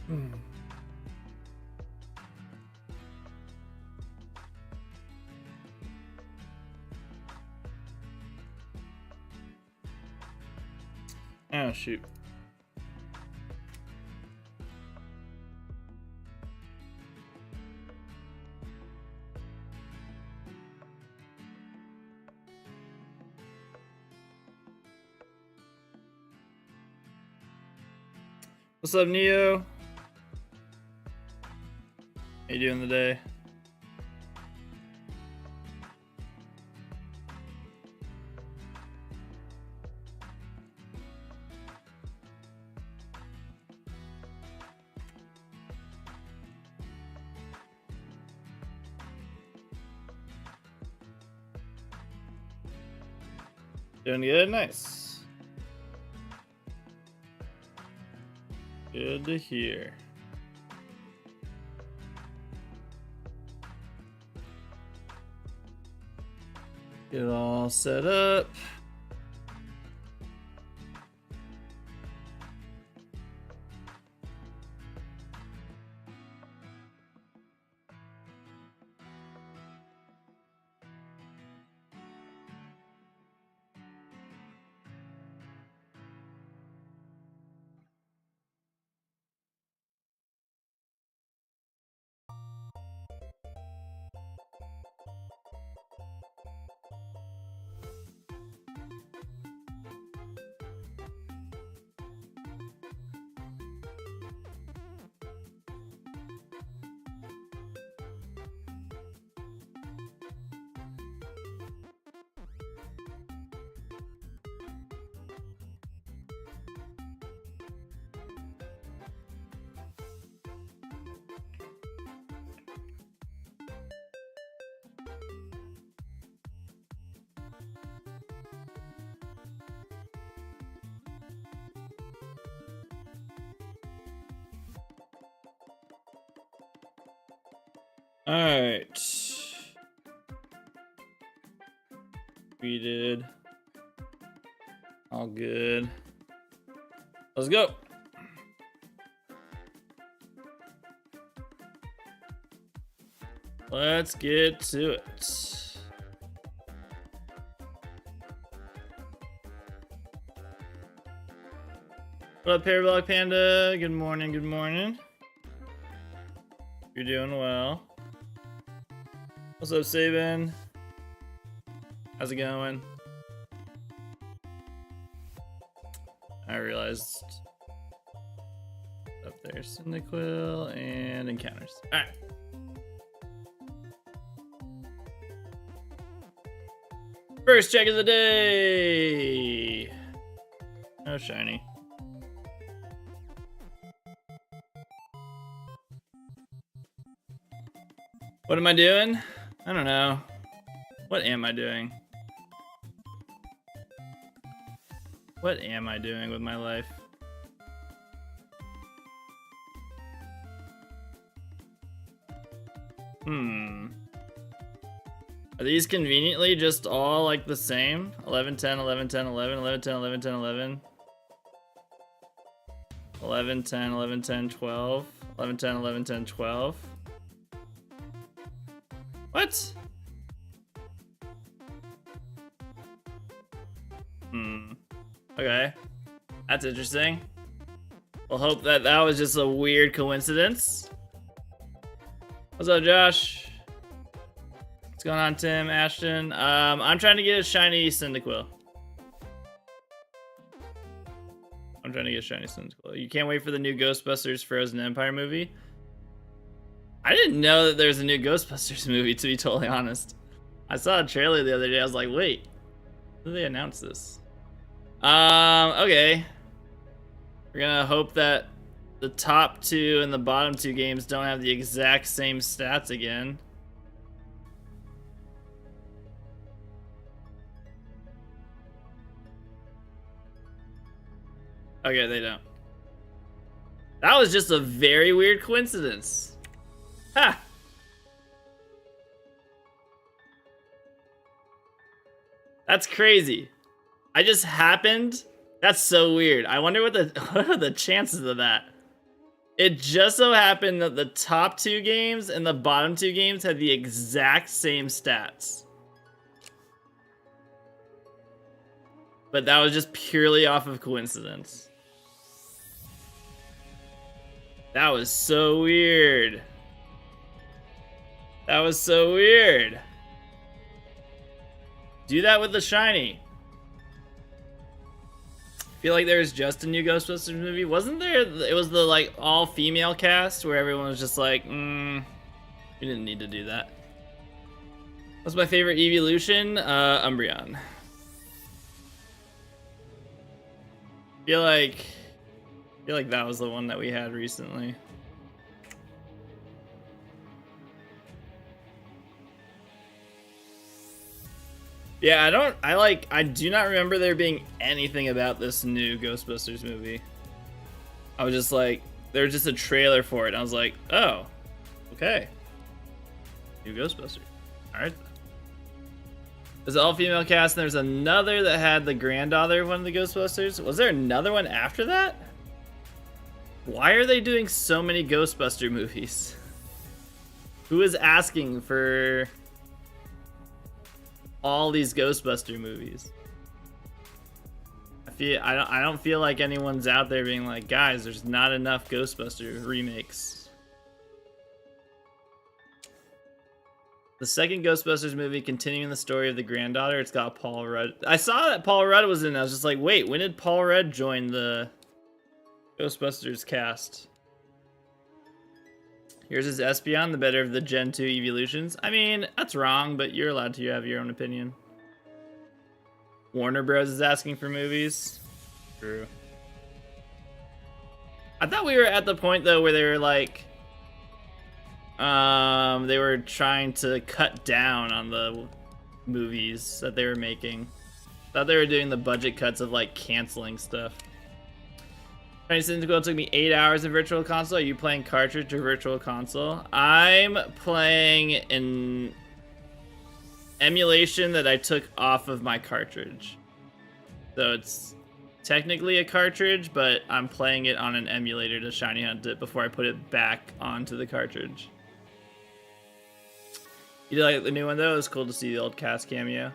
Oh, shoot. What's up, Neo? How you doing today? Doing good? Nice. Good to hear. Get it all set up. All right. We did. All good. Let's go. Let's get to it. What up, Parabolic Panda? Good morning, good morning. You're doing well. What's up, Saban? How's it going? I realized up there, Cyndaquil and encounters. All right. First check of the day. No shiny. What am I doing? I don't know. What am I doing? What am I doing with my life? Are these conveniently just all like the same? 11, 10, 11, 10, 11, 11, 10, 11, 10, 11. 11, 10, 11, 10, 12. 11, 10, 11, 10, 12. What? Okay. That's interesting. We'll hope that that was just a weird coincidence. What's up, Josh? What's going on, Tim, Ashton? I'm trying to get a shiny Cyndaquil. You can't wait for the new Ghostbusters Frozen Empire movie? I didn't know that there's a new Ghostbusters movie, to be totally honest. I saw a trailer the other day. I was like, wait, when did they announce this? Okay. We're gonna hope that the top two and the bottom two games don't have the exact same stats again. Okay, they don't. That was just a very weird coincidence. Ha! That's crazy. I just happened. That's so weird. I wonder what are the chances of that. It just so happened that the top 2 games and the bottom 2 games had the exact same stats. But that was just purely off of coincidence. That was so weird. That was so weird. Do that with the shiny. I feel like there was just a new Ghostbusters movie. Wasn't there? It was the like all-female cast where everyone was just like, we didn't need to do that. What's my favorite evolution? Umbreon. I feel like that was the one that we had recently. Yeah, I do not remember there being anything about this new Ghostbusters movie. I was just like, there was just a trailer for it, and I was like, oh, okay. New Ghostbusters. Alright. There's an all-female cast, and there's another that had the granddaughter of one of the Ghostbusters. Was there another one after that? Why are they doing so many Ghostbuster movies? Who is asking for all these Ghostbuster movies? I don't feel like anyone's out there being like, guys, there's not enough Ghostbuster remakes. The second Ghostbusters movie continuing the story of the granddaughter, it's got Paul Rudd. I saw that Paul Rudd was in it. I was just like, wait, when did Paul Rudd join the Ghostbusters cast? Yours is Espeon, the better of the Gen 2 evolutions. I mean, that's wrong, but you're allowed to have your own opinion. Warner Bros. Is asking for movies. True. I thought we were at the point, though, where they were like... they were trying to cut down on the movies that they were making. I thought they were doing the budget cuts of, like, canceling stuff. Shiny Cyndaquil took me 8 hours in Virtual Console. Are you playing cartridge or Virtual Console? I'm playing an emulation that I took off of my cartridge. So it's technically a cartridge, but I'm playing it on an emulator to shiny hunt it before I put it back onto the cartridge. You like the new one though? It was cool to see the old cast cameo.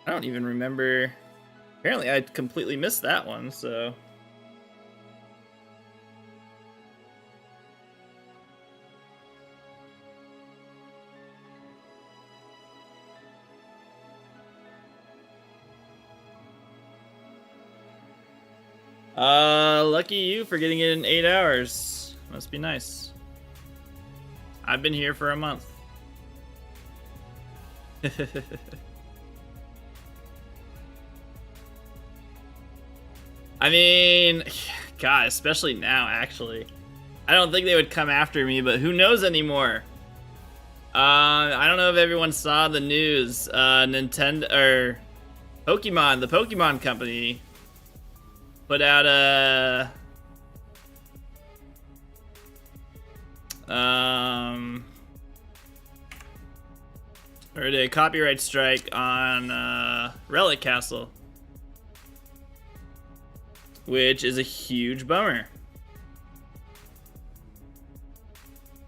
I don't even remember. Apparently I completely missed that one, so... Lucky you for getting it in 8 hours. Must be nice. I've been here for a month. I mean, God, especially now, actually. I don't think they would come after me, but who knows anymore? I don't know if everyone saw the news. Nintendo, or Pokemon, the Pokemon company put out a or a copyright strike on Relic Castle, which is a huge bummer.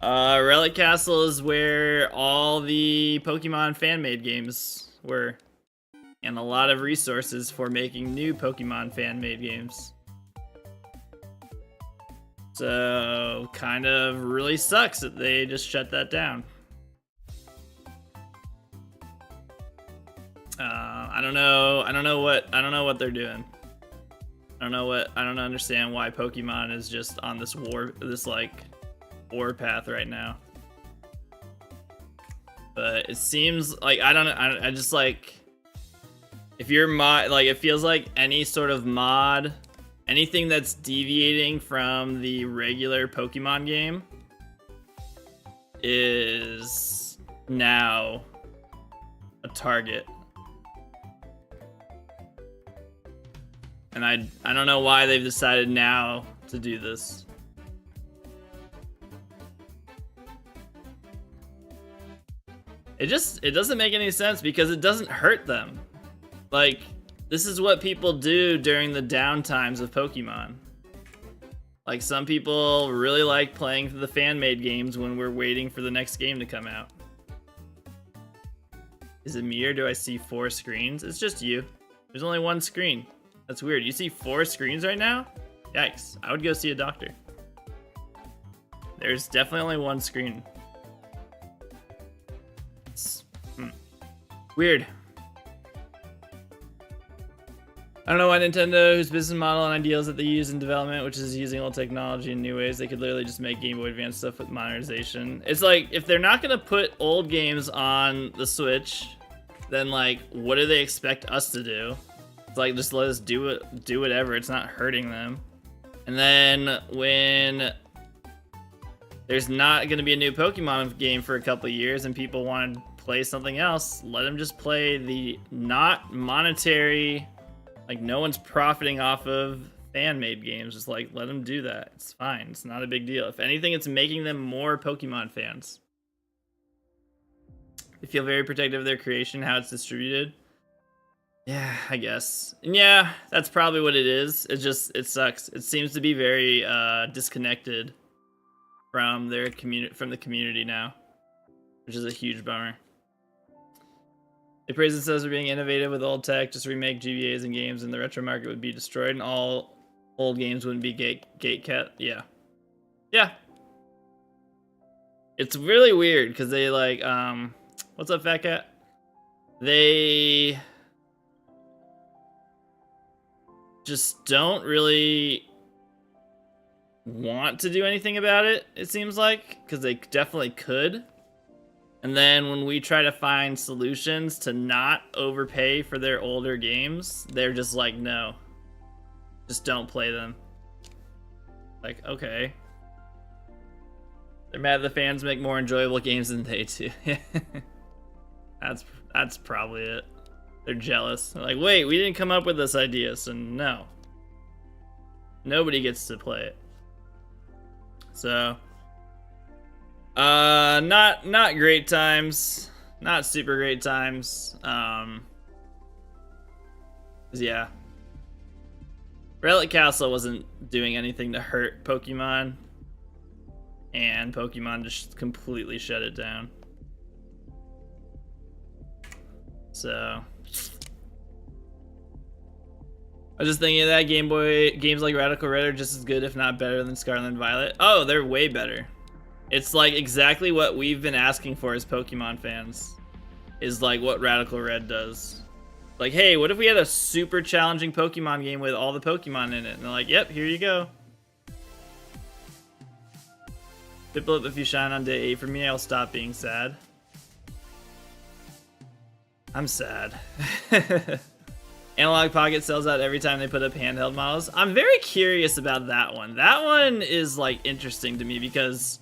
Relic Castle is where all the Pokemon fan-made games were. And a lot of resources for making new Pokemon fan-made games. So, kind of really sucks that they just shut that down. I don't know what they're doing. I don't understand why Pokemon is just on this war path right now. But it seems like I just like, if you're mod, like, it feels like any sort of mod, anything that's deviating from the regular Pokemon game is now a target. And I don't know why they've decided now to do this. It doesn't make any sense because it doesn't hurt them. Like, this is what people do during the downtimes of Pokemon. Like, some people really like playing the fan-made games when we're waiting for the next game to come out. Is it me or do I see 4 screens? It's just you. There's only 1 screen. That's weird. You see 4 screens right now? Yikes. I would go see a doctor. There's definitely only 1 screen. Weird. I don't know why Nintendo, whose business model and ideals that they use in development, which is using old technology in new ways, they could literally just make Game Boy Advance stuff with modernization. It's like, if they're not gonna put old games on the Switch, then like, what do they expect us to do? It's like, just let us do it, do whatever. It's not hurting them. And then when there's not gonna be a new Pokemon game for a couple of years and people want to play something else, let them just play the not monetary, like no one's profiting off of fan-made games. Just like, let them do that. It's fine. It's not a big deal. If anything, it's making them more Pokemon fans. They feel very protective of their creation, how it's distributed. Yeah, I guess. And yeah, that's probably what it is. It just, it sucks. It seems to be very disconnected from their community, from the community now, which is a huge bummer. They praise themselves for being innovative with old tech. Just remake GBAs and games, and the retro market would be destroyed, and all old games wouldn't be gate cat. Yeah, yeah. It's really weird because they like, what's up, Fat Cat? They just don't really want to do anything about it. It seems like, because they definitely could. And then when we try to find solutions to not overpay for their older games, they're just like, no, just don't play them. Like, okay. They're mad the fans make more enjoyable games than they do. That's probably it. They're jealous. They're like, wait, we didn't come up with this idea, so no. Nobody gets to play it. So not great times, not super great times. Yeah, Relic Castle wasn't doing anything to hurt Pokemon, and Pokemon just completely shut it down. So I was just thinking of that. Game Boy games like Radical Red are just as good, if not better, than Scarlet and Violet. Oh, they're way better. It's like exactly what we've been asking for as Pokemon fans, is like what Radical Red does. Like, hey, what if we had a super challenging Pokemon game with all the Pokemon in it? And they're like, yep, here you go. Piplup, if you shine on day 8 for me, I'll stop being sad. I'm sad. Analog Pocket sells out every time they put up handheld models. I'm very curious about that one. That one is like interesting to me because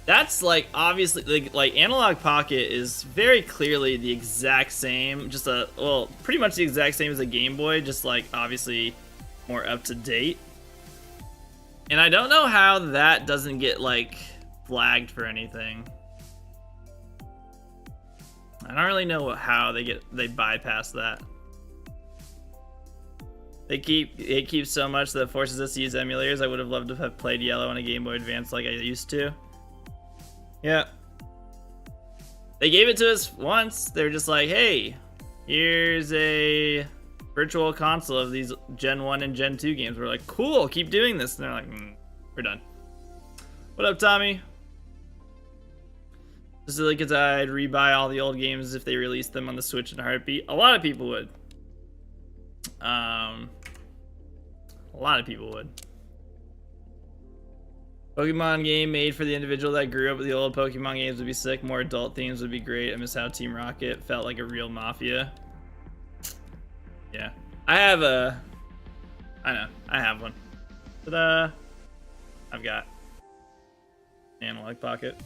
that's like obviously like Analog Pocket is very clearly the exact same, just well, pretty much the exact same as a Game Boy, just like obviously more up to date. And I don't know how that doesn't get like flagged for anything. I don't really know how they bypass that. It keeps so much that it forces us to use emulators. I would have loved to have played Yellow on a Game Boy Advance like I used to. Yeah. They gave it to us once. They were just like, hey, here's a virtual console of these Gen 1 and Gen 2 games. We're like, cool, keep doing this. And they're like, we're done. What up, Tommy? Just like because I'd rebuy all the old games if they released them on the Switch in a heartbeat. A lot of people would. A lot of people would. Pokemon game made for the individual that grew up with the old Pokemon games would be sick. More adult themes would be great. I miss how Team Rocket felt like a real mafia. Yeah. I know, I have one. Ta-da! I've got Analog Pocket.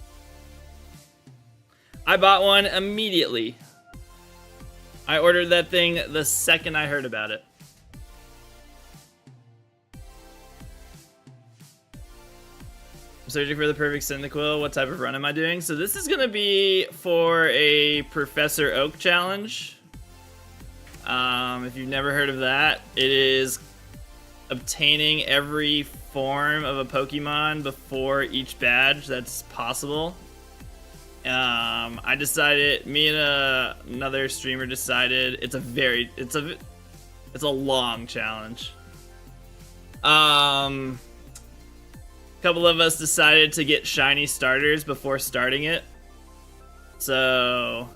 I bought one immediately. I ordered that thing the second I heard about it. I'm searching for the perfect Cyndaquil. What type of run am I doing? So this is gonna be for a Professor Oak challenge. If you've never heard of that, it is obtaining every form of a Pokemon before each badge that's possible. I decided, me and another streamer decided it's a long challenge. A couple of us decided to get shiny starters before starting it. So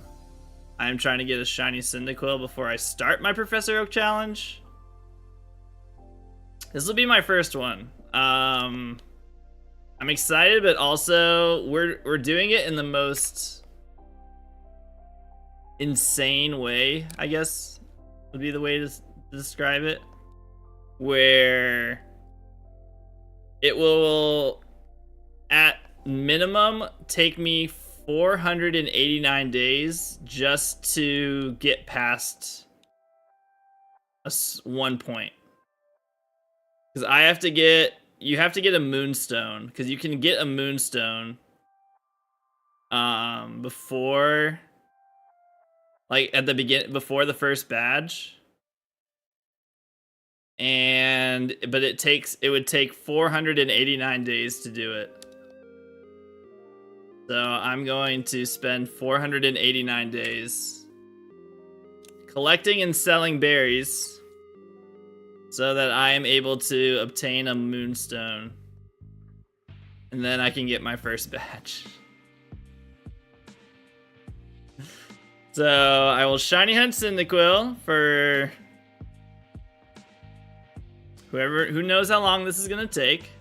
I'm trying to get a shiny Cyndaquil before I start my Professor Oak challenge. This will be my first one. I'm excited, but also we're doing it in the most insane way, I guess would be the way to describe it, where it will at minimum take me 489 days just to get past one point. Because you have to get a moonstone, because you can get a moonstone before, like at the beginning, before the first badge. But it would take 489 days to do it. So I'm going to spend 489 days collecting and selling berries so that I am able to obtain a moonstone. And then I can get my first badge. So I will shiny hunt Cyndaquil for who knows how long this is gonna take.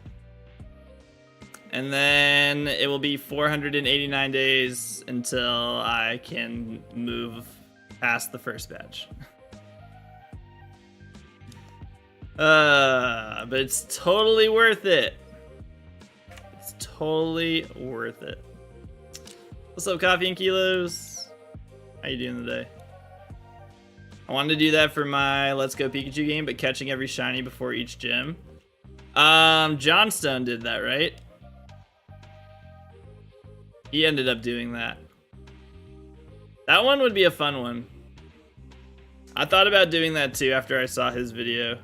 And then it will be 489 days until I can move past the first badge. But it's totally worth it. It's totally worth it. What's up, Coffee and Kilos? How you doing today? I wanted to do that for my Let's Go Pikachu game, but catching every shiny before each gym. Johnstone did that, right? He ended up doing that. That one would be a fun one. I thought about doing that too after I saw his video.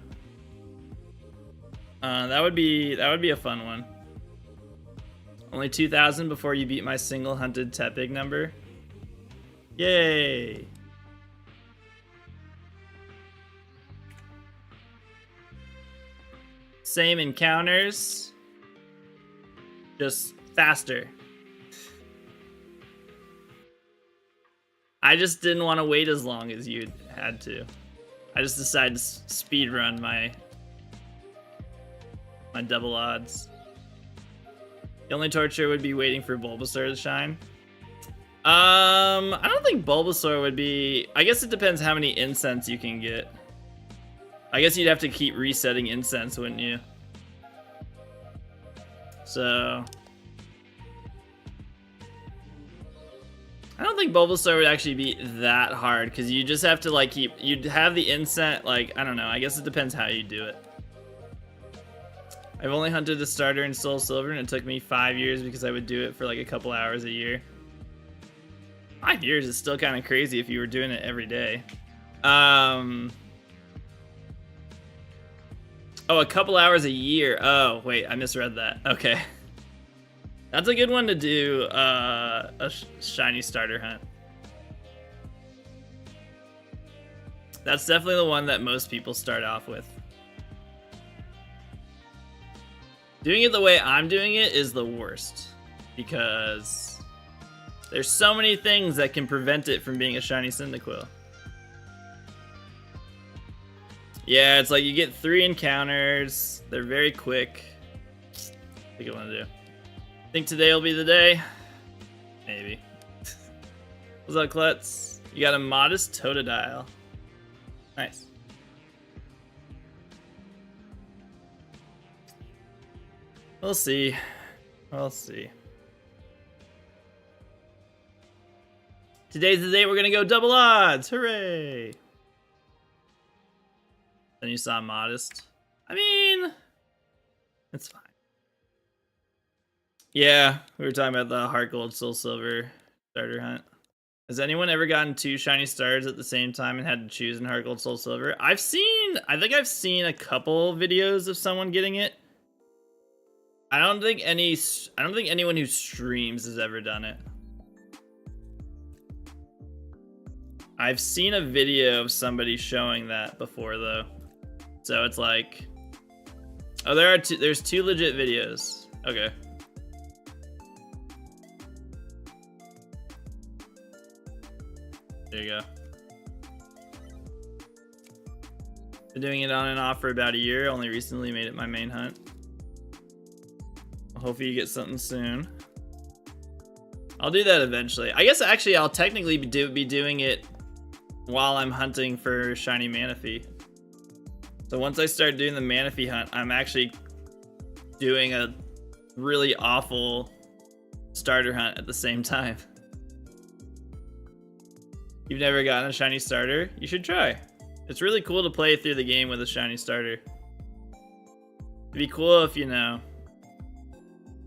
That would be a fun one. Only 2,000 before you beat my single hunted Tepig number. Yay! Same encounters, just faster. I just didn't want to wait as long as you had to. I just decided to speed run my double odds. The only torture would be waiting for Bulbasaur to shine. I don't think Bulbasaur would be... I guess it depends how many incense you can get. I guess you'd have to keep resetting incense, wouldn't you? So... I don't think Bulbasaur would actually be that hard, because you just have to, like, you'd have the incense, like, I don't know, I guess it depends how you do it. I've only hunted the starter in Soul Silver, and it took me 5 years because I would do it for, like, a couple hours a year. 5 years is still kind of crazy if you were doing it every day. Oh, a couple hours a year. Oh, wait, I misread that. Okay. That's a good one to do a shiny starter hunt. That's definitely the one that most people start off with. Doing it the way I'm doing it is the worst, because there's so many things that can prevent it from being a shiny Cyndaquil. Yeah, it's like you get 3 encounters. They're very quick. I think I want to do. Think today will be the day? Maybe. What's up, Klutz? You got a modest Totodile. Nice. We'll see. We'll see. Today's the day we're gonna go double odds. Hooray! Then you saw modest. I mean, it's fine. Yeah, we were talking about the Heart Gold Soul Silver starter hunt. Has anyone ever gotten 2 shiny stars at the same time and had to choose in Heart Gold Soul Silver? I think I've seen a couple videos of someone getting it. I don't think anyone who streams has ever done it. I've seen a video of somebody showing that before though. So it's like, oh, there's two legit videos. Okay. There you go. Been doing it on and off for about a year. Only recently made it my main hunt. Hopefully you get something soon. I'll do that eventually. I guess actually I'll technically be doing it while I'm hunting for shiny Manaphy. So once I start doing the Manaphy hunt, I'm actually doing a really awful starter hunt at the same time. You've never gotten a shiny starter? You should try. It's really cool to play through the game with a shiny starter. It'd be cool if, you know,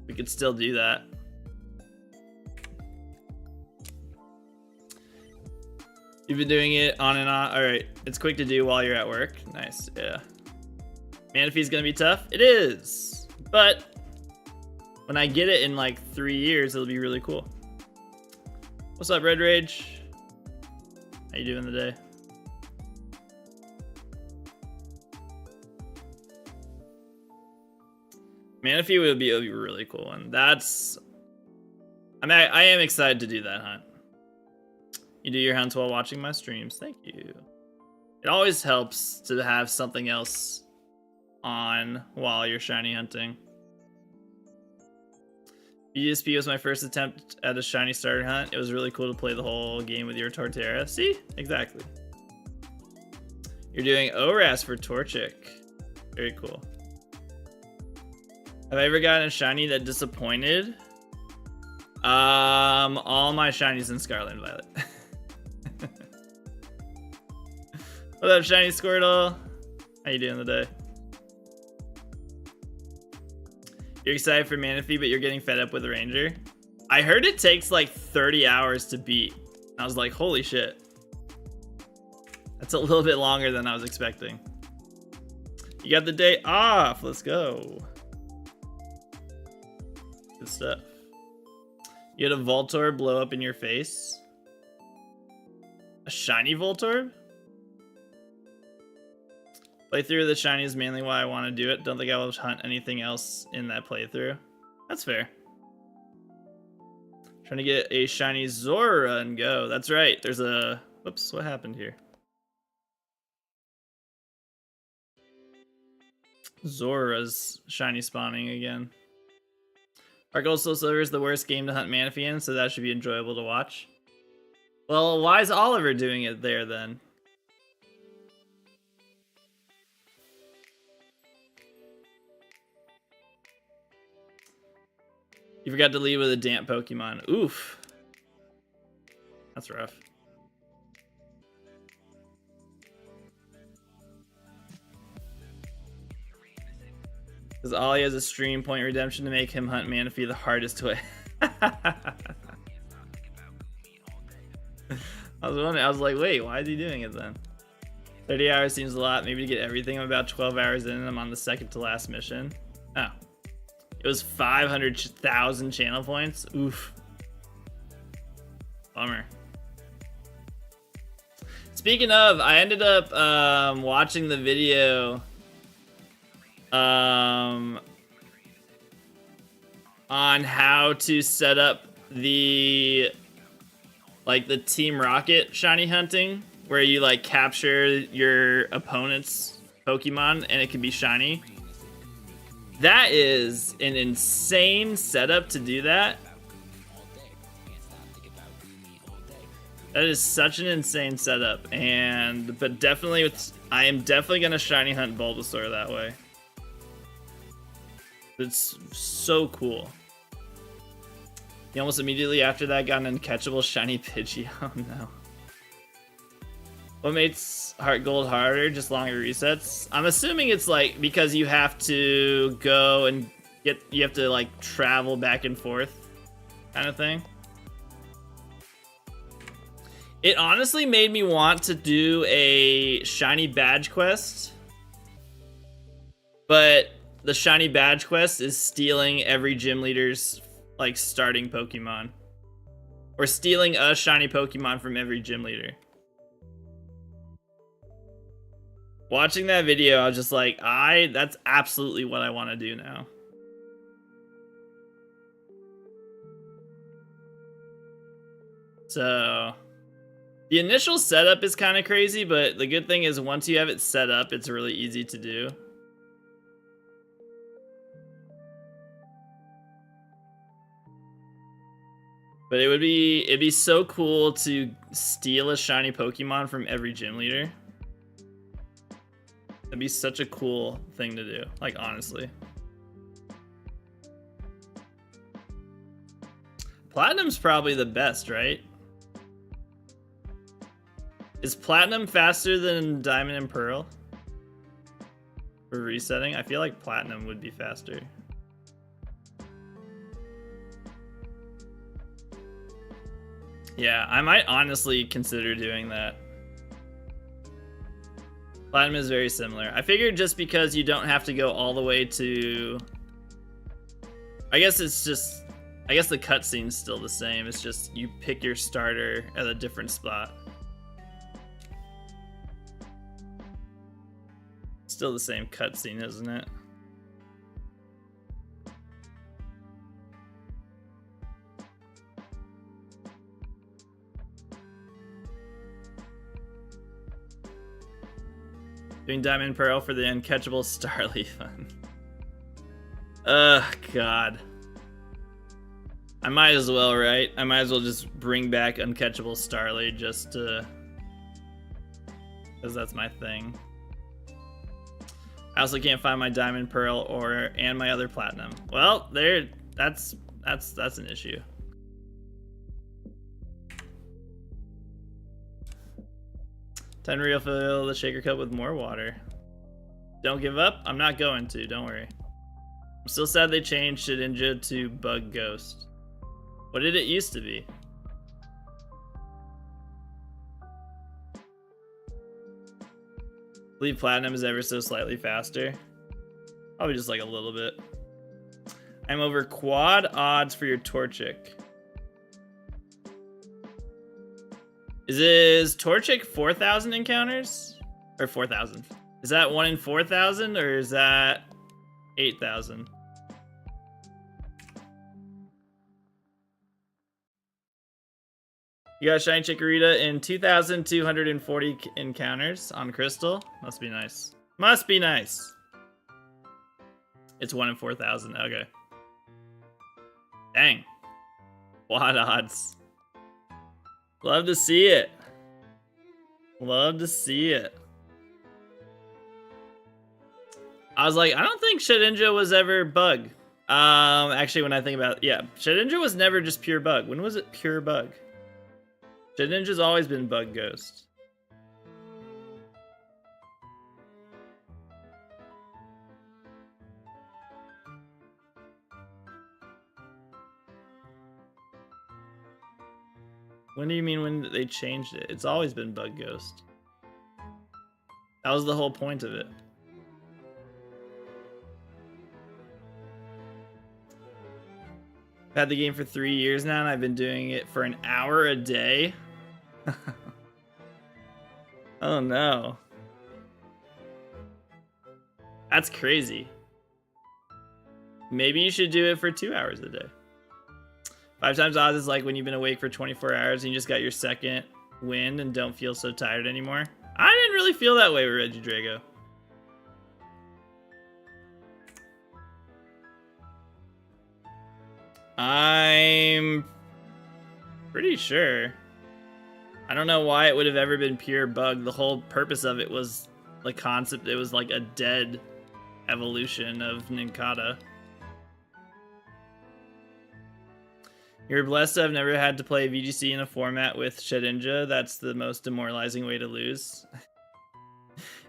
we could still do that. You've been doing it on and on. All right, it's quick to do while you're at work. Nice, yeah. Manaphy's gonna be tough. It is, but when I get it in like 3 years, it'll be really cool. What's up, Red Rage? How you doing today? Manaphy would be a really cool one. I am excited to do that hunt. You do your hunts while watching my streams. Thank you. It always helps to have something else on while you're shiny hunting. BSP was my first attempt at a shiny starter hunt. It was really cool to play the whole game with your Torterra. See? Exactly. You're doing ORAS for Torchic. Very cool. Have I ever gotten a shiny that disappointed? All my shinies in Scarlet and Violet. What up, Shiny Squirtle? How you doing today? You're excited for Manaphy, but you're getting fed up with the Ranger? I heard it takes like 30 hours to beat. I was like, holy shit. That's a little bit longer than I was expecting. You got the day off. Let's go. Good stuff. You had a Voltorb blow up in your face? A shiny Voltorb? Playthrough of the shiny is mainly why I want to do it. Don't think I will hunt anything else in that playthrough. That's fair. Trying to get a shiny Zora and go. That's right. There's a... Whoops, what happened here? Zora's shiny spawning again. Our Gold Soul Silver is the worst game to hunt Manaphy in, so that should be enjoyable to watch. Well, why is Oliver doing it there then? You forgot to lead with a damp Pokemon. Oof. That's rough. Because Ollie has a stream point redemption to make him hunt Manaphy the hardest way. I was wondering, I was like, wait, why is he doing it then? 30 hours seems a lot. Maybe to get everything. I'm about 12 hours in and I'm on the second to last mission. Oh. It was 500,000 channel points. Oof. Bummer. Speaking of, I ended up watching the video on how to set up the Team Rocket shiny hunting, where you like capture your opponent's Pokemon and it can be shiny. That is an insane setup to do that. That is such an insane setup, but definitely I am definitely gonna shiny hunt Bulbasaur that way. It's so cool. He almost immediately after that got an uncatchable shiny Pidgey. Oh no. What makes Heart Gold harder? Just longer resets? I'm assuming it's like because you have to go and you have to like travel back and forth kind of thing. It honestly made me want to do a shiny badge quest, but the shiny badge quest is stealing every gym leader's like starting Pokemon. Or stealing a shiny Pokemon from every gym leader. Watching that video, I was just like, that's absolutely what I want to do now. So, the initial setup is kind of crazy, but the good thing is once you have it set up, it's really easy to do. But it'd be so cool to steal a shiny Pokemon from every gym leader. That'd be such a cool thing to do, like honestly. Platinum's probably the best, right? Is Platinum faster than Diamond and Pearl? For resetting? I feel like Platinum would be faster. Yeah, I might honestly consider doing that. Platinum is very similar. I figured just because you don't have to go all the way to... I guess it's just... I guess the cutscene's still the same. It's just you pick your starter at a different spot. Still the same cutscene, isn't it? Doing Diamond and Pearl for the uncatchable Starly fun. Ugh, God. I might as well, right? I might as well just bring back uncatchable Starly just to... because that's my thing. I also can't find my Diamond Pearl and my other Platinum. Well, that's an issue. Time to refill the shaker cup with more water. Don't give up? I'm not going to, don't worry. I'm still sad they changed Shedinja to Bug Ghost. What did it used to be? I believe Platinum is ever so slightly faster. Probably just like a little bit. I'm over quad odds for your Torchic. Is Torchic 4,000 encounters? Or 4,000? Is that 1 in 4,000 or is that 8,000? You got Shiny Chikorita in 2,240 encounters on Crystal. Must be nice. Must be nice. It's 1 in 4,000. Okay. Dang. Quad odds. Love to see it. Love to see it. I was like, I don't think Shedinja was ever bug. Actually, when I think about it, yeah, Shedinja was never just pure bug. When was it pure bug? Shedinja's always been bug ghost. When do you mean when they changed it? It's always been bug ghost. That was the whole point of it. I've had the game for 3 years now and I've been doing it for an hour a day. Oh no. That's crazy. Maybe you should do it for 2 hours a day. 5 times odds is like when you've been awake for 24 hours and you just got your second wind and don't feel so tired anymore. I didn't really feel that way with Regidrago. I'm pretty sure. I don't know why it would have ever been pure bug. The whole purpose of it was the concept. It was like a dead evolution of Nincada. You're blessed to have never had to play VGC in a format with Shedinja. That's the most demoralizing way to lose.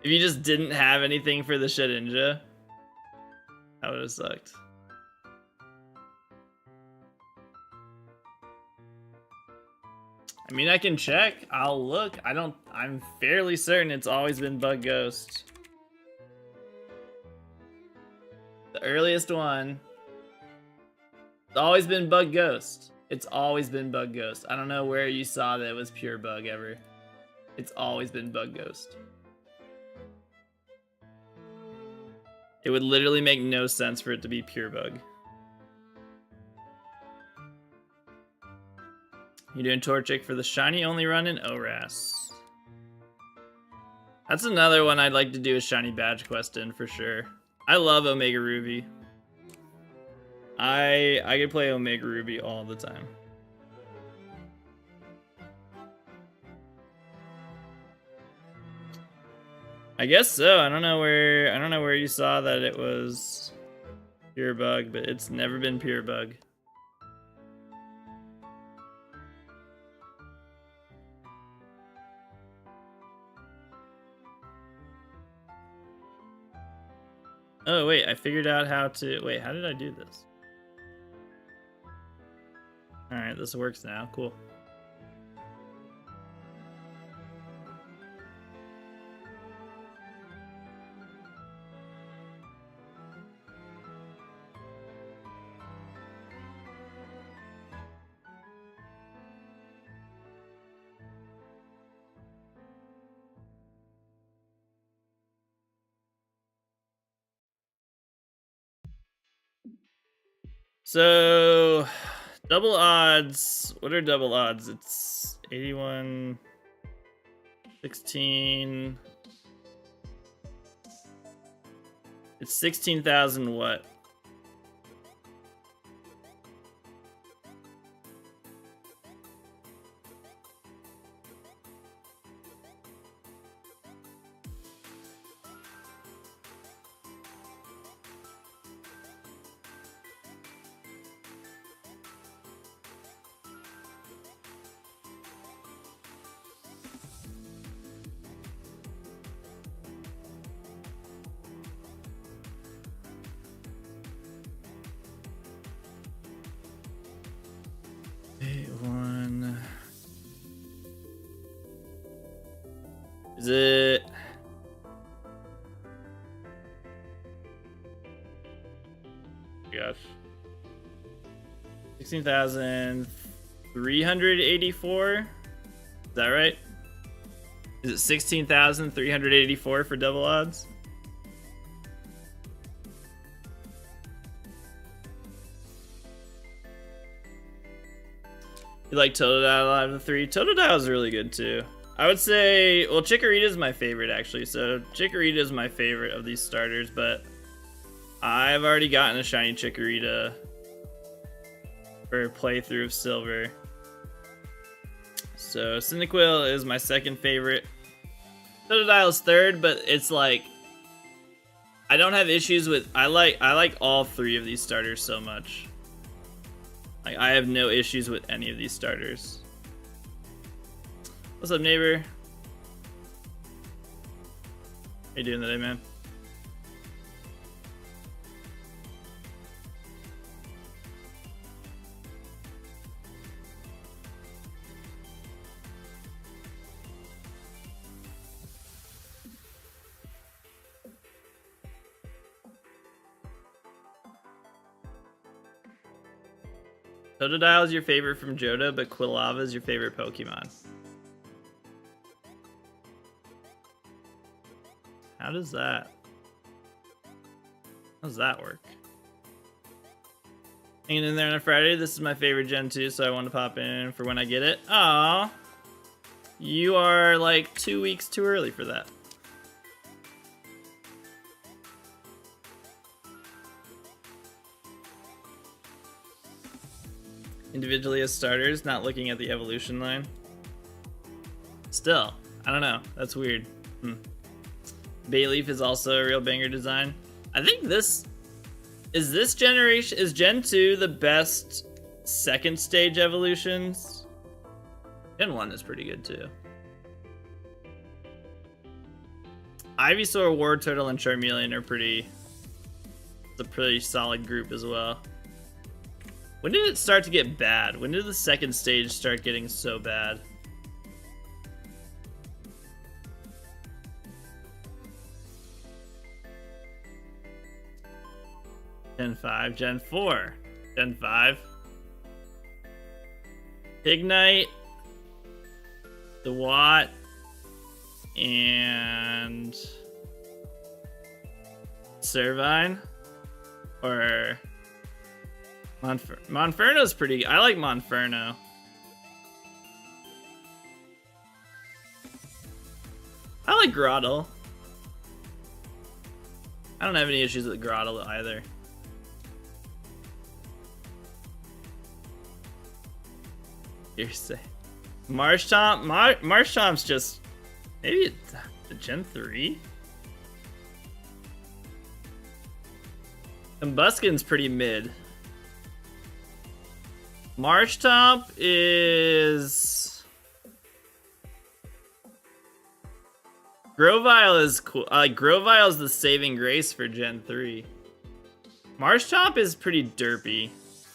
If you just didn't have anything for the Shedinja, that would have sucked. I mean, I can check. I'll look. I'm fairly certain it's always been Bug Ghost. earliest one. It's always been Bug Ghost. It's always been Bug Ghost. I don't know where you saw that it was pure Bug ever. It's always been Bug Ghost. It would literally make no sense for it to be pure Bug. You doing Torchic for the shiny only run in ORAS? That's another one I'd like to do a shiny badge quest in for sure. I love Omega Ruby. I could play Omega Ruby all the time. I guess so. I don't know where you saw that it was pure Bug, but it's never been pure Bug. Oh wait, I figured out how to wait, how did I do this? Alright, this works now. Cool. So, double odds. What are double odds? It's 81, 16. It's 16,000 what? Is it? Gosh. 16,384? Is that right? Is it 16,384 for double odds? You like Totodile out of the three? Totodile is really good too. I would say, well, Chikorita is my favorite actually. So Chikorita is my favorite of these starters, but I've already gotten a shiny Chikorita for a playthrough of Silver. So Cyndaquil is my second favorite. Totodile is third, but it's like I don't have issues with. I like all three of these starters so much. Like I have no issues with any of these starters. What's up, neighbor? How you doing today, man? Totodile is your favorite from Johto, but Quilava is your favorite Pokemon. How does that work? Hanging in there on a Friday. This is my favorite Gen 2, so I want to pop in for when I get it. Aww. You are like 2 weeks too early for that. Individually as starters, not looking at the evolution line. Still, I don't know. That's weird. Bayleaf is also a real banger design. I think this generation, is Gen 2 the best second stage evolutions? Gen 1 is pretty good too. Ivysaur, Wartortle, and Charmeleon are it's a pretty solid group as well. When did it start to get bad? When did the second stage start getting so bad? Gen 5, Gen 4, Gen 5. Ignite, DeWatt, and Servine, or Monferno's pretty. I like Monferno. I like Grotle. I don't have any issues with Grotle either. Hearsay. Marshtomp? Marshtomp's just maybe the Gen 3? Combuskin's pretty mid. Marshtomp is... Grovyle is cool. Grovyle is the saving grace for Gen 3. Marshtomp is pretty derpy.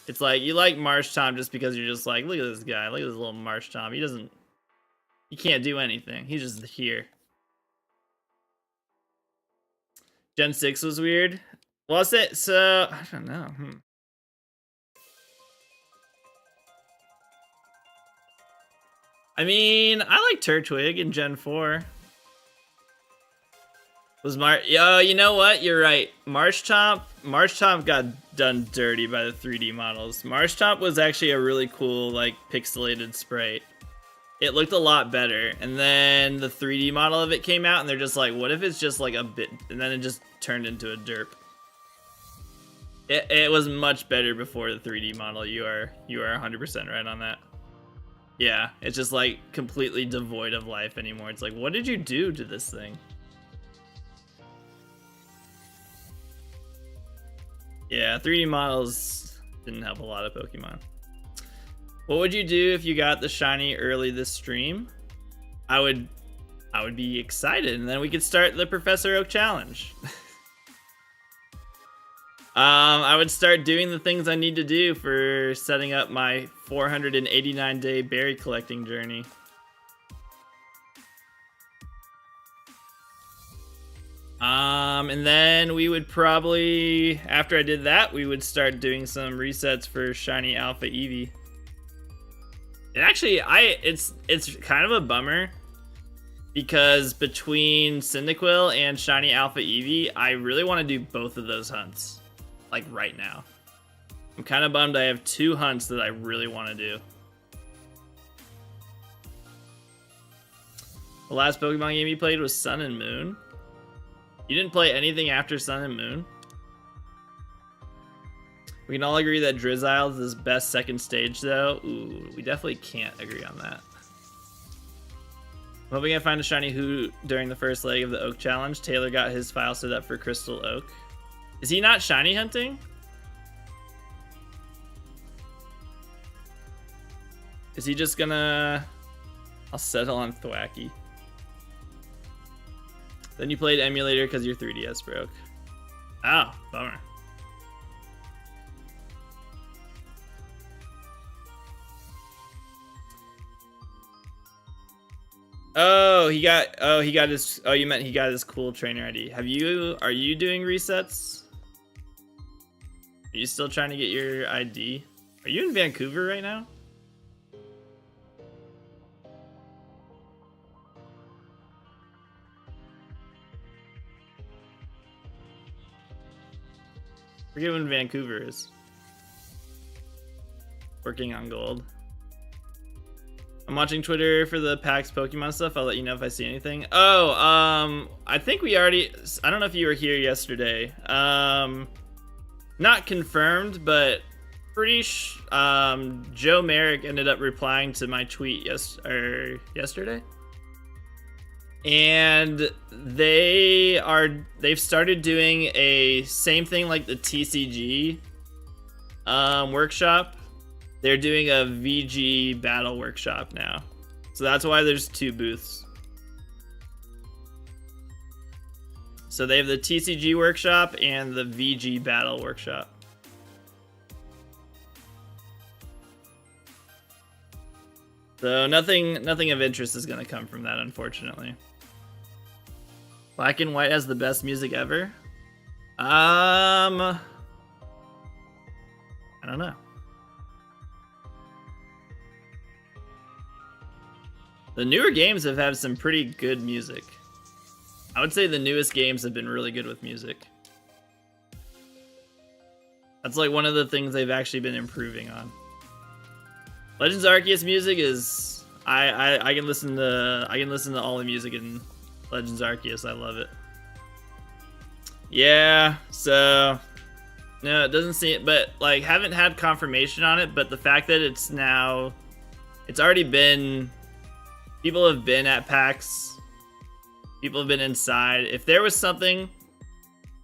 It's like, you like Marshtomp just because you're just like, look at this guy. Look at this little Marshtomp. He can't do anything. He's just here. Gen 6 was weird. Was it? So, I don't know. I mean, I like Turtwig in Gen 4. You know what? You're right. Marshtomp got done dirty by the 3D models. Marshtomp was actually a really cool, like, pixelated sprite. It looked a lot better. And then the 3D model of it came out, and they're just like, what if it's just like a bit... And then it just turned into a derp. It was much better before the 3D model. You are 100% right on that. Yeah, it's just like completely devoid of life anymore. It's like, what did you do to this thing? Yeah, 3D models didn't help a lot of Pokemon. What would you do if you got the shiny early this stream? I would be excited, and then we could start the Professor Oak challenge. I would start doing the things I need to do for setting up my 489-day berry collecting journey. And then we would probably, after I did that, we would start doing some resets for Shiny Alpha Eevee. And actually, it's kind of a bummer because between Cyndaquil and Shiny Alpha Eevee, I really want to do both of those hunts, like right now. I'm kind of bummed I have 2 hunts that I really want to do. The last Pokemon game you played was Sun and Moon. You didn't play anything after Sun and Moon? We can all agree that Drizzile is his best second stage, though. Ooh, we definitely can't agree on that. I'm hoping I find a shiny Hoot during the first leg of the Oak Challenge. Taylor got his file set up for Crystal Oak. Is he not shiny hunting? Is he just gonna... I'll settle on Thwacky. Then you played emulator because your 3DS broke. Oh, bummer. You meant he got his cool trainer ID. Are you doing resets? Are you still trying to get your ID? Are you in Vancouver right now? Forget when Vancouver is. Working on gold. I'm watching Twitter for the PAX Pokemon stuff. I'll let you know if I see anything. Oh, I think we already... I don't know if you were here yesterday. Not confirmed, but pretty... Joe Merrick ended up replying to my tweet yesterday. And they've started doing a same thing like the TCG workshop. They're doing a VG battle workshop now. So that's why there's 2 booths. So they have the TCG workshop and the VG battle workshop. So nothing of interest is going to come from that, unfortunately. Black and White has the best music ever. I don't know. The newer games have had some pretty good music. I would say the newest games have been really good with music. That's like one of the things they've actually been improving on. Legends Arceus music is I can listen to all the music in Legends Arceus. I love it. Yeah, so no, it doesn't seem, but like haven't had confirmation on it, but the fact that it's already been, people have been at PAX, people have been inside. If there was something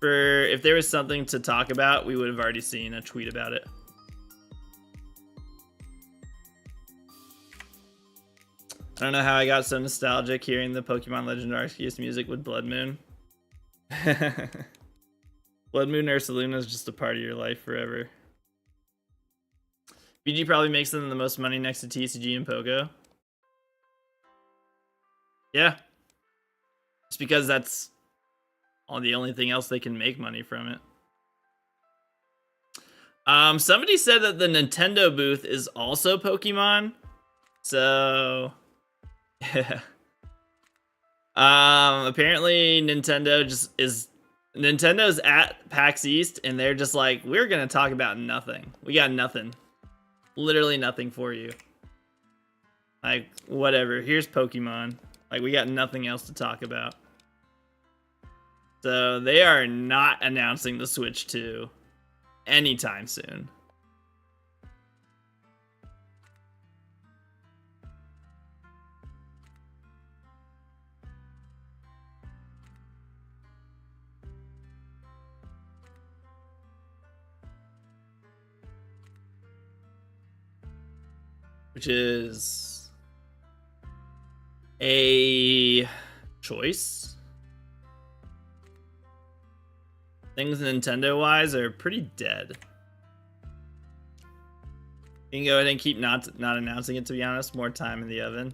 to talk about, we would have already seen a tweet about it. I don't know how I got so nostalgic hearing the Pokemon Legend Arceus music with Blood Moon. Blood Moon Ursaluna is just a part of your life forever. BG probably makes them the most money next to TCG and Pogo. Yeah. Just because that's the only thing else they can make money from it. Somebody said that the Nintendo booth is also Pokemon. So yeah. Apparently Nintendo's at PAX East and they're just like, we're gonna talk about nothing. We got nothing. Literally nothing for you. Like, whatever. Here's Pokemon. Like, we got nothing else to talk about. So they are not announcing the Switch 2 anytime soon. Which is a choice. Things Nintendo-wise are pretty dead. You can go ahead and keep not announcing it, to be honest. More time in the oven.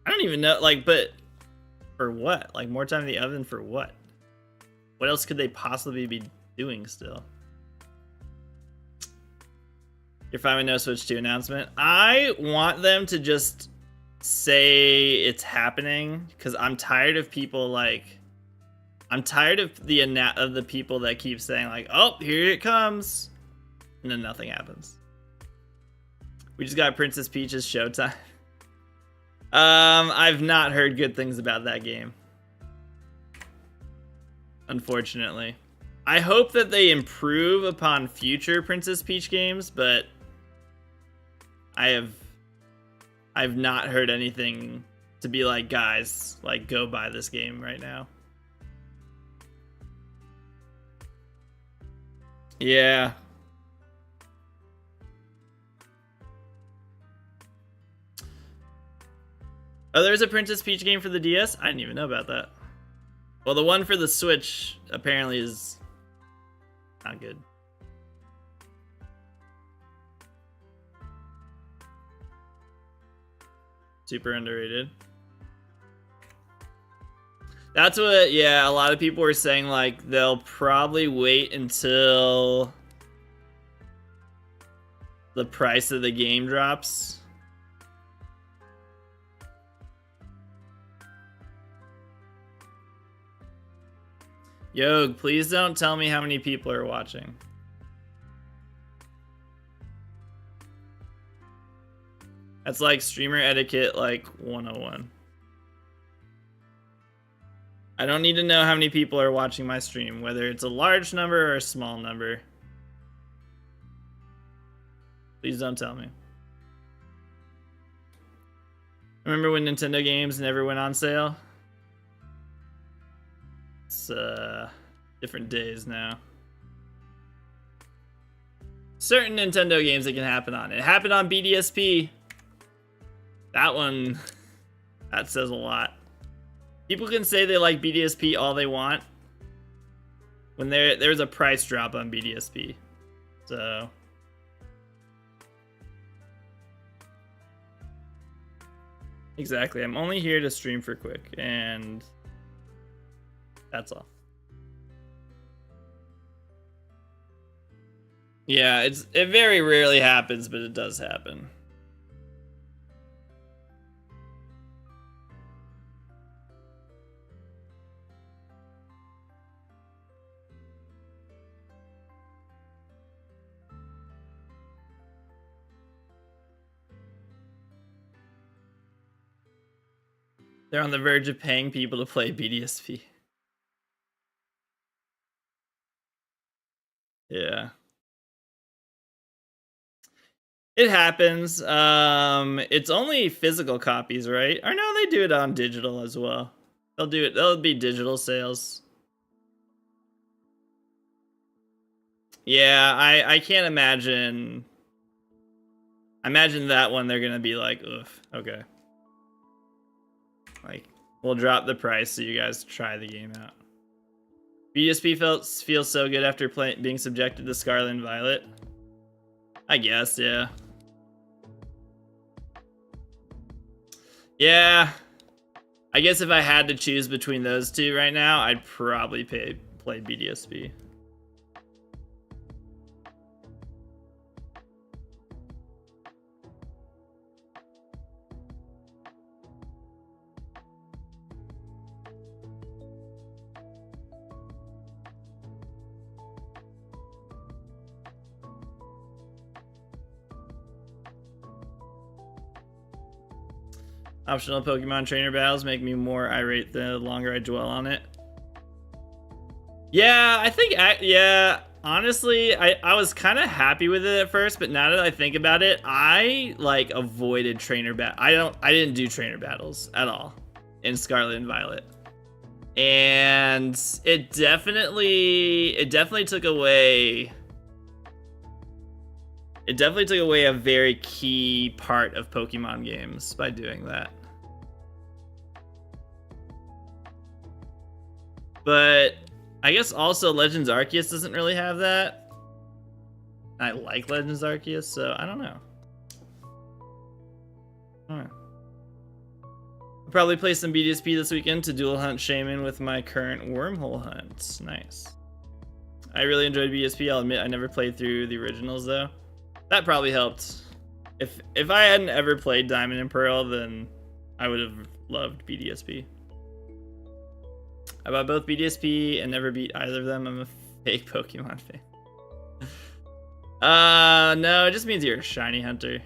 I don't even know, like, but for what? Like, more time in the oven for what? What else could they possibly be doing still? You're fine with no Switch 2 announcement? I want them to just say it's happening, because I'm tired of people like... I'm tired of the people that keep saying like, oh, here it comes, and then nothing happens. We just got Princess Peach's Showtime. I've not heard good things about that game, unfortunately. I hope that they improve upon future Princess Peach games, but I've not heard anything to be like, guys, like, go buy this game right now. Yeah. Oh, there's a Princess Peach game for the DS? I didn't even know about that. Well, the one for the Switch apparently is not good. Super underrated. That's what, yeah, a lot of people were saying, like, they'll probably wait until the price of the game drops. Yo, please don't tell me how many people are watching. That's like streamer etiquette, like 101. I don't need to know how many people are watching my stream, whether it's a large number or a small number. Please don't tell me. Remember when Nintendo games never went on sale? It's different days now. Certain Nintendo games it can happen on. It happened on BDSP. That one, that says a lot. People can say they like BDSP all they want when there's a price drop on BDSP. So exactly, I'm only here to stream for quick, and that's all. Yeah, it very rarely happens, but it does happen. They're on the verge of paying people to play BDSP. Yeah. It happens. It's only physical copies, right? Or no, they do it on digital as well. They'll do it. They'll be digital sales. Yeah, I can't imagine. I imagine that one they're gonna be like, ugh, okay. Like, we'll drop the price so you guys try the game out. BSP feels so good after being subjected to Scarlet and Violet. I guess, yeah. Yeah. I guess if I had to choose between those two right now, I'd probably play BDSP. Optional Pokemon trainer battles make me more irate the longer I dwell on it. Yeah, I think, yeah, honestly, I was kind of happy with it at first, but now that I think about it, I, like, avoided trainer I didn't do trainer battles at all in Scarlet and Violet. And it definitely took away... It definitely took away a very key part of Pokemon games by doing that. But I guess also Legends Arceus doesn't really have that. I like Legends Arceus, so I don't know. I'll probably play some BDSP this weekend to dual hunt Shaman with my current wormhole hunt. Nice. I really enjoyed BDSP. I'll admit I never played through the originals though. That probably helped. If I hadn't ever played Diamond and Pearl, then I would have loved BDSP. I bought both BDSP and never beat either of them. I'm a fake Pokemon fan. No, it just means you're a shiny hunter.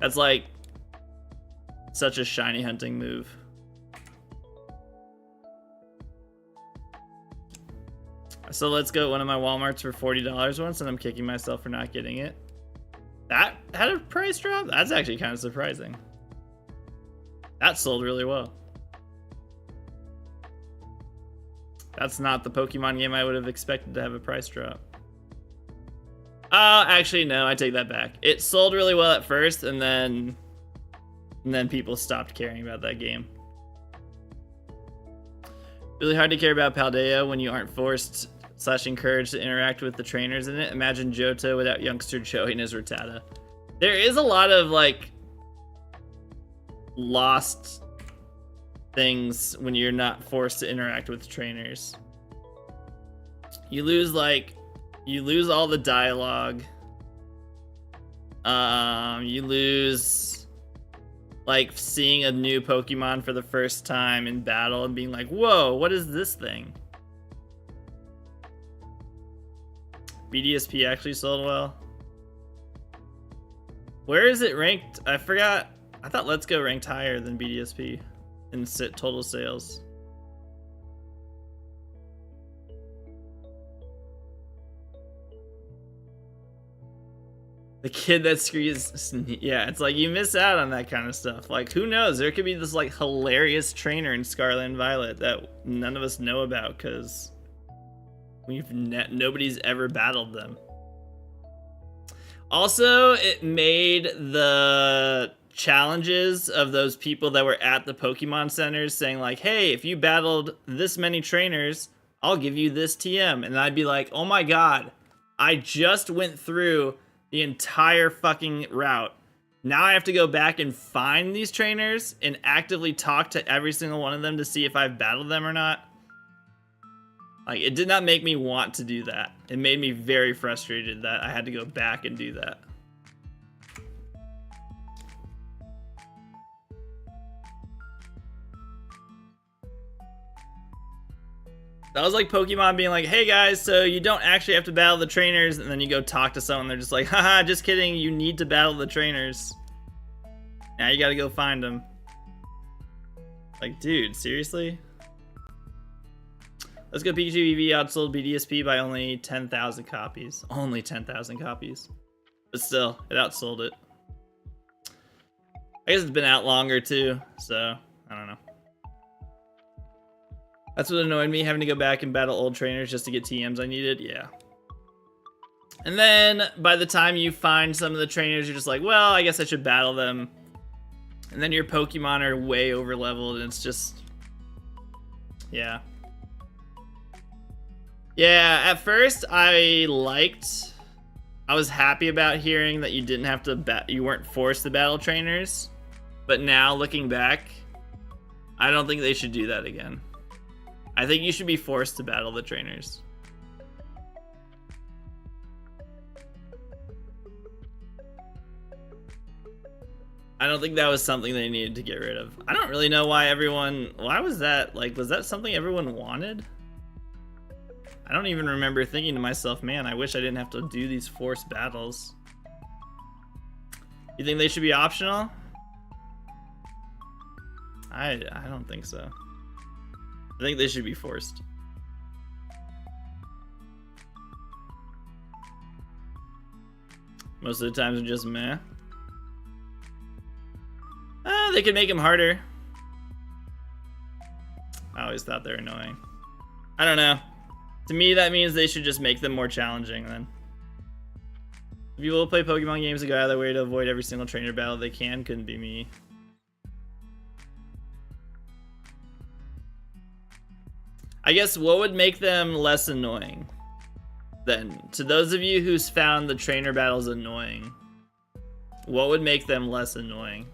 That's like such a shiny hunting move. So let's go one of my Walmarts for $40 once, and I'm kicking myself for not getting it. That had a price drop? That's actually kind of surprising. That sold really well. That's not the Pokemon game I would have expected to have a price drop. Actually, no, I take that back. It sold really well at first, and then people stopped caring about that game. Really hard to care about Paldea when you aren't forced / encouraged to interact with the trainers in it. Imagine Johto without youngster Joey as Rattata. There is a lot of, like, lost things when you're not forced to interact with trainers. You lose all the dialogue. You lose, like, seeing a new Pokemon for the first time in battle and being like, whoa, what is this thing? BDSP actually sold well. Where is it ranked? I forgot. I thought Let's Go ranked higher than BDSP in total sales. The kid that screams, yeah, it's like you miss out on that kind of stuff. Like, who knows? There could be this, like, hilarious trainer in Scarlet and Violet that none of us know about because nobody's ever battled them. Also, it made the challenges of those people that were at the Pokemon centers saying like, hey, if you battled this many trainers, I'll give you this TM. And I'd be like, oh my god, I just went through the entire fucking route. Now I have to go back and find these trainers and actively talk to every single one of them to see if I've battled them or not. Like, it did not make me want to do that. It made me very frustrated that I had to go back and do that. That was like Pokemon being like, hey guys, so you don't actually have to battle the trainers, and then you go talk to someone, they're just like, haha, just kidding, you need to battle the trainers. Now you gotta go find them. Like, dude, seriously? Let's Go Pikachu EV outsold BDSP by only 10,000 copies. Only 10,000 copies. But still, it outsold it. I guess it's been out longer too, so I don't know. That's what annoyed me, having to go back and battle old trainers just to get TMs I needed. Yeah. And then by the time you find some of the trainers, you're just like, well, I guess I should battle them. And then your Pokemon are way over leveled, and it's just, yeah. Yeah, at first I was happy about hearing that you didn't have to you weren't forced to battle trainers. But now looking back, I don't think they should do that again. I think you should be forced to battle the trainers. I don't think that was something they needed to get rid of. I don't really know why was that, like, was that something everyone wanted? I don't even remember thinking to myself, man, I wish I didn't have to do these forced battles. You think they should be optional? I don't think so. I think they should be forced. Most of the times they're just meh. They could make them harder. I always thought they were annoying. I don't know. To me, that means they should just make them more challenging then. If people will play Pokemon games and go out of their way to avoid every single trainer battle they can, couldn't be me. I guess what would make them less annoying then? To those of you who's found the trainer battles annoying, what would make them less annoying?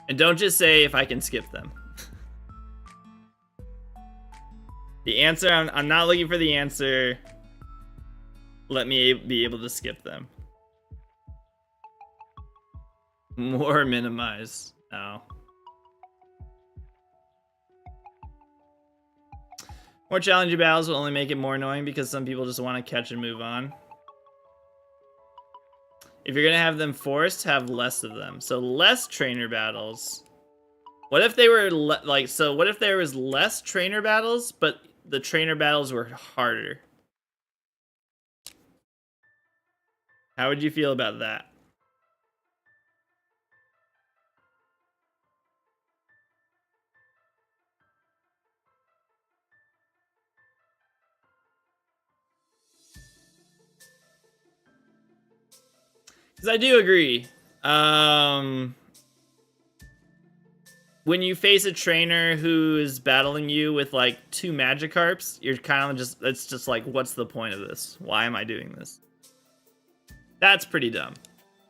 And don't just say if I can skip them. The answer, I'm not looking for the answer. Let me be able to skip them. More minimize. No. More challenging battles will only make it more annoying because some people just want to catch and move on. If you're gonna have them forced, have less of them. So less trainer battles. What if they were what if there was less trainer battles, but the trainer battles were harder? How would you feel about that? Because I do agree. When you face a trainer who is battling you with like 2 Magikarps, you're kind of just, it's just like, what's the point of this? Why am I doing this? That's pretty dumb.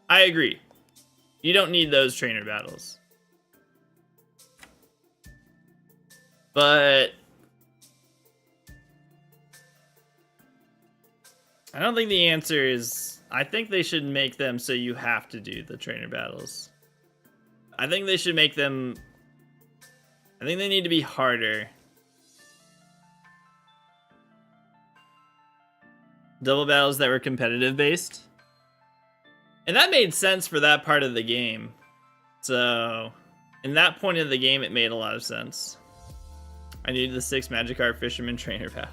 I agree. You don't need those trainer battles. But I don't think the answer is, I think they should make them so you have to do the trainer battles. I think they should make them, I think they need to be harder. Double battles that were competitive based. And that made sense for that part of the game. So, in that point of the game, it made a lot of sense. I need the 6 Magikarp Fisherman trainer battle.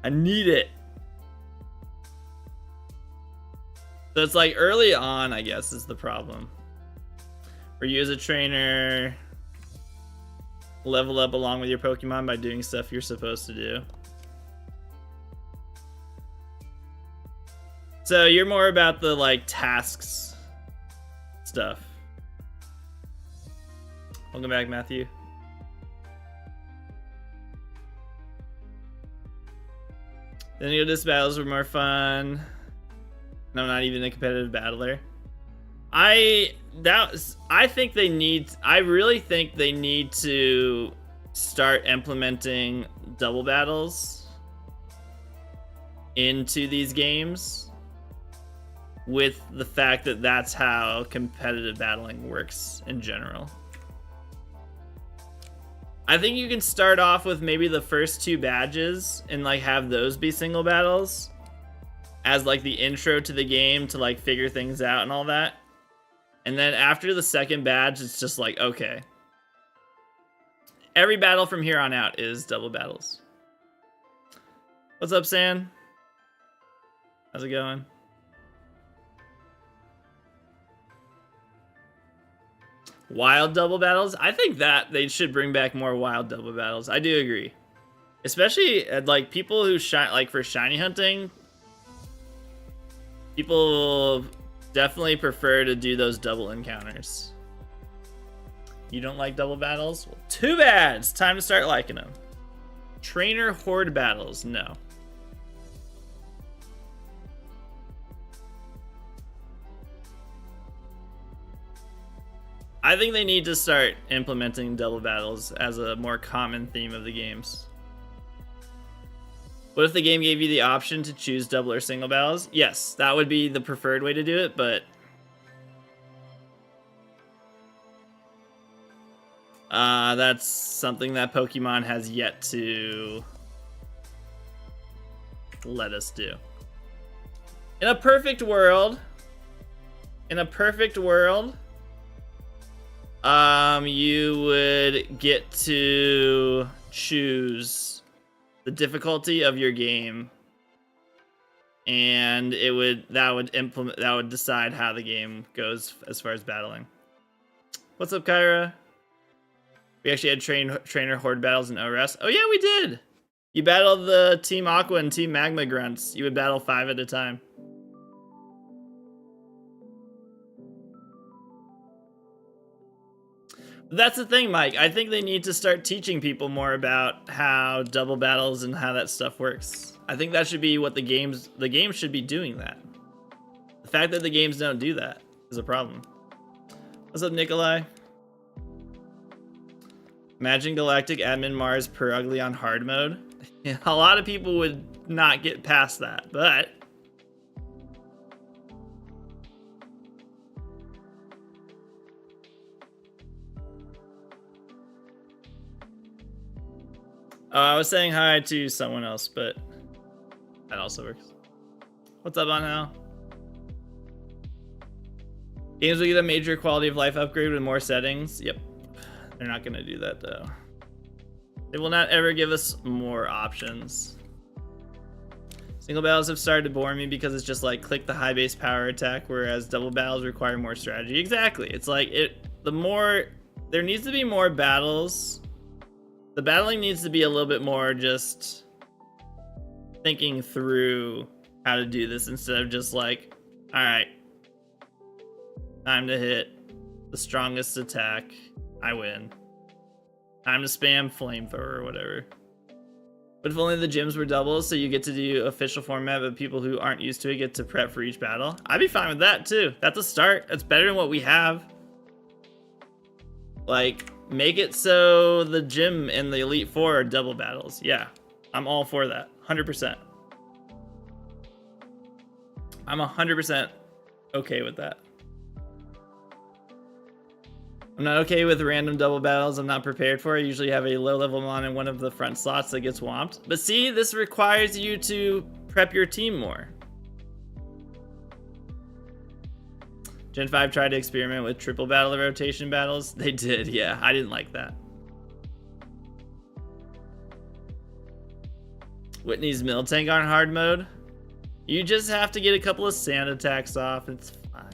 I need it. So it's like early on, I guess, is the problem. Where you as a trainer level up along with your Pokemon by doing stuff you're supposed to do. So you're more about the like tasks stuff. Welcome back, Matthew. Then you go, this battles were more fun. And I'm not even a competitive battler. I really think they need to start implementing double battles into these games, with the fact that that's how competitive battling works in general. I think you can start off with maybe the first 2 badges and like have those be single battles as like the intro to the game to like figure things out and all that. And then after the second badge, it's just like, okay, every battle from here on out is double battles. What's up, San? How's it going? Wild double battles? I think that they should bring back more wild double battles. I do agree. Especially like people who like for shiny hunting, people definitely prefer to do those double encounters. You don't like double battles? Well, too bad. It's time to start liking them. Trainer horde battles? No. I think they need to start implementing double battles as a more common theme of the games. What if the game gave you the option to choose double or single battles? Yes, that would be the preferred way to do it, but that's something that Pokemon has yet to let us do. In a perfect world, you would get to choose the difficulty of your game, and that would decide how the game goes as far as battling. What's up, Kyra? We actually had trainer horde battles in ORS. Oh yeah, we did. You battled the Team Aqua and Team Magma grunts. You would battle 5 at a time. That's the thing, Mike. I think they need to start teaching people more about how double battles and how that stuff works. I think that should be what the games should be doing that. The fact that the games don't do that is a problem. What's up, Nikolai? Imagine Galactic Admin Mars Perugly on hard mode. A lot of people would not get past that, but I was saying hi to someone else, but that also works. What's up, on how? Games will get a major quality of life upgrade with more settings. Yep. They're not going to do that, though. They will not ever give us more options. Single battles have started to bore me because it's just like click the high base power attack, whereas double battles require more strategy. Exactly. It's like there needs to be more battles. The battling needs to be a little bit more just thinking through how to do this instead of just like, all right, time to hit the strongest attack, I win. Time to spam flamethrower or whatever. But if only the gyms were doubles, so you get to do official format, but people who aren't used to it get to prep for each battle. I'd be fine with that too. That's a start. That's better than what we have. Like, make it so the gym and the Elite Four are double battles. Yeah, I'm all for that. 100%. I'm 100% okay with that. I'm not okay with random double battles I'm not prepared for. I usually have a low level mon in one of the front slots that gets whomped. But see, this requires you to prep your team more. Gen 5 tried to experiment with triple battle rotation battles. They did, yeah. I didn't like that. Whitney's Miltank on hard mode. You just have to get a couple of sand attacks off. It's fine.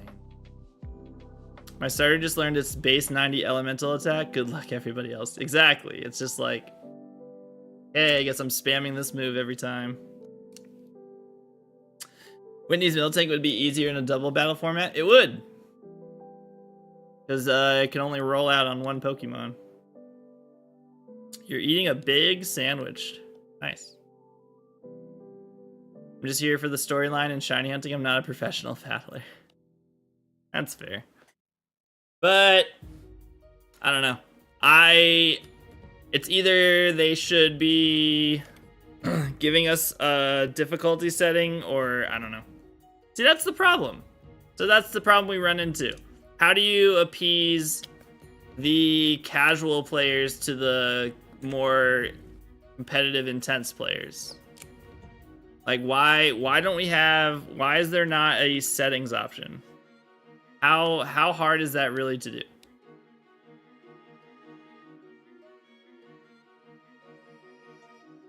My starter just learned its base 90 elemental attack. Good luck, everybody else. Exactly. It's just like, hey, I guess I'm spamming this move every time. Whitney's Miltank would be easier in a double battle format. It would. Because it can only roll out on one Pokemon. You're eating a big sandwich. Nice. I'm just here for the storyline and shiny hunting. I'm not a professional battler. That's fair. But I don't know. It's either they should be giving us a difficulty setting, or I don't know. See, that's the problem. So that's the problem we run into. How do you appease the casual players to the more competitive, intense players? Like, why is there not a settings option? How hard is that really to do?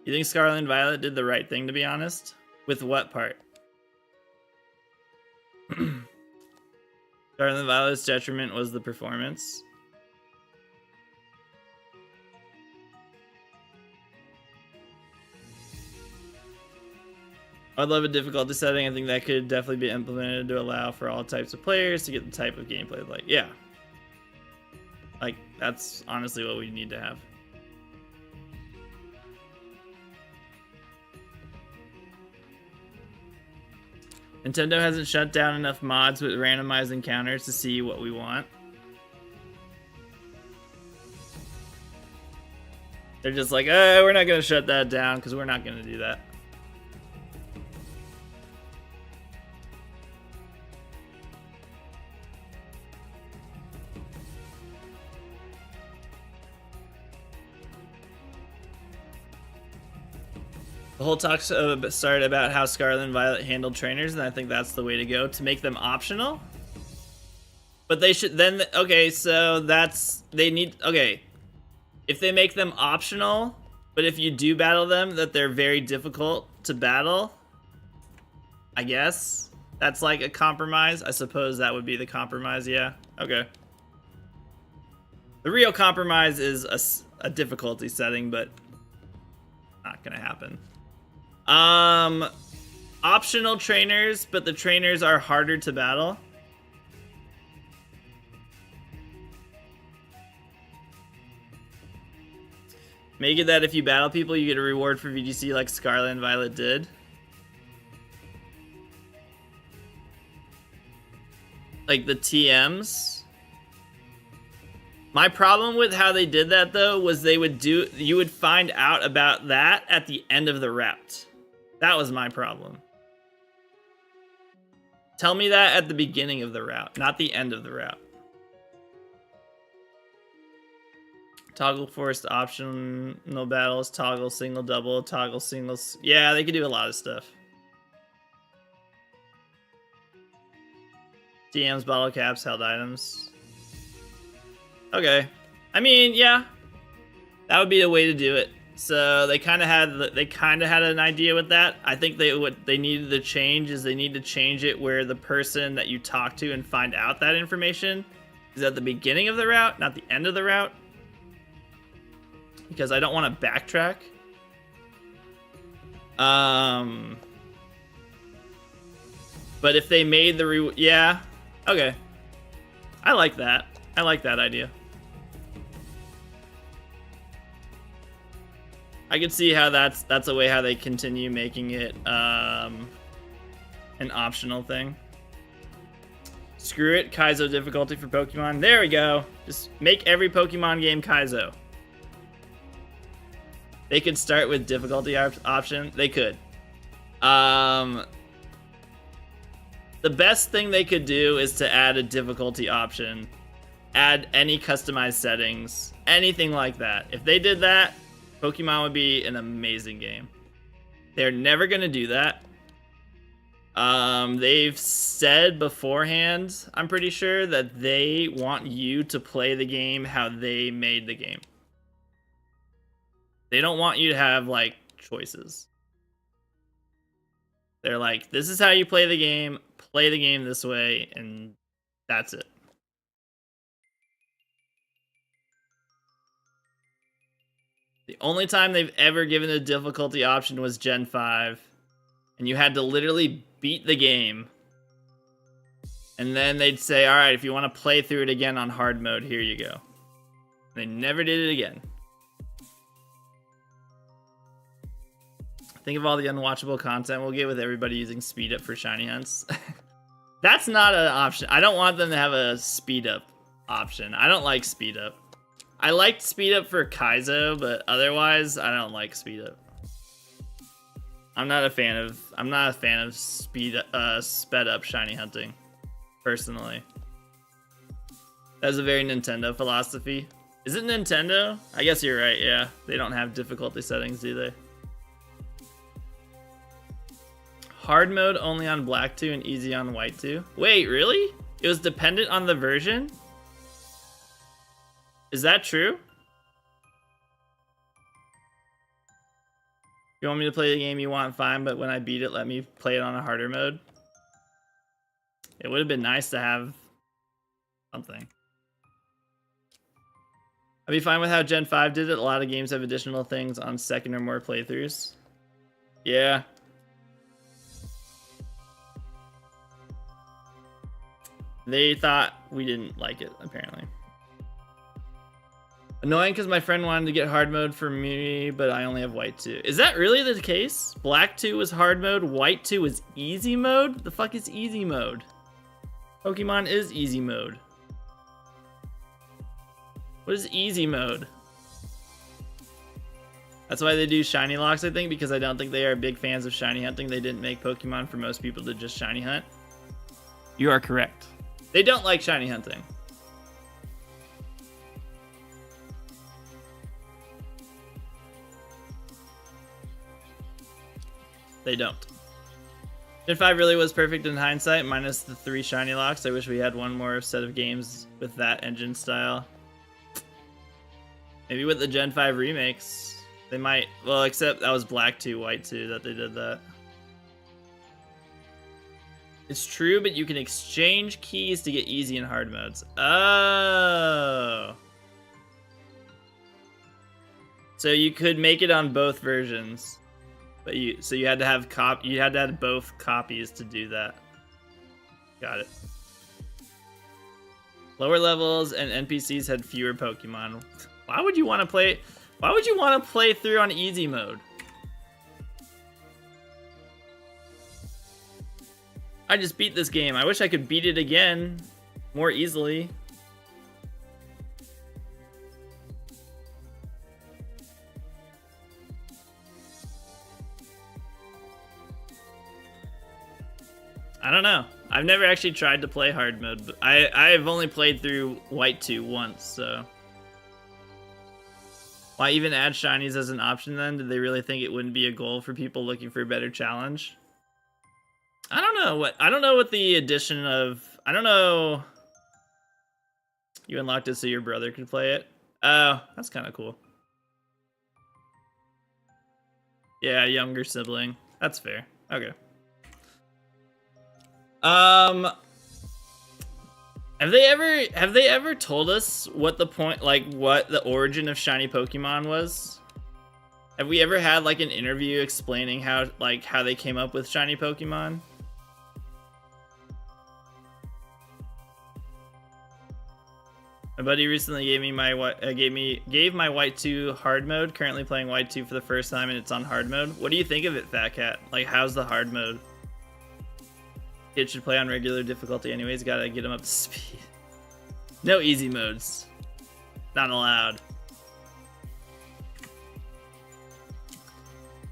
You think Scarlet and Violet did the right thing, to be honest? With what part? Scarlet and Violet's detriment was the performance. I'd love a difficulty setting. I think that could definitely be implemented to allow for all types of players to get the type of gameplay like. Yeah. Like, that's honestly what we need to have. Nintendo hasn't shut down enough mods with randomized encounters to see what we want. They're just like, we're not going to shut that down because we're not going to do that. The whole talk started about how Scarlet and Violet handled trainers, and I think that's the way to go, to make them optional. But they should then, okay, so okay. If they make them optional, but if you do battle them, that they're very difficult to battle, I guess that's like a compromise. I suppose that would be the compromise, yeah. Okay. The real compromise is a difficulty setting, but not gonna happen. Optional trainers, but the trainers are harder to battle. Make it that if you battle people, you get a reward for VGC like Scarlet and Violet did. Like the TMs. My problem with how they did that, though, was you would find out about that at the end of the route. That was my problem. Tell me that at the beginning of the route, not the end of the route. Toggle forced optional battles, toggle single double, toggle singles. Yeah, they could do a lot of stuff. DMs, bottle caps, held items. Okay. I mean, yeah. That would be a way to do it. So they kind of had an idea with that. I think what they needed to change is they need to change it where the person that you talk to and find out that information is at the beginning of the route, not the end of the route. Because I don't want to backtrack. But if they made the yeah, okay. I like that. I like that idea. I could see how that's a way how they continue making it an optional thing. Screw it, Kaizo difficulty for Pokemon. There we go. Just make every Pokemon game Kaizo. They could start with difficulty option. They could. The best thing they could do is to add a difficulty option. Add any customized settings. Anything like that. If they did that, Pokemon would be an amazing game. They're never going to do that. They've said beforehand, I'm pretty sure, that they want you to play the game how they made the game. They don't want you to have, like, choices. They're like, this is how you play the game this way, and that's it. The only time they've ever given a difficulty option was Gen 5, and you had to literally beat the game. And then they'd say, all right, if you want to play through it again on hard mode, here you go. They never did it again. Think of all the unwatchable content we'll get with everybody using speed up for shiny hunts. That's not an option. I don't want them to have a speed up option. I don't like speed up. I liked speed up for Kaizo, but otherwise I don't like speed up. I'm not a fan of sped up shiny hunting, personally. That's a very Nintendo philosophy. Is it Nintendo? I guess you're right, yeah. They don't have difficulty settings, do they? Hard mode only on black 2 and easy on white 2. Wait, really? It was dependent on the version? Is that true? You want me to play the game you want, fine, but when I beat it, let me play it on a harder mode? It would have been nice to have something. I'd be fine with how Gen 5 did it. A lot of games have additional things on second or more playthroughs. Yeah. They thought we didn't like it, apparently. Annoying because my friend wanted to get hard mode for me, but I only have white 2. Is that really the case? Black 2 was hard mode, white 2 was easy mode? The fuck is easy mode? Pokemon is easy mode. What is easy mode? That's why they do shiny locks, I think, because I don't think they are big fans of shiny hunting. They didn't make Pokemon for most people to just shiny hunt. You are correct. They don't like shiny hunting. They don't. Gen 5 really was perfect in hindsight, minus the 3 shiny locks. I wish we had one more set of games with that engine style. Maybe with the Gen 5 remakes, they might. Well, except that was black 2, white 2 that they did that. It's true, but you can exchange keys to get easy and hard modes. Oh. So you could make it on both versions. But you had to have both copies to do that. Got it. Lower levels and NPCs had fewer Pokemon. Why would you want to play through on easy mode? I just beat this game. I wish I could beat it again more easily. I don't know. I've never actually tried to play hard mode, but I've only played through white 2 once, so. Why even add shinies as an option then? Did they really think it wouldn't be a goal for people looking for a better challenge? I don't know what the addition of, I don't know. You unlocked it so your brother could play it? Oh, that's kind of cool. Yeah, younger sibling. That's fair. Okay. Have they ever told us what the point, like what the origin of shiny Pokemon was? Have we ever had like an interview explaining how they came up with shiny Pokemon? My buddy recently gave my white 2 hard mode. Currently playing white 2 for the first time and it's on hard mode. What do you think of it, Fat Cat? Like, how's the hard mode? Kid should play on regular difficulty anyways, gotta get him up to speed. No easy modes. Not allowed.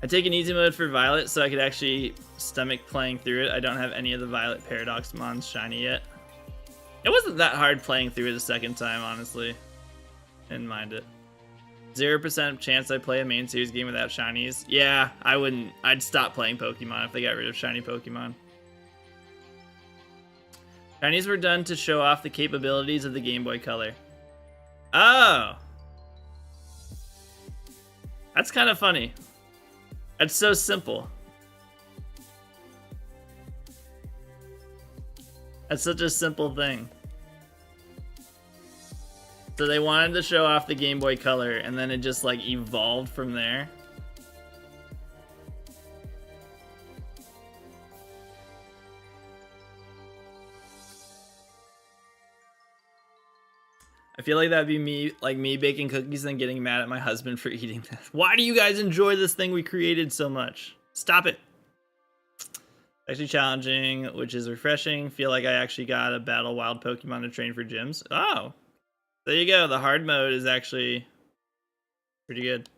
I take an easy mode for Violet so I could actually stomach playing through it. I don't have any of the Violet Paradox Mons shiny yet. It wasn't that hard playing through it the second time, honestly. Didn't mind it. 0% chance I play a main series game without shinies. Yeah, I wouldn't. I'd stop playing Pokemon if they got rid of shiny Pokemon. Shinies were done to show off the capabilities of the Game Boy Color. Oh! That's kind of funny. That's so simple. That's such a simple thing. So they wanted to show off the Game Boy Color, and then it just like evolved from there. I feel like that'd be me baking cookies and getting mad at my husband for eating them. Why do you guys enjoy this thing we created so much? Stop it. Actually challenging, which is refreshing. Feel like I actually got a battle wild Pokemon to train for gyms. Oh, there you go. The hard mode is actually pretty good.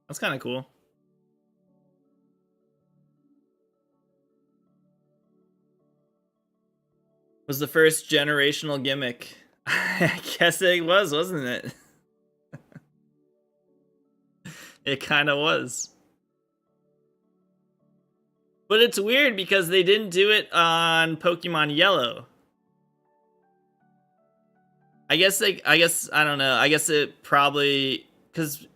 That's kind of cool. Was the first generational gimmick. I guess it was, wasn't it? It kind of was. But it's weird because they didn't do it on Pokemon Yellow. I guess I don't know. I guess it probably cuz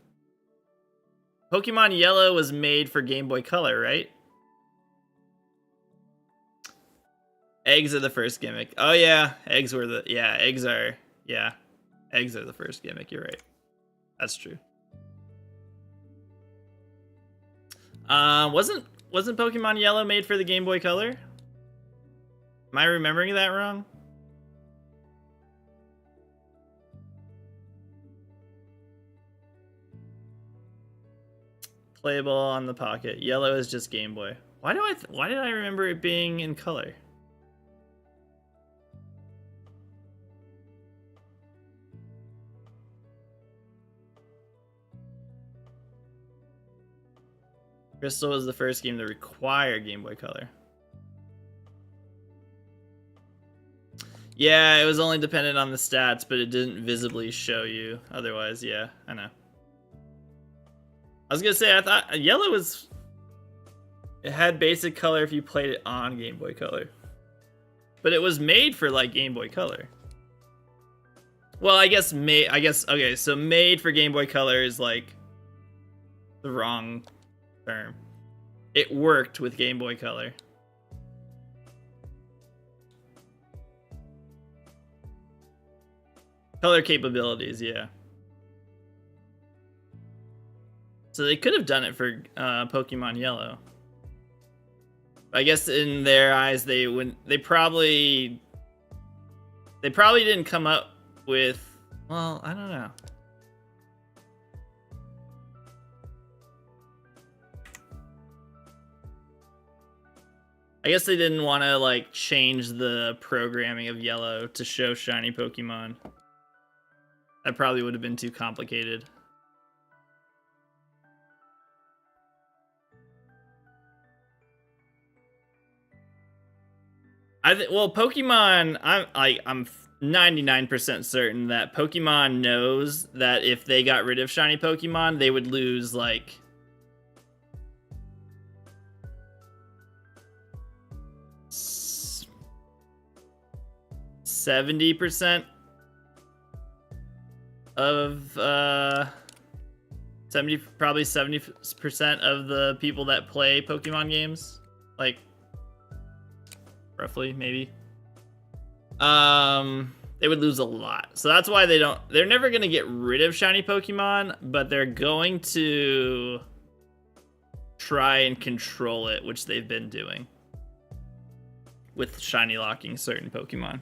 Pokemon Yellow was made for Game Boy Color, right? Eggs are the first gimmick. Oh yeah, eggs are the first gimmick. You're right. That's true. Wasn't Pokemon Yellow made for the Game Boy Color? Am I remembering that wrong? Playable on the Pocket. Yellow is just Game Boy. Why did I remember it being in color? Crystal was the first game to require Game Boy Color. Yeah, it was only dependent on the stats, but it didn't visibly show you. Otherwise, yeah, I know. I was gonna say, I thought Yellow was... It had basic color if you played it on Game Boy Color. But it was made for, like, Game Boy Color. Well, okay, so made for Game Boy Color is, like, the wrong term. It worked with Game Boy Color. Color capabilities, yeah. So they could have done it for Pokemon Yellow. I guess in their eyes, they probably didn't come up with. Well, I don't know. I guess they didn't want to like change the programming of Yellow to show shiny Pokemon. That probably would have been too complicated. Well, Pokemon, I'm 99% certain that Pokemon knows that if they got rid of shiny Pokemon, they would lose like 70% of probably 70% of the people that play Pokemon games, like roughly maybe. They would lose a lot. So that's why they're never going to get rid of shiny Pokemon, but they're going to try and control it, which they've been doing with shiny locking certain Pokemon.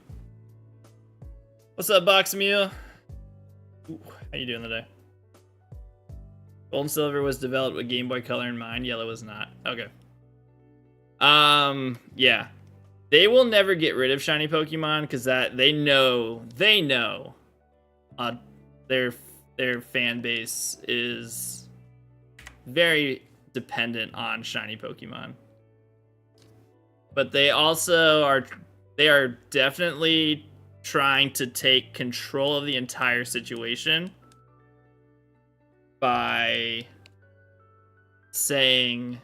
What's up, Box Meal? Ooh, how you doing today? Gold and Silver was developed with Game Boy Color in mind. Yellow was not. Okay. Yeah. They will never get rid of shiny Pokemon because they know their fan base is very dependent on shiny Pokemon. But they also are definitely trying to take control of the entire situation by saying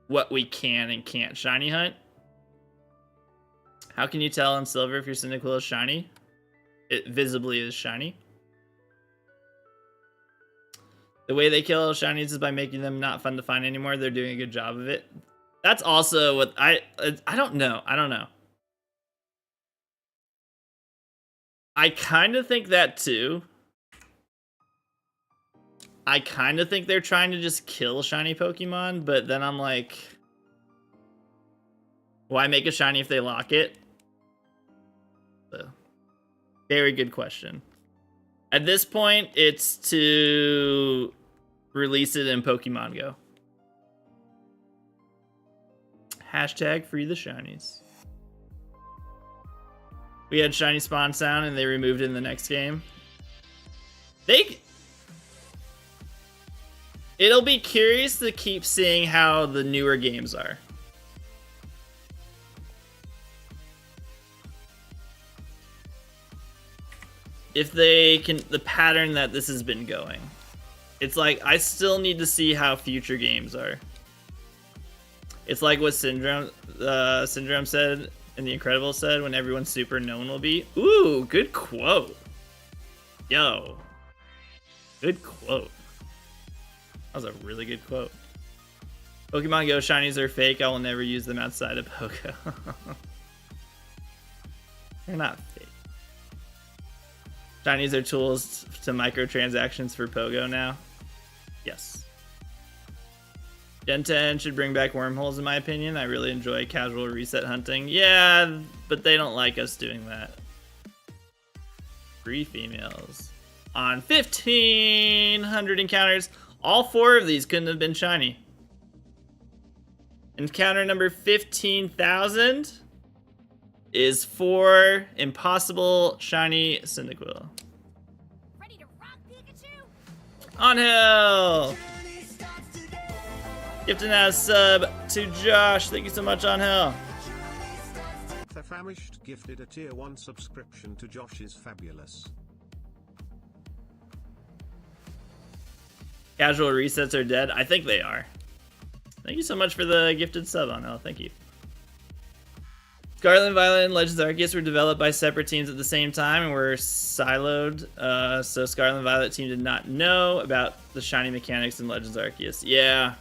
what we can and can't shiny hunt. How can you tell in Silver if your Cyndaquil is shiny? It visibly is shiny. The way they kill shinies is by making them not fun to find anymore. They're doing a good job of it. That's also what I don't know. I don't know. I kind of think that too. I kind of think they're trying to just kill shiny Pokemon, but then I'm like, why make a shiny if they lock it? So, very good question. At this point, it's to release it in Pokemon Go. Hashtag free the shinies. We had shiny spawn sound and they removed it in the next game. It'll be curious to keep seeing how the newer games are. If they can, the pattern that this has been going. It's like, I still need to see how future games are. It's like what Syndrome said and The Incredibles said, when everyone's super, no one will be. Ooh, good quote. Yo. Good quote. That was a really good quote. Pokemon Go shinies are fake. I will never use them outside of Pogo. They're not fake. Shinies are tools to microtransactions for Pogo now. Yes. Gen 10 should bring back wormholes in my opinion. I really enjoy casual reset hunting. Yeah, but they don't like us doing that. 3 females. On 1,500 encounters, all 4 of these couldn't have been shiny. Encounter number 15,000 is for impossible shiny Cyndaquil. Ready to rock, Pikachu? On hill! Gifting a sub to Josh. Thank you so much, on hill. The Famished gifted a tier 1 subscription to Josh is fabulous. Casual resets are dead. I think they are. Thank you so much for the gifted sub, on hill. Thank you. Scarlet and Violet and Legends Arceus were developed by separate teams at the same time and were siloed. So Scarlet and Violet team did not know about the shiny mechanics in Legends Arceus. Yeah,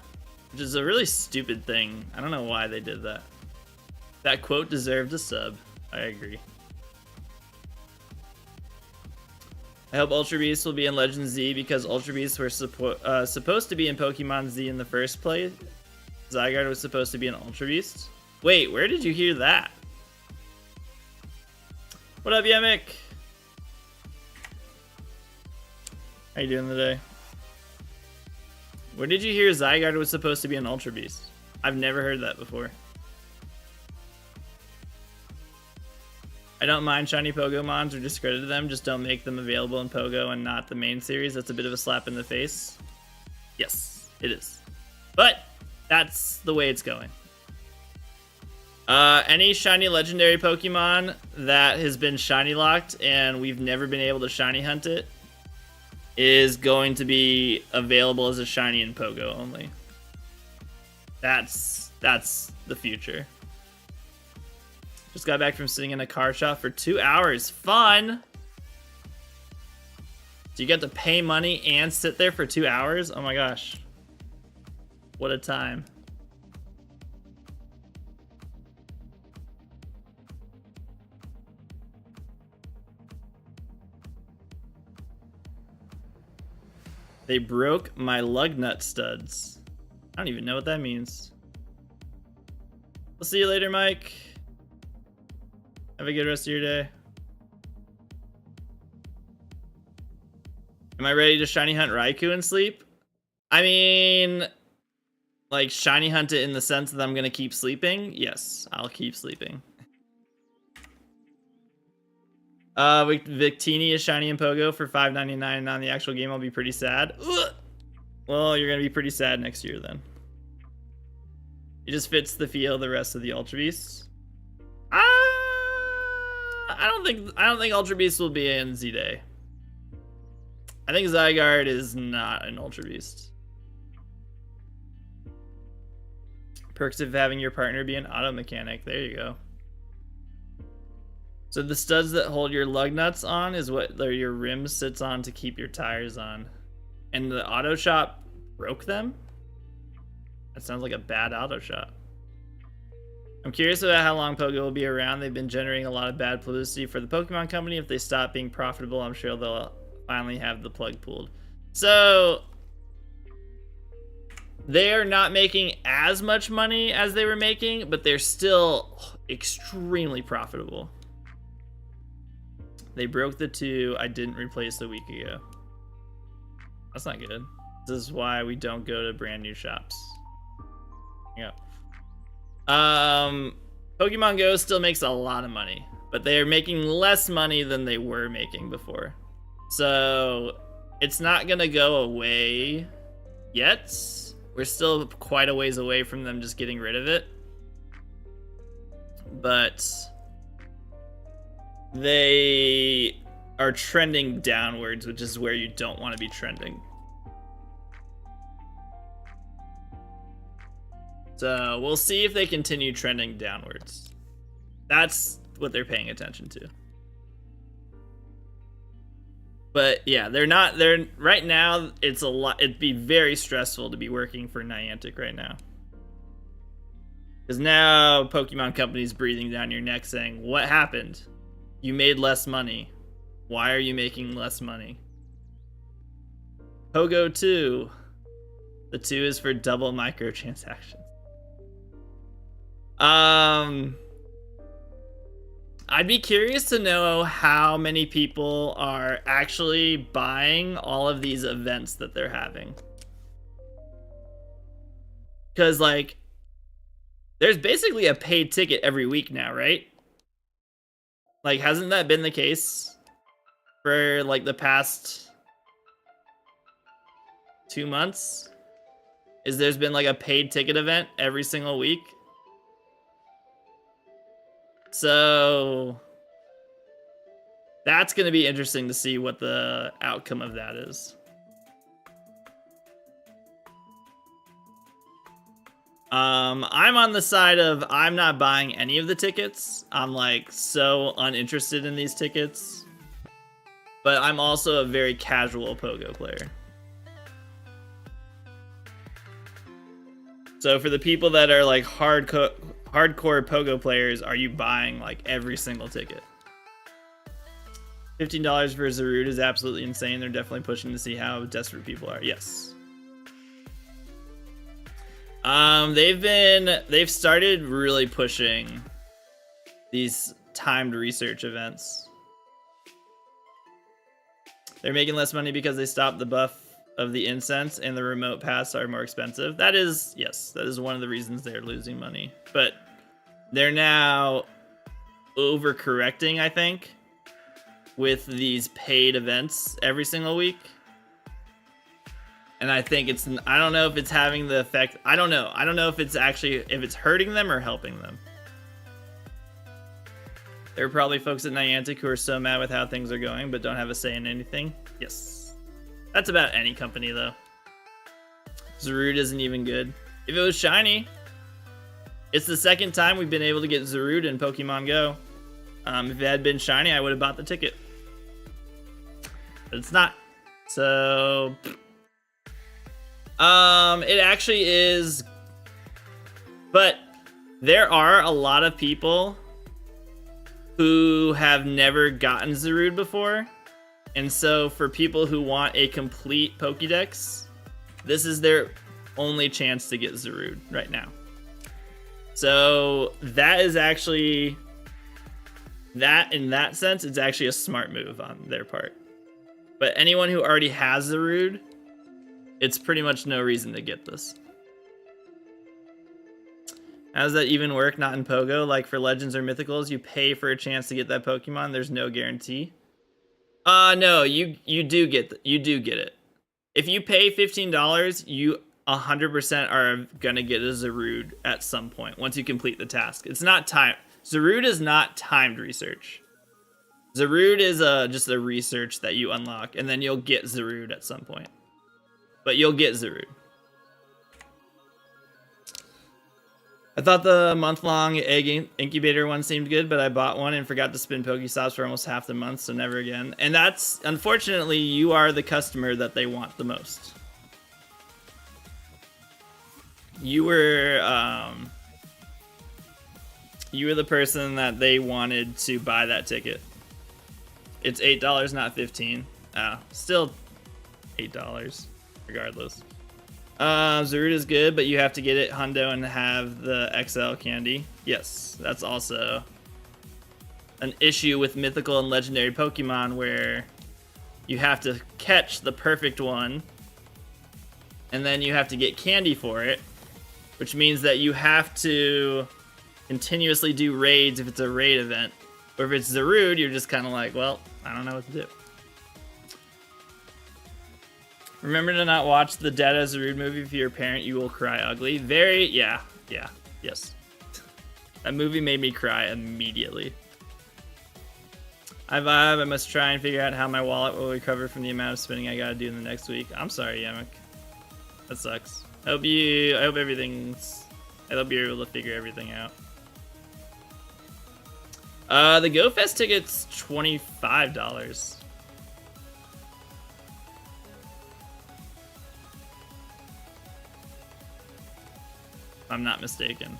which is a really stupid thing. I don't know why they did that. That quote deserved a sub. I agree. I hope Ultra Beasts will be in Legend Z because Ultra Beasts were supposed to be in Pokemon Z in the first place. Zygarde was supposed to be an Ultra Beast. Wait, where did you hear that? What up, Yemek? How you doing today? Where did you hear Zygarde was supposed to be an Ultra Beast? I've never heard that before. I don't mind shiny Pokemons or discredit them, just don't make them available in Pogo and not the main series. That's a bit of a slap in the face. Yes, it is. But that's the way it's going. Any shiny legendary Pokemon that has been shiny locked and we've never been able to shiny hunt it is going to be available as a shiny in Pogo only. That's the future. Just got back from sitting in a car shop for 2 hours. Fun! So you get to pay money and sit there for 2 hours? Oh my gosh. What a time. They broke my lug nut studs. I don't even know what that means. We'll see you later, Mike. Have a good rest of your day. Am I ready to shiny hunt Raikou and sleep? I mean, like shiny hunt it in the sense that I'm gonna keep sleeping? Yes, I'll keep sleeping. Victini is shiny in Pogo for $5.99 and on the actual game I'll be pretty sad. Ugh. Well, you're gonna be pretty sad next year then. It just fits the feel of the rest of the Ultra Beasts. I don't think Ultra Beast will be in Z-Day. I think Zygarde is not an Ultra Beast. Perks of having your partner be an auto mechanic. There you go. So the studs that hold your lug nuts on is what your rim sits on to keep your tires on. And the auto shop broke them? That sounds like a bad auto shop. I'm curious about how long Pogo will be around. They've been generating a lot of bad publicity for the Pokemon Company. If they stop being profitable, I'm sure they'll finally have the plug pulled. So they're not making as much money as they were making, but they're still extremely profitable. They broke the 2 I didn't replace a week ago. That's not good. This is why we don't go to brand new shops. Yeah. Pokemon Go still makes a lot of money, but they are making less money than they were making before. So it's not gonna go away yet. We're still quite a ways away from them just getting rid of it. But they are trending downwards, which is where you don't want to be trending. So we'll see if they continue trending downwards. That's what they're paying attention to. But yeah, they're right now, it's a lot. It'd be very stressful to be working for Niantic right now. Because now Pokemon Company's breathing down your neck saying, what happened? You made less money. Why are you making less money? Pogo 2. The 2 is for double microtransactions. I'd be curious to know how many people are actually buying all of these events that they're having. Because, like, there's basically a paid ticket every week now, right? Like, hasn't that been the case for, like, the past 2 months? There's been, like, a paid ticket event every single week? So that's going to be interesting to see what the outcome of that is. I'm on the side of I'm not buying any of the tickets. I'm like so uninterested in these tickets. But I'm also a very casual Pogo player. So for the people that are like hardcore Pogo players, are you buying like every single ticket? $15 for Zarude is absolutely insane. They're definitely pushing to see how desperate people are. Yes. They've started really pushing these timed research events. They're making less money because they stopped the buff of the incense and the remote paths are more expensive. That is, yes, that is one of the reasons they're losing money. But they're now overcorrecting, I think, with these paid events every single week. And I think I don't know if it's having the effect. I don't know if it's actually, if it's hurting them or helping them. There are probably folks at Niantic who are so mad with how things are going, but don't have a say in anything. Yes. That's about any company, though. Zarude isn't even good. If it was shiny, it's the second time we've been able to get Zarude in Pokemon Go. If it had been shiny, I would have bought the ticket. But it's not. So it actually is, but there are a lot of people who have never gotten Zarude before, and so for people who want a complete Pokédex, this is their only chance to get Zarude right now. So that is actually, that in that sense, it's actually a smart move on their part. But anyone who already has Zarude, it's pretty much no reason to get this. How does that even work? Not in Pogo. Like for Legends or Mythicals, you pay for a chance to get that Pokemon. There's no guarantee. No, you do get it. If you pay $15, you 100% are gonna get a Zarude at some point once you complete the task. It's not time. Zarude is not timed research. Zarude is just a research that you unlock, and then you'll get Zarude at some point. But you'll get Zarude. I thought the month-long egg incubator one seemed good, but I bought one and forgot to spin Pokestops for almost half the month, so never again. And that's, unfortunately, you are the customer that they want the most. You were the person that they wanted to buy that ticket. It's $8, not $15. Still $8, regardless. Zarude is good, but you have to get it Hundo and have the XL candy. Yes, that's also an issue with mythical and legendary Pokemon where you have to catch the perfect one, and then you have to get candy for it, which means that you have to continuously do raids if it's a raid event. Or if it's Zarude, you're just kind of like, well, I don't know what to do. Remember to not watch the Dead as Zarude movie. If you're a parent, you will cry ugly. Yes. That movie made me cry immediately. I vibe. I must try and figure out how my wallet will recover from the amount of spending I gotta do in the next week. I'm sorry, Yemek. That sucks. I hope you're able to figure everything out. The GoFest ticket's $25. If I'm not mistaken.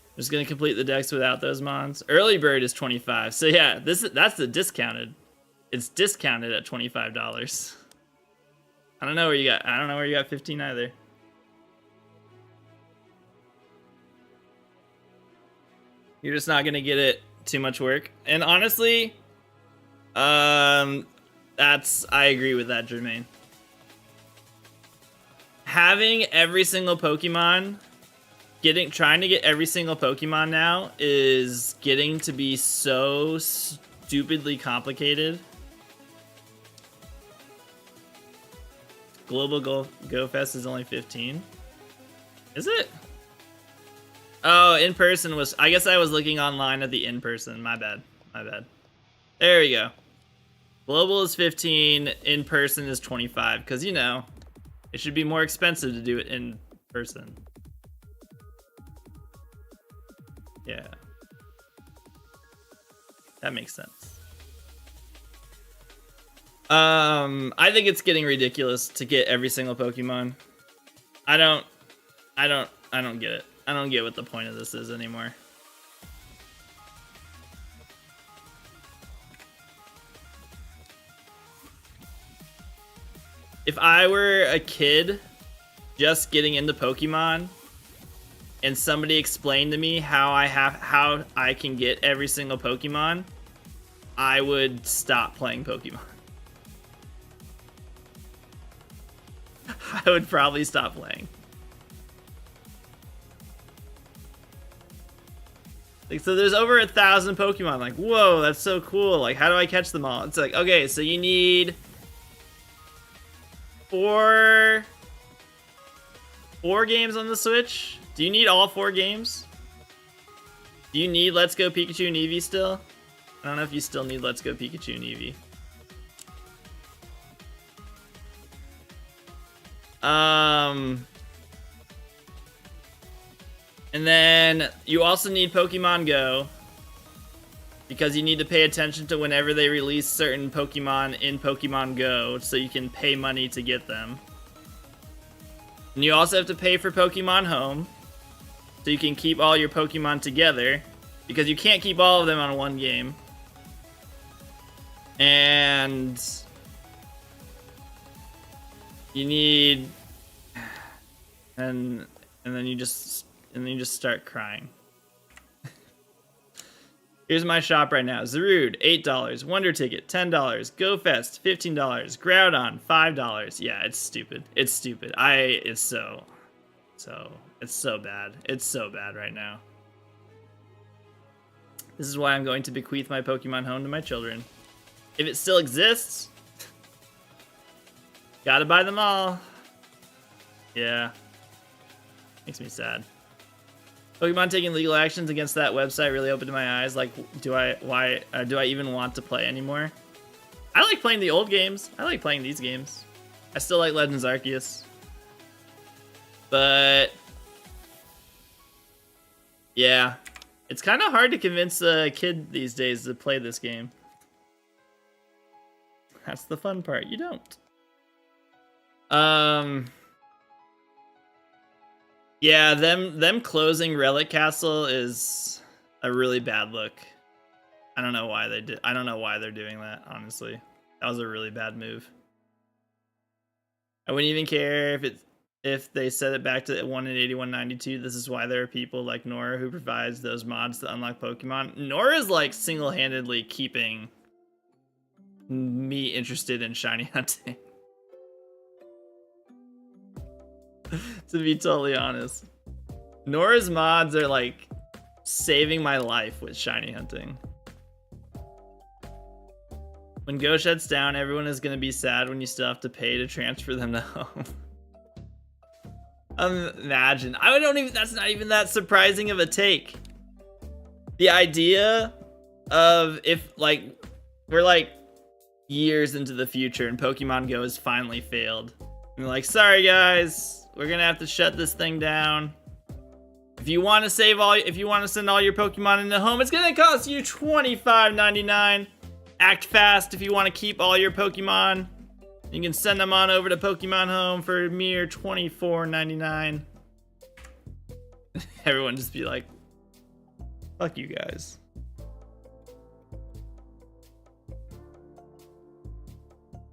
I'm just gonna complete the decks without those mons. Early bird is 25. So yeah, that's the discounted. It's discounted at $25. I don't know where you got 15 either. You're just not gonna get it too much work. And honestly, I agree with that, Jermaine. Having every single Pokemon, trying to get every single Pokemon now is getting to be so stupidly complicated. Global Go Fest is only 15. Is it? Oh, in person was. I guess I was looking online at the in person. My bad. There we go. Global is 15. In person is 25. Because, you know, it should be more expensive to do it in person. Yeah. That makes sense. I think it's getting ridiculous to get every single Pokemon. I don't get it. I don't get what the point of this is anymore. If I were a kid just getting into Pokemon and somebody explained to me how I can get every single Pokemon, I would stop playing Pokemon. I would probably stop playing. Like, so there's over 1,000 Pokemon. Like, whoa, that's so cool. Like, how do I catch them all? It's like, okay, so you need four games on the Switch. Do you need all 4 games? Do you need Let's Go Pikachu and Eevee still? I don't know if you still need Let's Go Pikachu and Eevee. And then you also need Pokemon Go, because you need to pay attention to whenever they release certain Pokemon in Pokemon Go, so you can pay money to get them. And you also have to pay for Pokemon Home, so you can keep all your Pokemon together, because you can't keep all of them on one game. And you need, and then you just start crying. Here's my shop right now. Zarude, $8. Wonder Ticket, $10. GoFest, $15. Groudon, $5. Yeah, it's stupid. It's stupid. It's so bad. It's so bad right now. This is why I'm going to bequeath my Pokemon Home to my children. If it still exists, gotta buy them all. Yeah. Makes me sad. Pokemon taking legal actions against that website really opened my eyes. Like, do I even want to play anymore? I like playing the old games. I like playing these games. I still like Legends Arceus. But yeah, it's kind of hard to convince a kid these days to play this game. That's the fun part. You don't. Yeah, them closing Relic Castle is a really bad look. I don't know why they're doing that, honestly. That was a really bad move. I wouldn't even care if if they set it back to 1 in 8192, this is why there are people like Nora who provides those mods to unlock Pokemon. Nora's like single-handedly keeping me interested in shiny hunting. To be totally honest. Nora's mods are like saving my life with shiny hunting. When Go shuts down, everyone is gonna be sad when you still have to pay to transfer them to home. Imagine. I don't even, that's not even that surprising of a take. The idea of if like we're like years into the future and Pokemon Go has finally failed. And they're like, sorry guys, we're gonna have to shut this thing down. If you want to save all, if you want to send all your Pokemon into home, it's gonna cost you $25.99. Act fast if you want to keep all your Pokemon. You can send them on over to Pokemon Home for a mere $24.99. Everyone just be like, fuck you guys.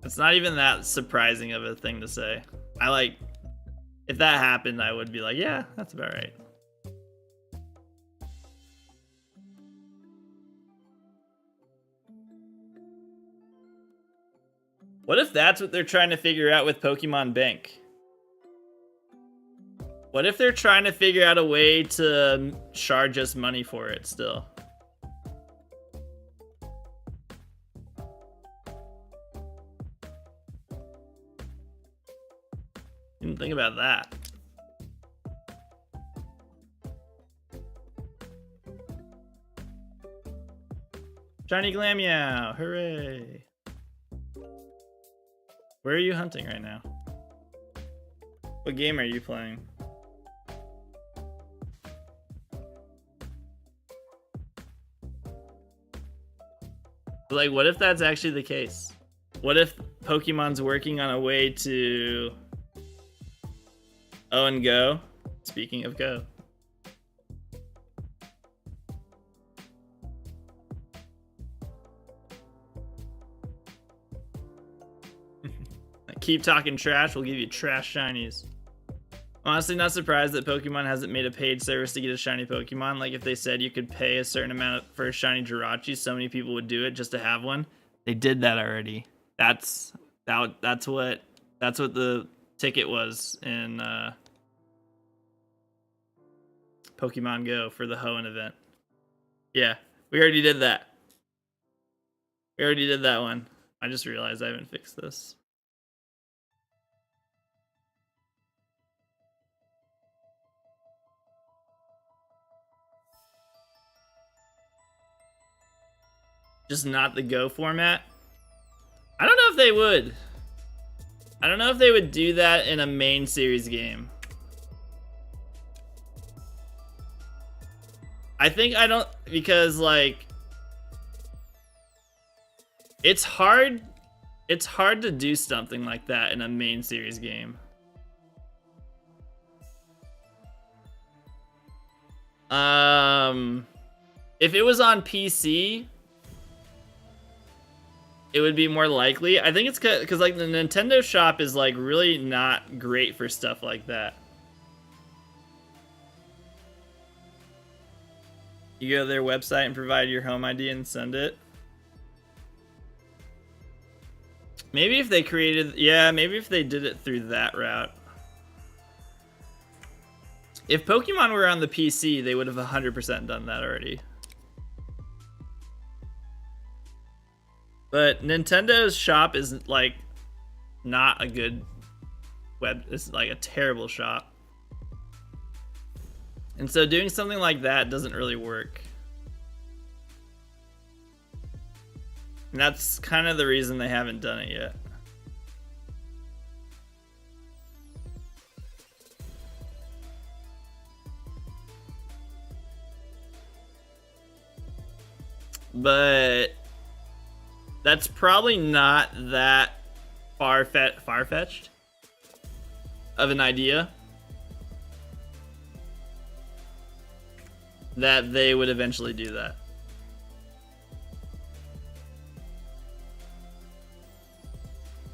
It's not even that surprising of a thing to say. I like, if that happened, I would be like, yeah, that's about right. What if that's what they're trying to figure out with Pokemon Bank? What if they're trying to figure out a way to charge us money for it still? Didn't think about that. Shiny Glameow, hooray! Where are you hunting right now? What game are you playing? Like, what if that's actually the case? What if Pokemon's working on a way to... Oh, and Go? Speaking of Go. Keep talking trash, we'll give you trash shinies. Honestly, not surprised that Pokemon hasn't made a paid service to get a shiny Pokemon. Like if they said you could pay a certain amount for a shiny Jirachi, so many people would do it just to have one. They did that already. That's what the ticket was in Pokemon Go for the Hoenn event. Yeah, we already did that. We already did that one. I just realized I haven't fixed this. Just not the Go format? I don't know if they would. I don't know if they would do that in a main series game. I think I don't, because like it's hard to do something like that in a main series game. If it was on PC, it would be more likely. I think it's because like the Nintendo shop is like really not great for stuff like that. You go to their website and provide your home ID and send it. Maybe if they created, yeah, maybe if they did it through that route. If Pokemon were on the PC, they would have 100% done that already. But Nintendo's shop is like not a good it's like a terrible shop. And so doing something like that doesn't really work. And that's kind of the reason they haven't done it yet. But that's probably not that far-fetched of an idea that they would eventually do that.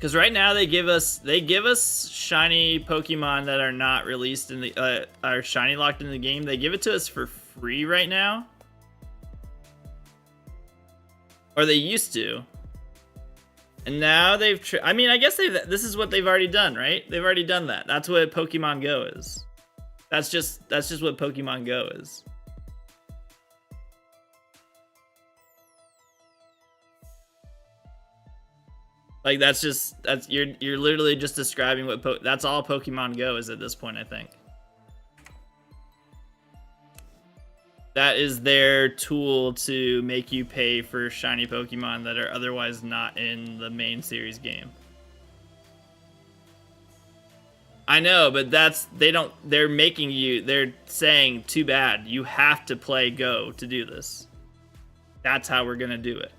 Because right now they give us shiny Pokemon that are not released in the are shiny locked in the game. They give it to us for free right now, or they used to. And now they've. I mean, I guess this is what they've already done, right? They've already done that. That's what Pokemon Go is. That's just what Pokemon Go is. Like that's you're literally just describing what that's all Pokemon Go is at this point, I think. That is their tool to make you pay for shiny Pokemon that are otherwise not in the main series game. I know, but they're saying, too bad, you have to play Go to do this. That's how we're gonna do it.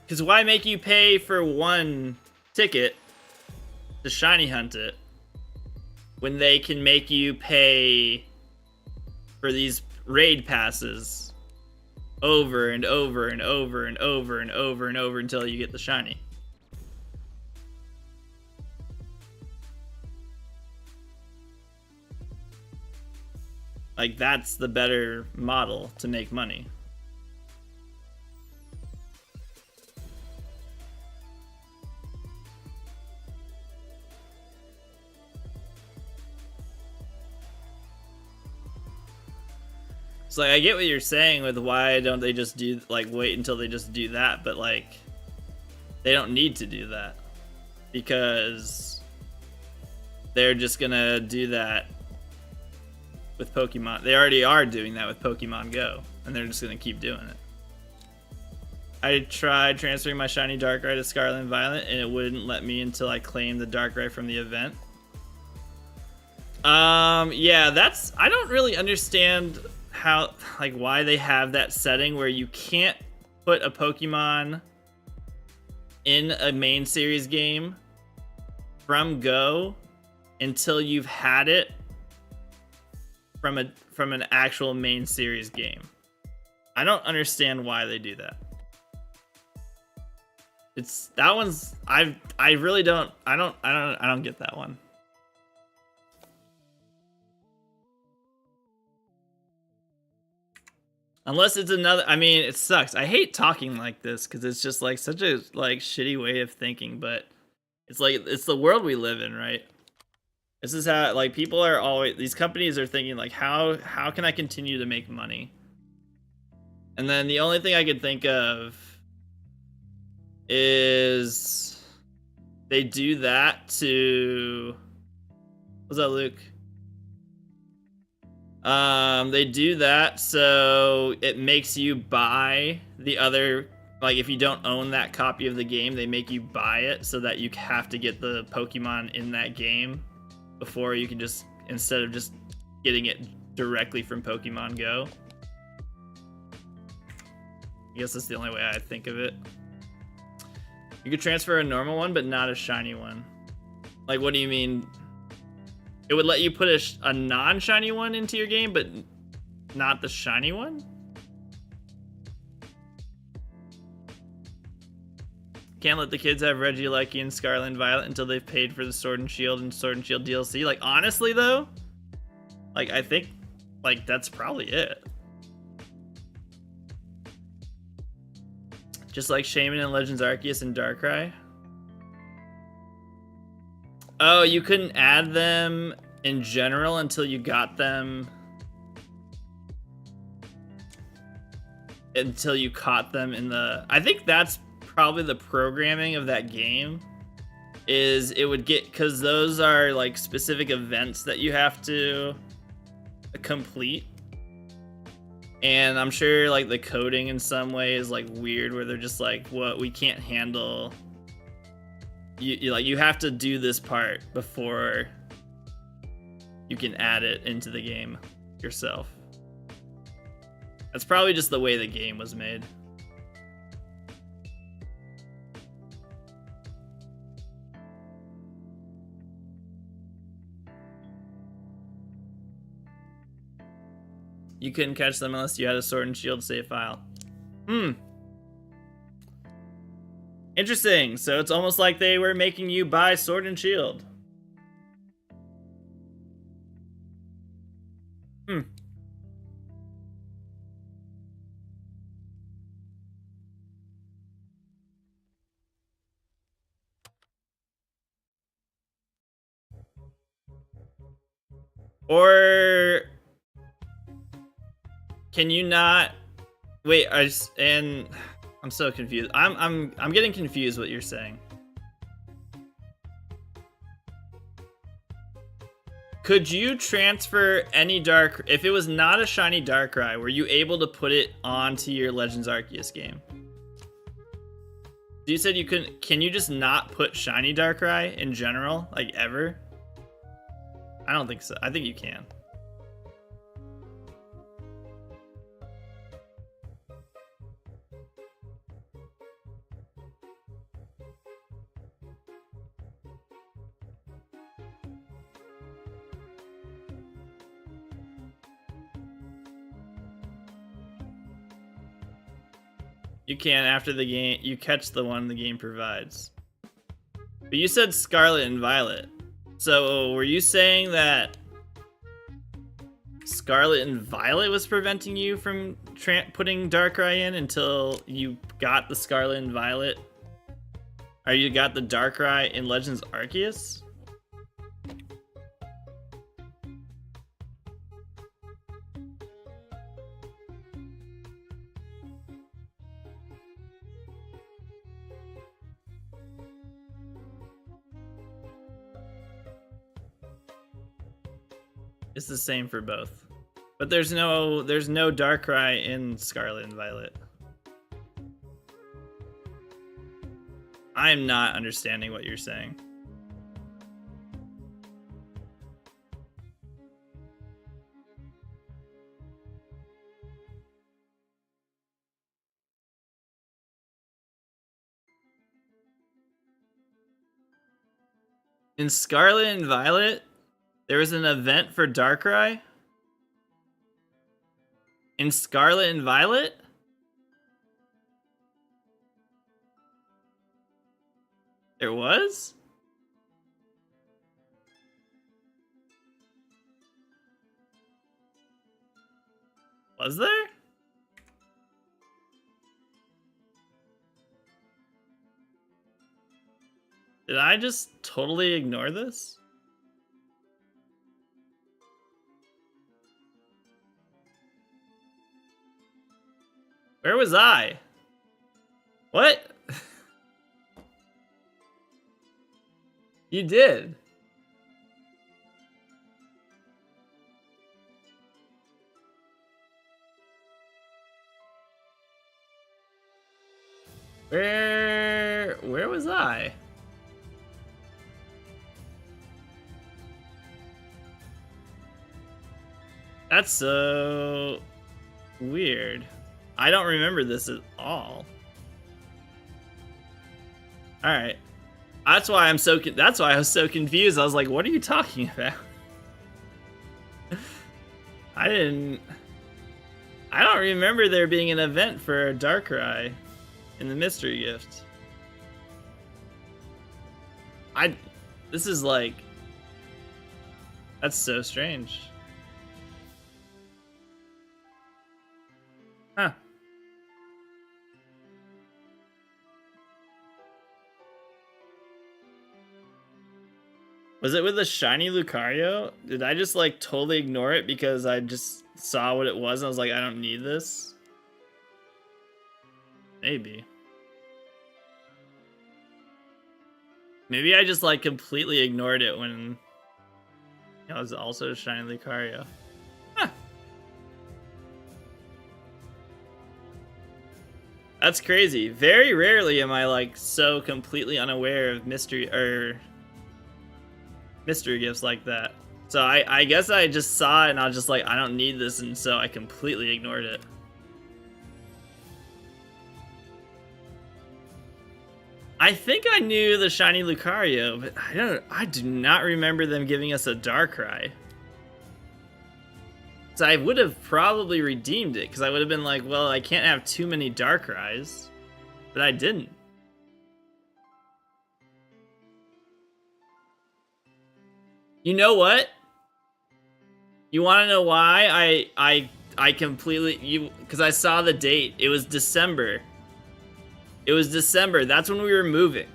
Because why make you pay for one ticket to shiny hunt it when they can make you pay for these raid passes over and over and over and over and over and over until you get the shiny? Like, that's the better model to make money. So like, I get what you're saying with why don't they just do, like, wait until they just do that, but like, they don't need to do that because they're just gonna do that with Pokemon. They already are doing that with Pokemon Go, and they're just gonna keep doing it. I tried transferring my shiny Darkrai to Scarlet and Violet, and it wouldn't let me until I claimed the Darkrai from the event. Yeah, I don't really understand how, like, why they have that setting where you can't put a Pokemon in a main series game from Go until you've had it from an actual main series game. I don't understand why they do that. I really don't get that one. Unless it's another, I mean, it sucks. I hate talking like this because it's just like such a like shitty way of thinking, but it's like, it's the world we live in, right? This is how, like, people are always, these companies are thinking like, how can I continue to make money? And then the only thing I could think of is they do that to, what's that, Luke? They do that so it makes you buy the other, like, if you don't own that copy of the game, they make you buy it so that you have to get the Pokemon in that game before you can just, instead of just getting it directly from Pokemon Go. I guess that's the only way I think of it. You could transfer a normal one, but not a shiny one. Like, what do you mean? It would let you put a non-shiny one into your game, but not the shiny one? Can't let the kids have Regieleki and Scarlet and Violet until they've paid for the Sword and Shield DLC. Like, honestly, though, like, I think, like, that's probably it. Just like Shaman and Legends Arceus and Darkrai. Oh, you couldn't add them in general until you got them, until you caught them in the, I think that's probably the programming of that game, is it would get, because those are like specific events that you have to complete, and I'm sure like the coding in some way is like weird where they're just like, what, we can't handle, you like, you have to do this part before you can add it into the game yourself. That's probably just the way the game was made. You couldn't catch them unless you had a Sword and Shield save file. Interesting. So it's almost like they were making you buy Sword and Shield. Or can you not wait? I'm so confused. I'm getting confused what you're saying. Could you transfer any dark if it was not a shiny Darkrai? Were you able to put it onto your Legends Arceus game? You said you couldn't. Can you just not put shiny Darkrai in general, like ever? I don't think so. I think you can. You can after the game. You catch the one the game provides. But you said Scarlet and Violet. So were you saying that Scarlet and Violet was preventing you from putting Darkrai in until you got the Scarlet and Violet? Or you got the Darkrai in Legends Arceus? It's the same for both. But there's no Darkrai in Scarlet and Violet. I'm not understanding what you're saying. In Scarlet and Violet, there was an event for Darkrai? In Scarlet and Violet? There was? Was there? Did I just totally ignore this? Where was I? What? You did. Where was I? That's so weird. I don't remember this at all. All right. That's why I was so confused. I was like, what are you talking about? I don't remember there being an event for a Darkrai in the mystery gift. This is like, that's so strange. Huh. Was it with a shiny Lucario? Did I just like totally ignore it because I just saw what it was and I was like, I don't need this? Maybe. Maybe I just like completely ignored it when it was also a shiny Lucario. Huh. That's crazy. Very rarely am I like so completely unaware of mystery gifts like that. So I guess I just saw it and I was just like, I don't need this, and so I completely ignored it. I think I knew the shiny Lucario, but I do not remember them giving us a Darkrai. So I would have probably redeemed it, because I would have been like, well, I can't have too many Darkrai's. But I didn't. You know what? You want to know why I completely because I saw the date. It was December. It was December. That's when we were moving.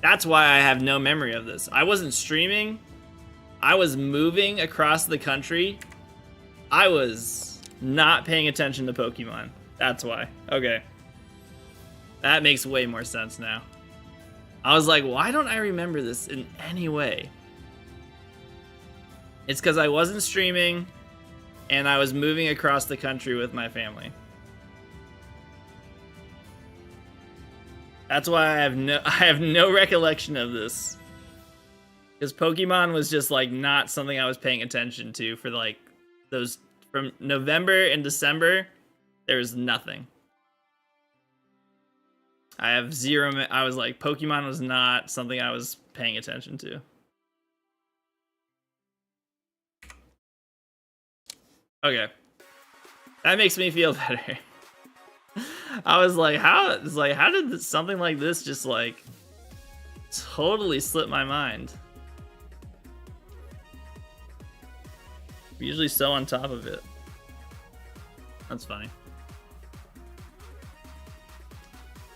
That's why I have no memory of this. I wasn't streaming. I was moving across the country. I was not paying attention to Pokemon. That's why. Okay. That makes way more sense now. I was like, why don't I remember this in any way? It's because I wasn't streaming and I was moving across the country with my family. That's why I have no recollection of this. Because Pokemon was just like not something I was paying attention to for like those from November and December. There was nothing. I have zero. I was like, Pokemon was not something I was paying attention to. Okay, that makes me feel better. I was like, how did something like this just like totally slip my mind? I'm usually so on top of it. That's funny.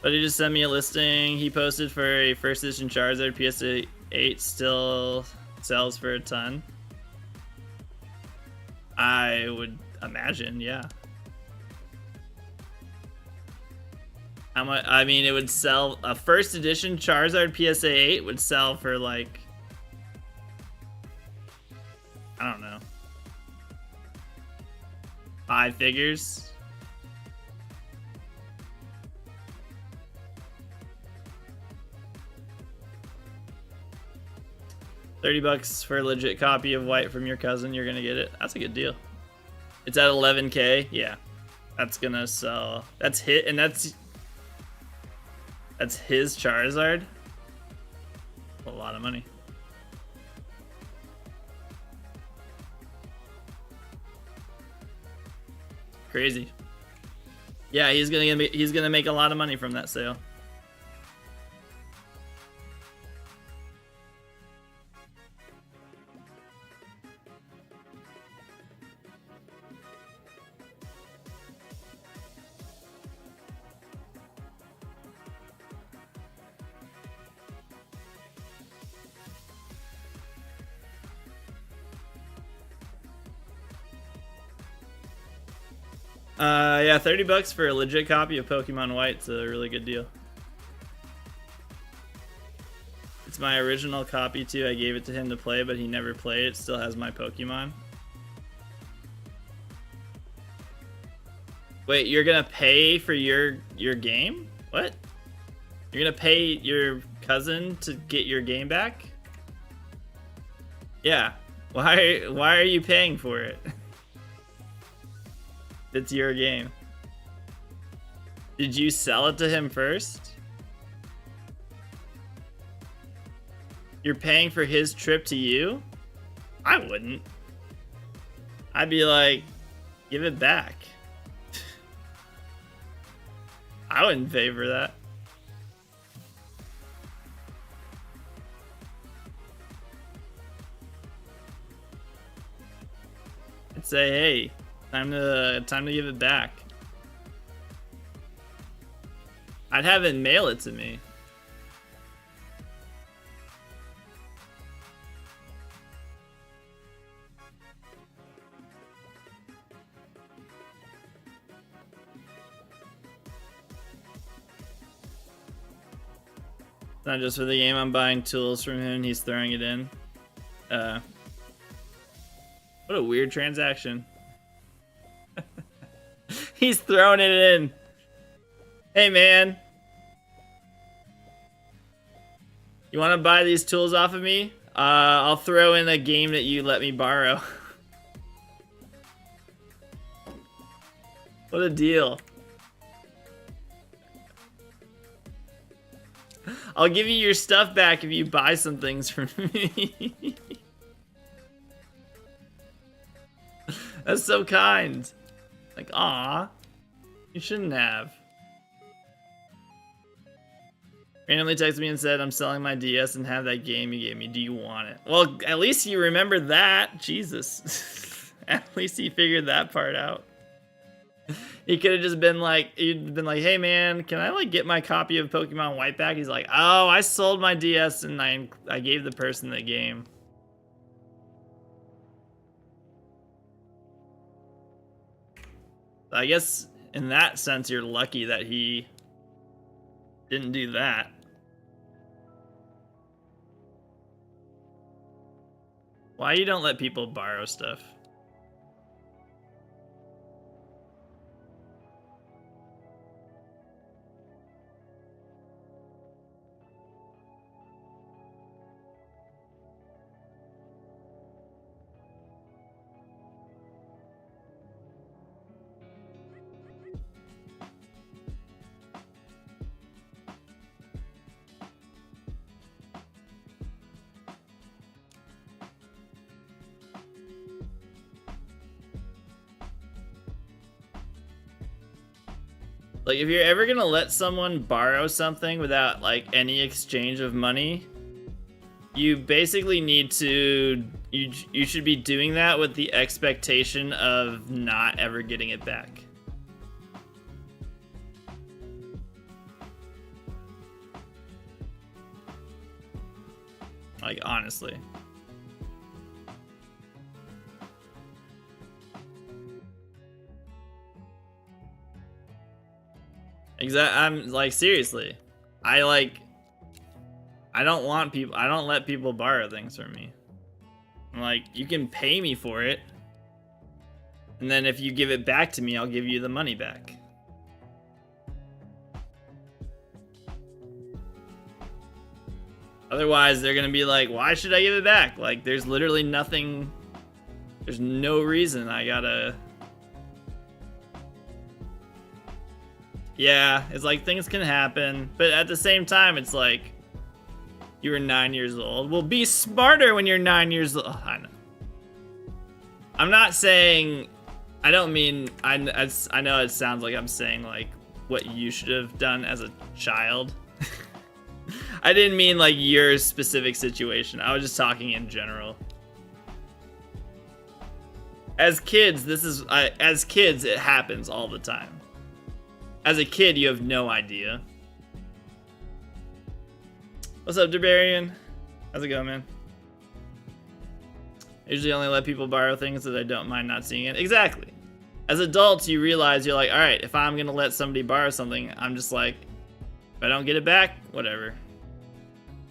But he just sent me a listing he posted for a first edition Charizard PSA 8 still sells for a ton. I would imagine, yeah. How much? I mean, it would sell a first edition Charizard PSA 8 would sell for like, I don't know, 5 figures. $30 for a legit copy of White from your cousin. You're gonna get it. That's a good deal. It's at 11K. Yeah, that's gonna sell. That's hit, and that's his Charizard. A lot of money. Crazy. Yeah, he's gonna make a lot of money from that sale. Yeah, $30 for a legit copy of Pokemon White's a really good deal. It's my original copy too. I gave it to him to play, but he never played it. Still has my Pokemon. Wait, you're gonna pay for your game? What? You're gonna pay your cousin to get your game back? Yeah. Why are you paying for it? It's your game. Did you sell it to him first? You're paying for his trip to you? I wouldn't. I'd be like, give it back. I wouldn't pay for that. I'd say, hey, time to give it back. I'd have it mail it to me. Not just for the game. I'm buying tools from him and he's throwing it in. What a weird transaction. He's throwing it in. Hey man, you want to buy these tools off of me? I'll throw in a game that you let me borrow. What a deal. I'll give you your stuff back if you buy some things from me. That's so kind. Like, aw. You shouldn't have. Randomly texted me and said, I'm selling my DS and have that game you gave me. Do you want it? Well, at least you remember that. Jesus. At least he figured that part out. He could have just been like, hey man, can I like get my copy of Pokemon White back? He's like, oh, I sold my DS and I gave the person the game. I guess in that sense, you're lucky that he didn't do that. Why you don't let people borrow stuff? Like, if you're ever gonna let someone borrow something without, like, any exchange of money, you basically need to... You should be doing that with the expectation of not ever getting it back. Like, honestly. I'm like, seriously. I don't let people borrow things from me. I'm like, you can pay me for it. And then if you give it back to me, I'll give you the money back. Otherwise, they're gonna be like, why should I give it back? Like, there's literally nothing, there's no reason I gotta... Yeah, it's like things can happen, but at the same time, it's like, you were 9 years old. Well, be smarter when you're 9 years old. Oh, I know. I'm not saying, I don't mean, I know it sounds like I'm saying like what you should have done as a child. I didn't mean like your specific situation. I was just talking in general. As kids, as kids, it happens all the time. As a kid, you have no idea. What's up, Debarian? How's it going, man? I usually only let people borrow things that I don't mind not seeing it. Exactly. As adults, you realize you're like, all right, if I'm gonna let somebody borrow something, I'm just like, if I don't get it back, whatever.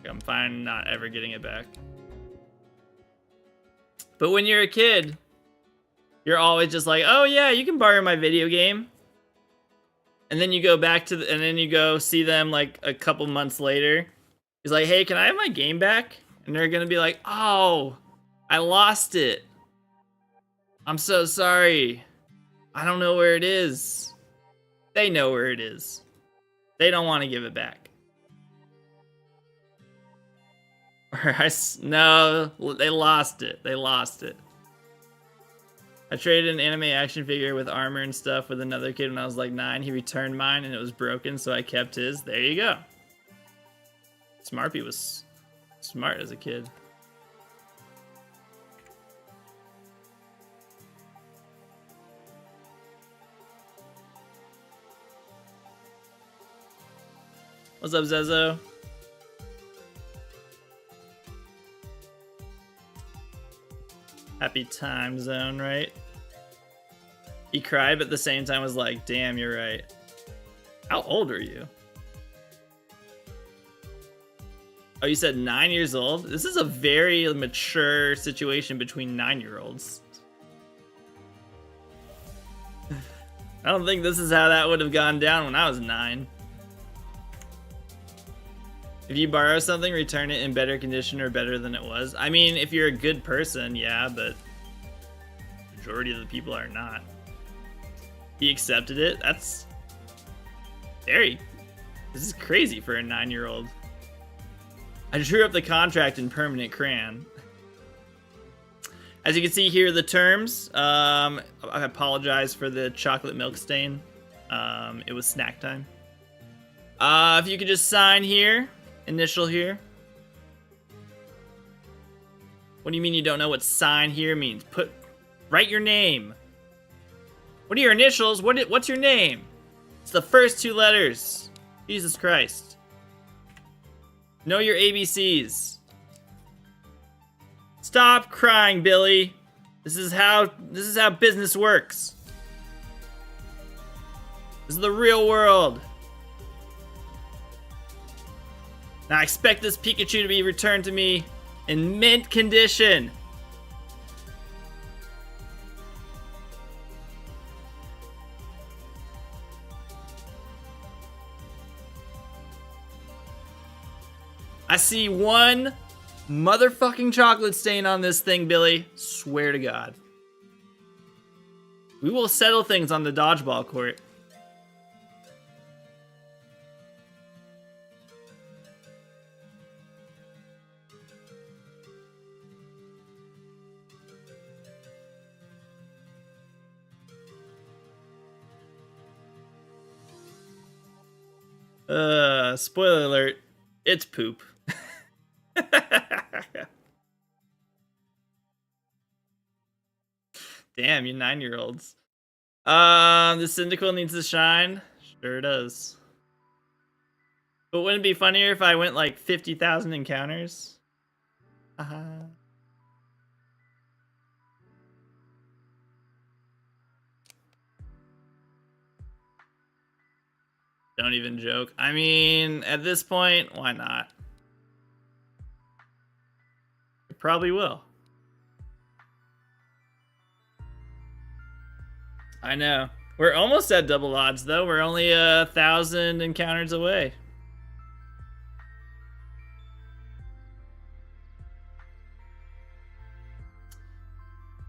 I'm fine not ever getting it back. But when you're a kid, you're always just like, oh yeah, you can borrow my video game. And then you go back to and then you go see them like a couple months later. He's like, hey, can I have my game back? And they're gonna be like, oh, I lost it. I'm so sorry. I don't know where it is. They know where it is. They don't want to give it back. Or no, they lost it. They lost it. I traded an anime action figure with armor and stuff with another kid when I was like 9. He returned mine and it was broken, so I kept his. There you go. Smarpy was smart as a kid. What's up, Zezo? Happy time zone, right? He cried, but at the same time was like, damn, you're right. How old are you? Oh, you said 9 years old? This is a very mature situation between 9-year-olds. I don't think this is how that would have gone down when I was 9. If you borrow something, return it in better condition or better than it was. I mean, if you're a good person, yeah, but the majority of the people are not. He accepted it? That's very... This is crazy for a 9-year-old. I drew up the contract in permanent crayon. As you can see here, the terms. I apologize for the chocolate milk stain. It was snack time. If you could just sign here, initial here. What do you mean you don't know what sign here means? Write your name. What are your initials? What's your name? It's the first 2 letters. Jesus Christ. Know your ABCs. Stop crying, Billy. This is how business works. This is the real world. Now I expect this Pikachu to be returned to me in mint condition. I see 1 motherfucking chocolate stain on this thing, Billy. Swear to God. We will settle things on the dodgeball court. Spoiler alert. It's poop. Damn, you 9-year-olds. The Cyndaquil needs to shine. Sure does. But wouldn't it be funnier if I went like 50,000 encounters? Don't even joke. I mean, at this point, why not? It probably will. I know. We're almost at double odds, though. We're only 1,000 encounters away.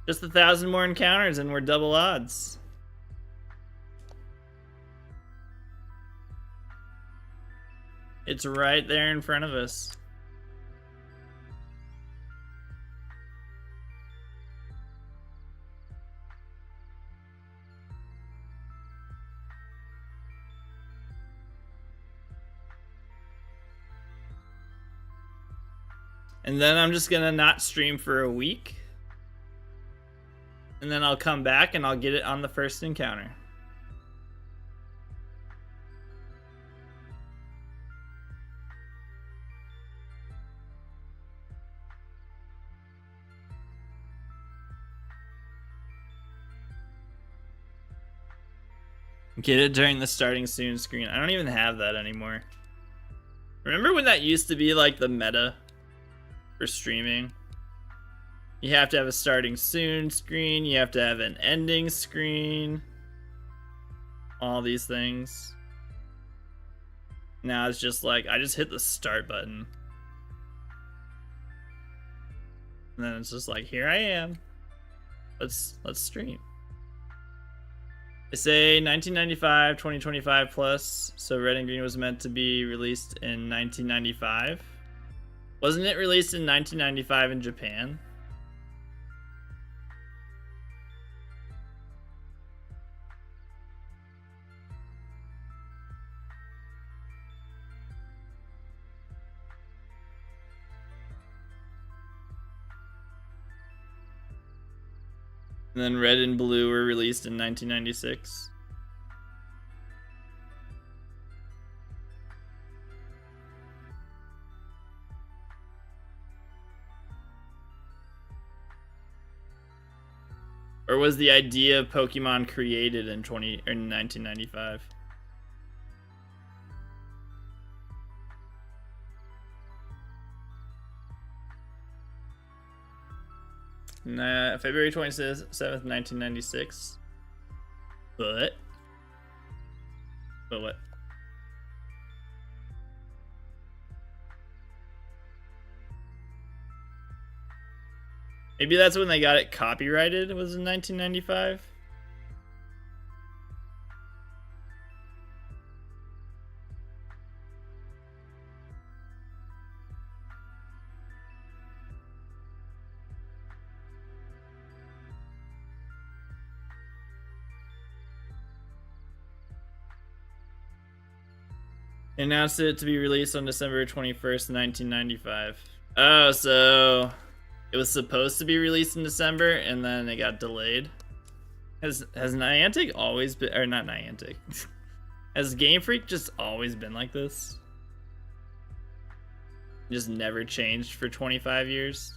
Just 1,000 more encounters and we're double odds. It's right there in front of us. And then I'm just gonna not stream for a week. And then I'll come back and I'll get it on the first encounter. Get it during the starting soon screen. I don't even have that anymore. Remember when that used to be like the meta for streaming? You have to have a starting soon screen. You have to have an ending screen. All these things. Now it's just like, I just hit the start button. And then it's just like, here I am. Let's stream. They say 1995, 2025 plus. So Red and Green was meant to be released in 1995. Wasn't it released in 1995 in Japan? And then Red and Blue were released in 1996. Or was the idea of Pokemon created in 1995? Nah, February 27th, 1996. But what? Maybe that's when they got it copyrighted, was in 1995? They announced it to be released on December 21st, 1995. Oh, so it was supposed to be released in December and then it got delayed. Has Niantic always been, or not Niantic? Has Game Freak just always been like this? Just never changed for 25 years?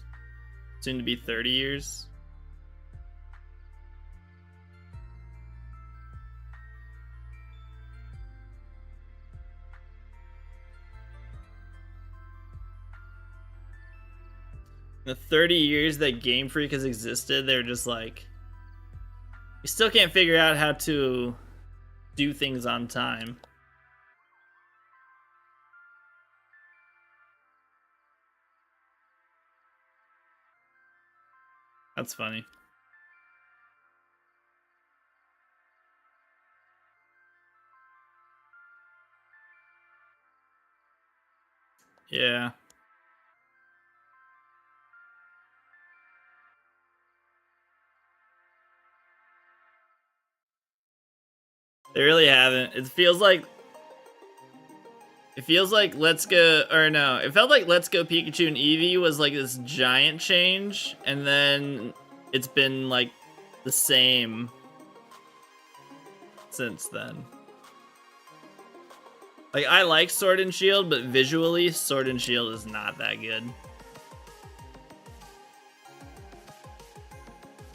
Soon to be 30 years? The 30 years that Game Freak has existed, they're just like, we still can't figure out how to do things on time. That's funny. Yeah. They really haven't. It feels like Let's Go, or no, it felt like Let's Go Pikachu and Eevee was like this giant change, and then it's been like the same since then. Like, I like Sword and Shield, but visually, Sword and Shield is not that good.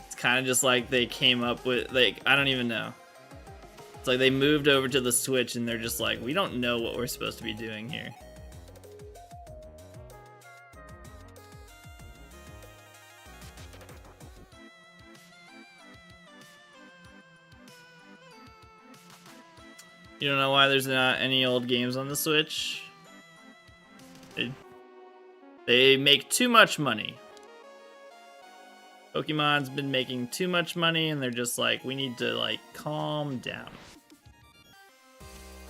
It's kind of just like they came up with, like, I don't even know. It's like they moved over to the Switch and they're just like, we don't know what we're supposed to be doing here. You don't know why there's not any old games on the Switch? They make too much money. Pokemon's been making too much money and they're just like, we need to like calm down.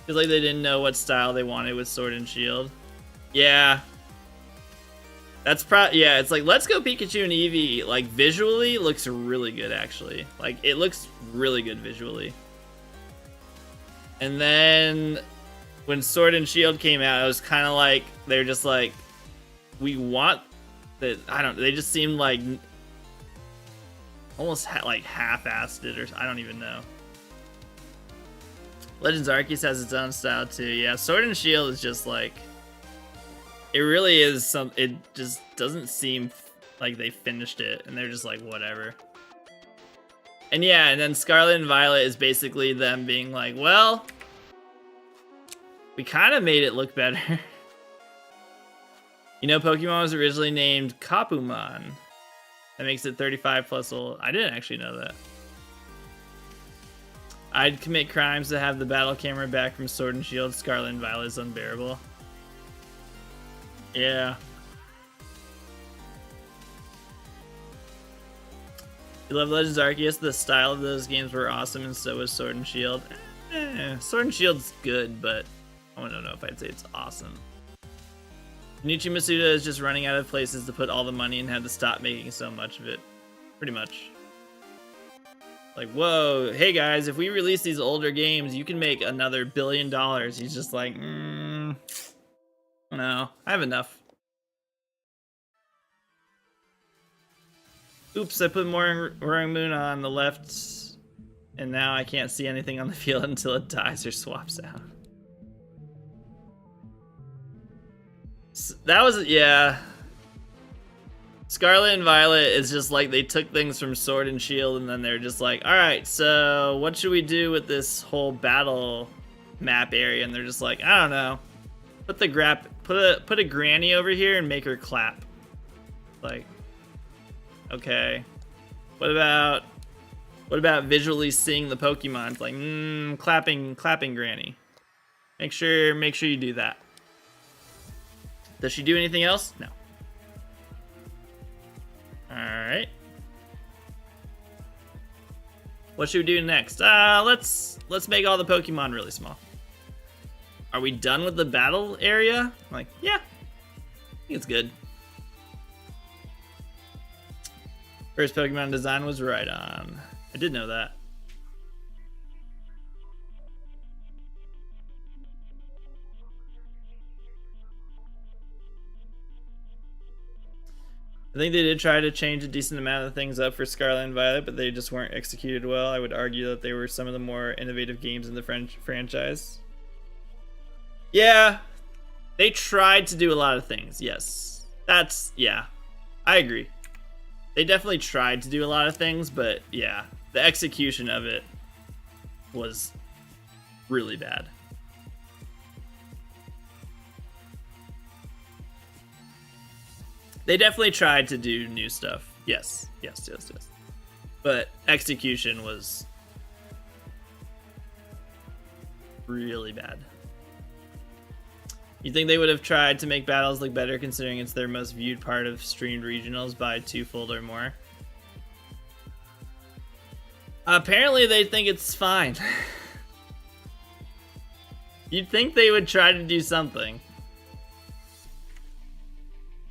Feels like they didn't know what style they wanted with Sword and Shield. Yeah. That's yeah, it's like Let's Go Pikachu and Eevee, like visually looks really good actually. Like it looks really good visually. And then when Sword and Shield came out, it was kind of like they're just like, we want that. I don't. They just seemed like almost like half-assed it, or I don't even know. Legends Arceus has its own style too. Yeah, Sword and Shield is just like, it really is some. It just doesn't seem like they finished it, and they're just like whatever. And yeah, and then Scarlet and Violet is basically them being like, well, we kind of made it look better. You know, Pokemon was originally named Kapumon. That makes it 35 plus old. I didn't actually know that. I'd commit crimes to have the battle camera back from Sword and Shield. Scarlet and Violet is unbearable. Yeah. You love Legends Arceus. The style of those games were awesome, and so was Sword and Shield. Sword and Shield's good, but I don't know if I'd say it's awesome. Nichi Masuda is just running out of places to put all the money and had to stop making so much of it. Pretty much. Like, whoa, hey guys, if we release these older games, you can make another $1 billion. He's just like, no, I have enough. Oops, I put more Roaring Moon on the left, and now I can't see anything on the field until it dies or swaps out. That was, yeah. Scarlet and Violet is just like they took things from Sword and Shield and then they're just like, alright, so what should we do with this whole battle map area? And they're just like, I don't know. Put a granny over here and make her clap. Like, okay. What about visually seeing the Pokemon? It's like, clapping granny. Make sure you do that. Does she do anything else? No. Alright. What should we do next? Let's make all the Pokemon really small. Are we done with the battle area? I'm like, yeah. I think it's good. First Pokemon design was right on. I did know that. I think they did try to change a decent amount of things up for Scarlet and Violet, but they just weren't executed well. I would argue that they were some of the more innovative games in the franchise. Yeah, they tried to do a lot of things, yes. Yeah, I agree. They definitely tried to do a lot of things, but yeah, the execution of it was really bad. They definitely tried to do new stuff. Yes. But execution was really bad. You think they would have tried to make battles look better considering it's their most viewed part of streamed regionals by twofold or more? Apparently they think it's fine. You'd think they would try to do something.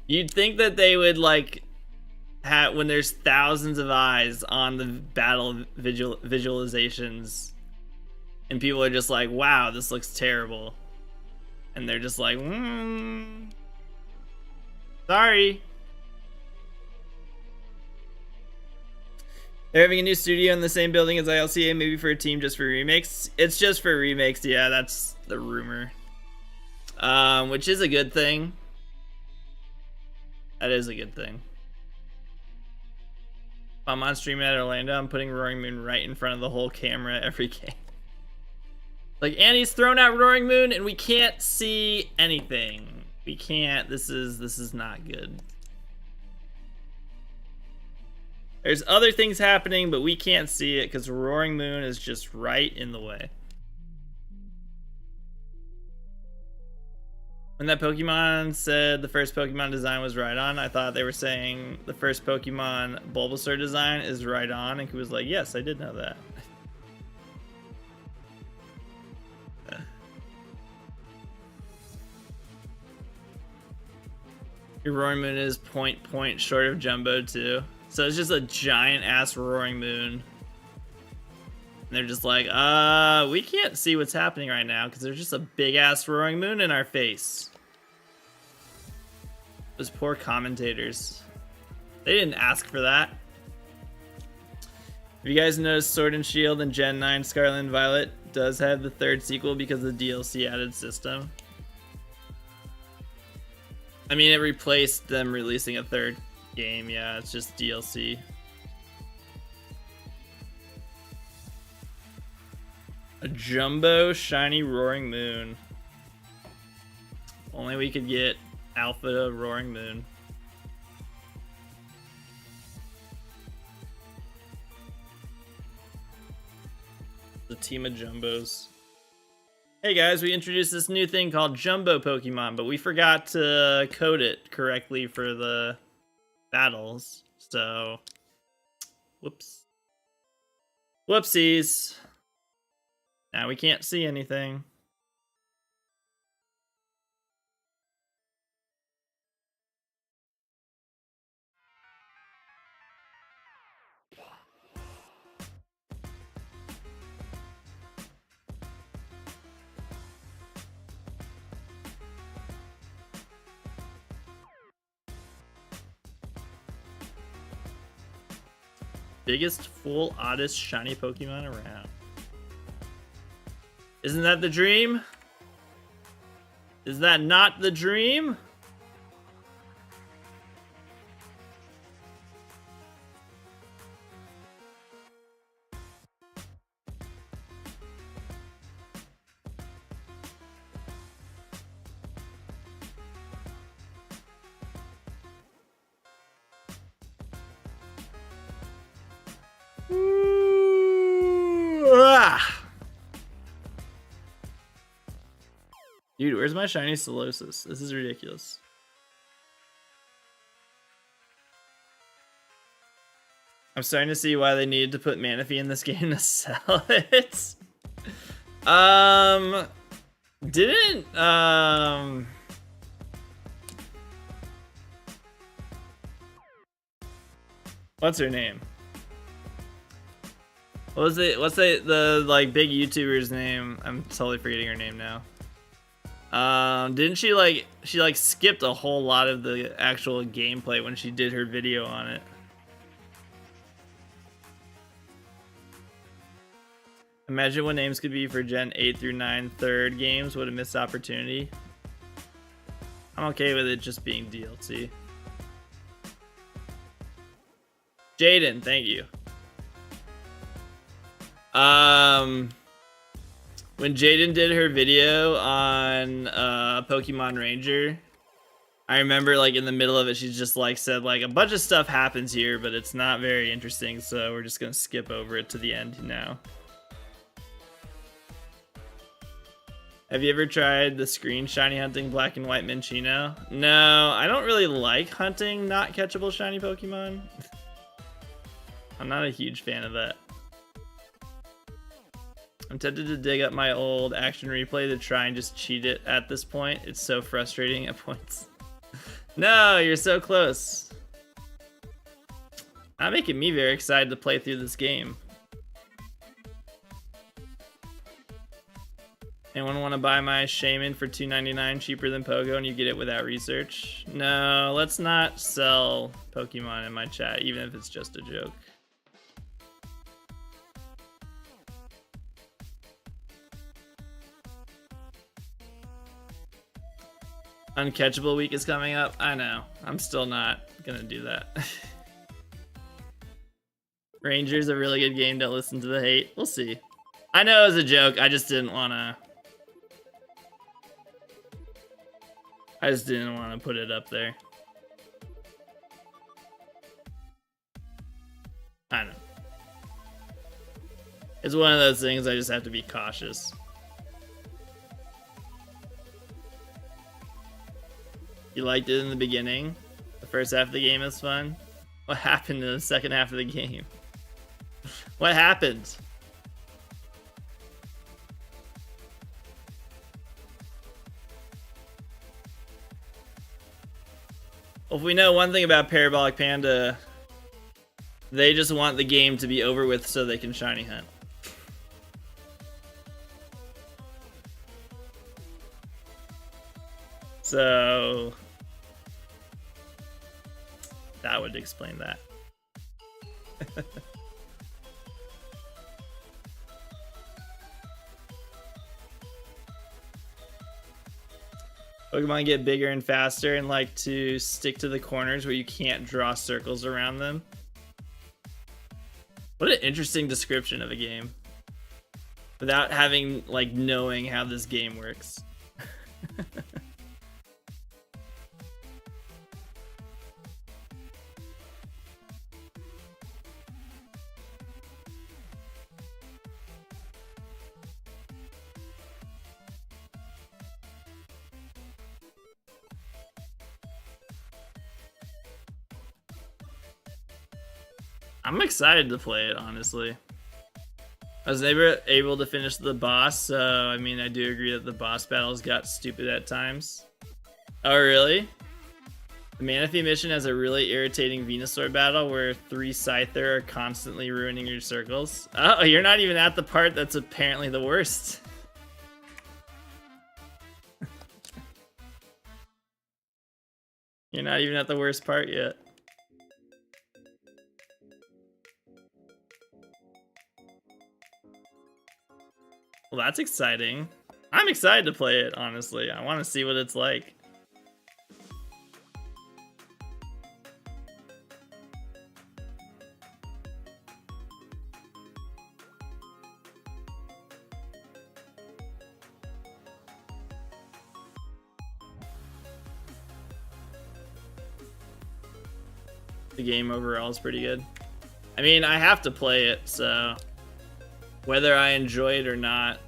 You'd think that they would, like, when there's thousands of eyes on the battle visualizations, and people are just like, wow, this looks terrible. And they're just like, sorry. They're having a new studio in the same building as ILCA, maybe for a team just for remakes. It's just for remakes, yeah, that's the rumor. Which is a good thing. That is a good thing. If I'm on stream at Orlando, I'm putting Roaring Moon right in front of the whole camera every game. Like, Annie's thrown out Roaring Moon and we can't see anything. We can't. This is not good. There's other things happening, but we can't see it because Roaring Moon is just right in the way. When that Pokemon said the first Pokemon design was right on, I thought they were saying the first Pokemon Bulbasaur design is right on, and he was like, yes, I did know that. Your Roaring Moon is point short of Jumbo too. So it's just a giant ass Roaring Moon. And they're just like, we can't see what's happening right now because there's just a big ass Roaring Moon in our face. Those poor commentators. They didn't ask for that. Have you guys noticed Sword and Shield and Gen 9 Scarlet and Violet does have the third sequel because of the DLC added system? I mean, it replaced them releasing a third game. Yeah, it's just DLC. A jumbo shiny Roaring Moon. Only we could get Alpha Roaring Moon. The team of jumbos. Hey guys, we introduced this new thing called Jumbo Pokemon, but we forgot to code it correctly for the battles. So, whoops. Whoopsies. Now we can't see anything. Biggest full oddest shiny Pokemon around. Isn't that the dream? Is that not the dream? Dude, where's my shiny Solosis? This is ridiculous. I'm starting to see why they needed to put Manaphy in this game to sell it. What's her name? What's the like big YouTuber's name? I'm totally forgetting her name now. Didn't she like skipped a whole lot of the actual gameplay when she did her video on it? Imagine what names could be for Gen 8 through 9 third games. What a missed opportunity. I'm okay with it just being DLC. Jaden, thank you. When Jaden did her video on Pokemon Ranger, I remember like in the middle of it, she's just like said like a bunch of stuff happens here, but it's not very interesting, so we're just gonna skip over it to the end now. Have you ever tried the screen shiny hunting black and white Minchino? No, I don't really like hunting not catchable shiny Pokemon. I'm not a huge fan of that. I'm tempted to dig up my old action replay to try and just cheat it at this point. It's so frustrating at points. No, you're so close. Not making me very excited to play through this game. Anyone want to buy my Shaman for $2.99 cheaper than Pogo and you get it without research? No, let's not sell Pokemon in my chat, even if it's just a joke. Uncatchable week is coming up. I know. I'm still not gonna do that. Ranger's a really good game. Don't listen to the hate. We'll see. I know it was a joke. I just didn't want to put it up there. I know. It's one of those things I just have to be cautious. You liked it in the beginning? The first half of the game is fun? What happened in the second half of the game? What happened? Well, if we know one thing about Parabolic Panda, they just want the game to be over with so they can shiny hunt. So that would explain that. Pokemon get bigger and faster and like to stick to the corners where you can't draw circles around them. What an interesting description of a game. Without having, like, knowing how this game works. I'm excited to play it, honestly. I was never able to finish the boss, so I mean, I do agree that the boss battles got stupid at times. Oh, really? The Manaphy mission has a really irritating Venusaur battle where 3 Scyther are constantly ruining your circles. Oh, you're not even at the part that's apparently the worst. You're not even at the worst part yet. Well, that's exciting. I'm excited to play it, honestly. I want to see what it's like. The game overall is pretty good. I mean, I have to play it, so whether I enjoy it or not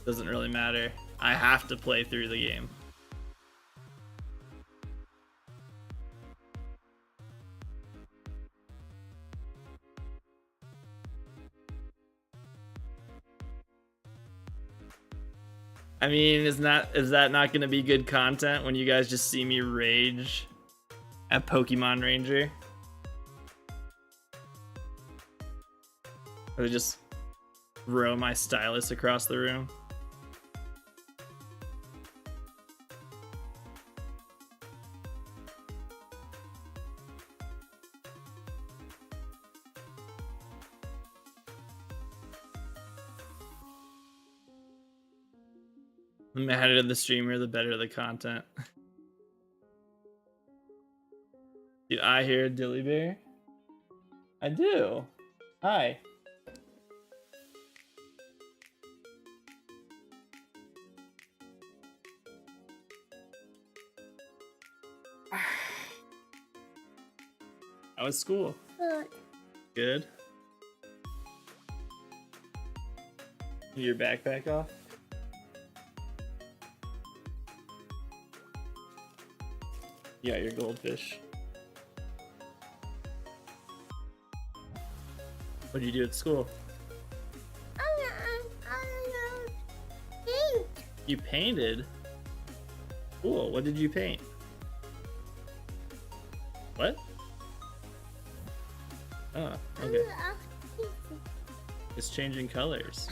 doesn't really matter. I have to play through the game. I mean, is that not going to be good content when you guys just see me rage at Pokemon Ranger? Or just throw my stylus across the room? The madder the streamer, the better the content. Do I hear a dilly bear? I do. Hi. How was school? Good. Good. Your backpack off? You got your goldfish. What did you do at school? Pink. You painted? Cool. What did you paint? What? Oh, okay. It's changing colors.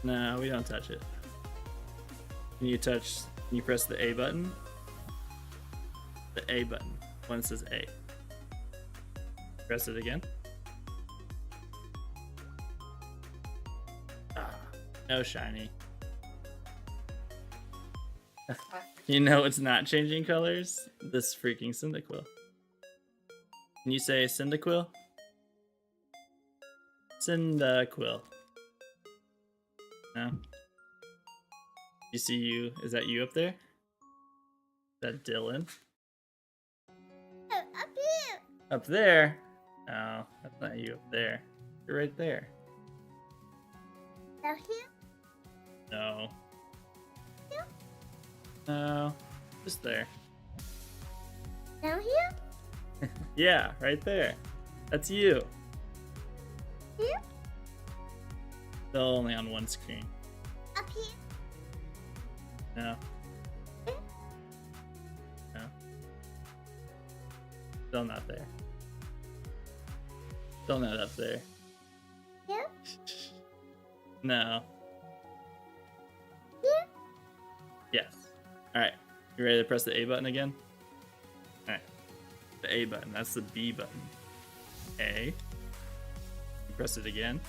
No, we don't touch it. Can you press the A button? The A button. When it says A. Press it again. Ah, no shiny. You know it's not changing colors? This freaking Cyndaquil. Can you say Cyndaquil? Cyndaquil. No? You see you? Is that you up there? Is that Dylan? Up here. Up there? No, that's not you up there. You're right there. Down here. No. Here. No. Just there. Down here. Yeah, right there. That's you. Here. Still only on one screen. Up here. No. No. Still not there. Still not up there. Here. No. Here. Yes. Alright. You ready to press the A button again? Alright. The A button. That's the B button. A. Press it again.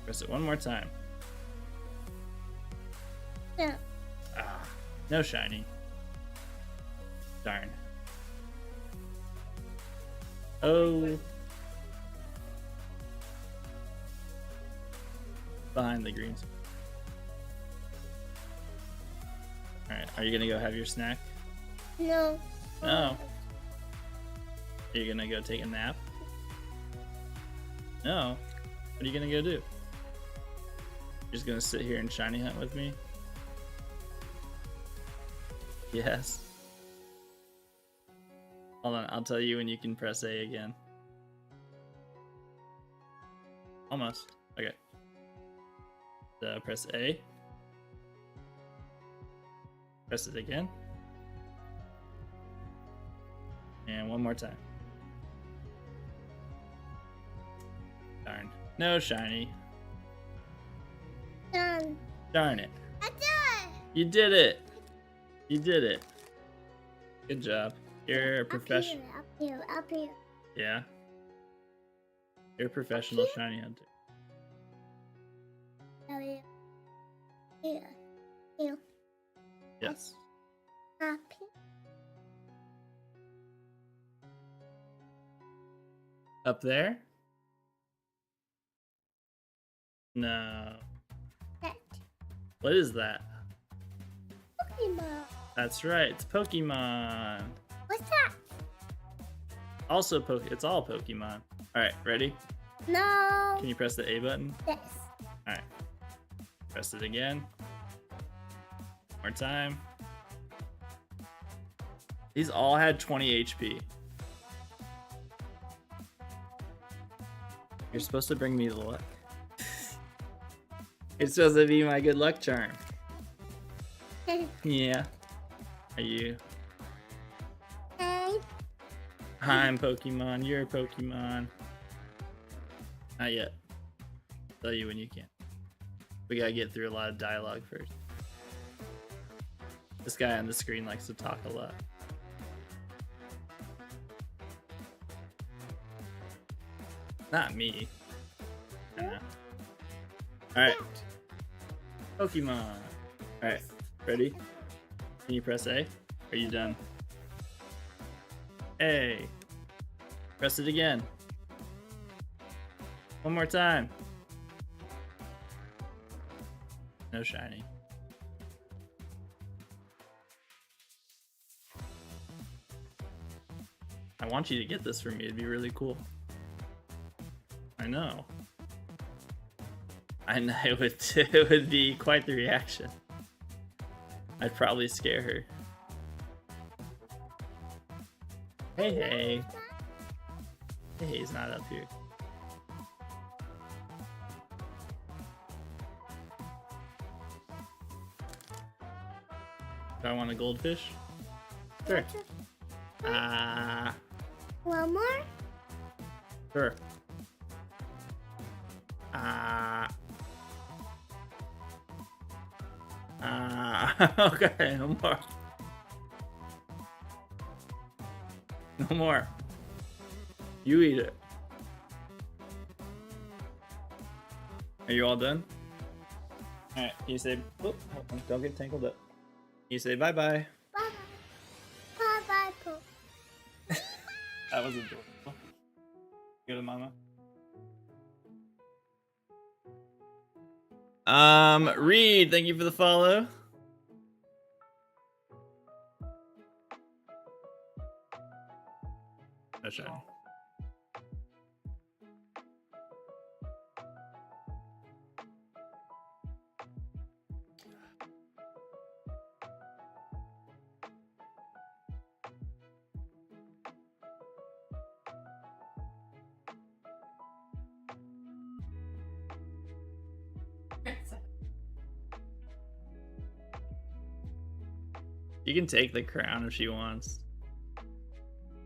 Press it one more time. Yeah. Ah. No shiny. Darn. Oh. Behind the greens. Alright, are you gonna go have your snack? No. No. Are you gonna go take a nap? No. What are you gonna go do? You're just gonna sit here and shiny hunt with me? Yes. Hold on, I'll tell you when you can press A again. Almost. Okay. So press A. Press it again. And one more time. Darn. No shiny. Done. Darn it. I done. You did it. You did it. Good job. You're a professional. Up here. Up here. Yeah. You're a professional shiny hunter. Up here. Here. Here. Yes. Up here. Up there? No. That. What is that? Pokemon. That's right. It's Pokemon. What's that? Also, it's all Pokemon. All right, ready? No. Can you press the A button? Yes. All right. Press it again. More time. These all had 20 HP. You're supposed to bring me the luck. It's supposed to be my good luck charm. Yeah. Are you? Hey. I'm Pokemon. You're Pokemon. Not yet. Tell you when you can. We gotta get through a lot of dialogue first. This guy on the screen likes to talk a lot. Not me. Alright. Pokemon. Alright. Ready? Can you press A? Are you done? A. Press it again. One more time. No shiny. I want you to get this for me. It'd be really cool. I know. I know it would be quite the reaction. I'd probably scare her. Hey, hey. Hey, he's not up here. Do I want a goldfish? Sure. One more? Sure. Okay, no more. No more. You eat it. Are you all done? Alright, you say, oh, hold on, don't get tangled up. You say bye-bye. Bye bye. Bye bye. That was adorable. Go to mama. Reed, thank you for the follow. No shiny. You can take the crown if she wants.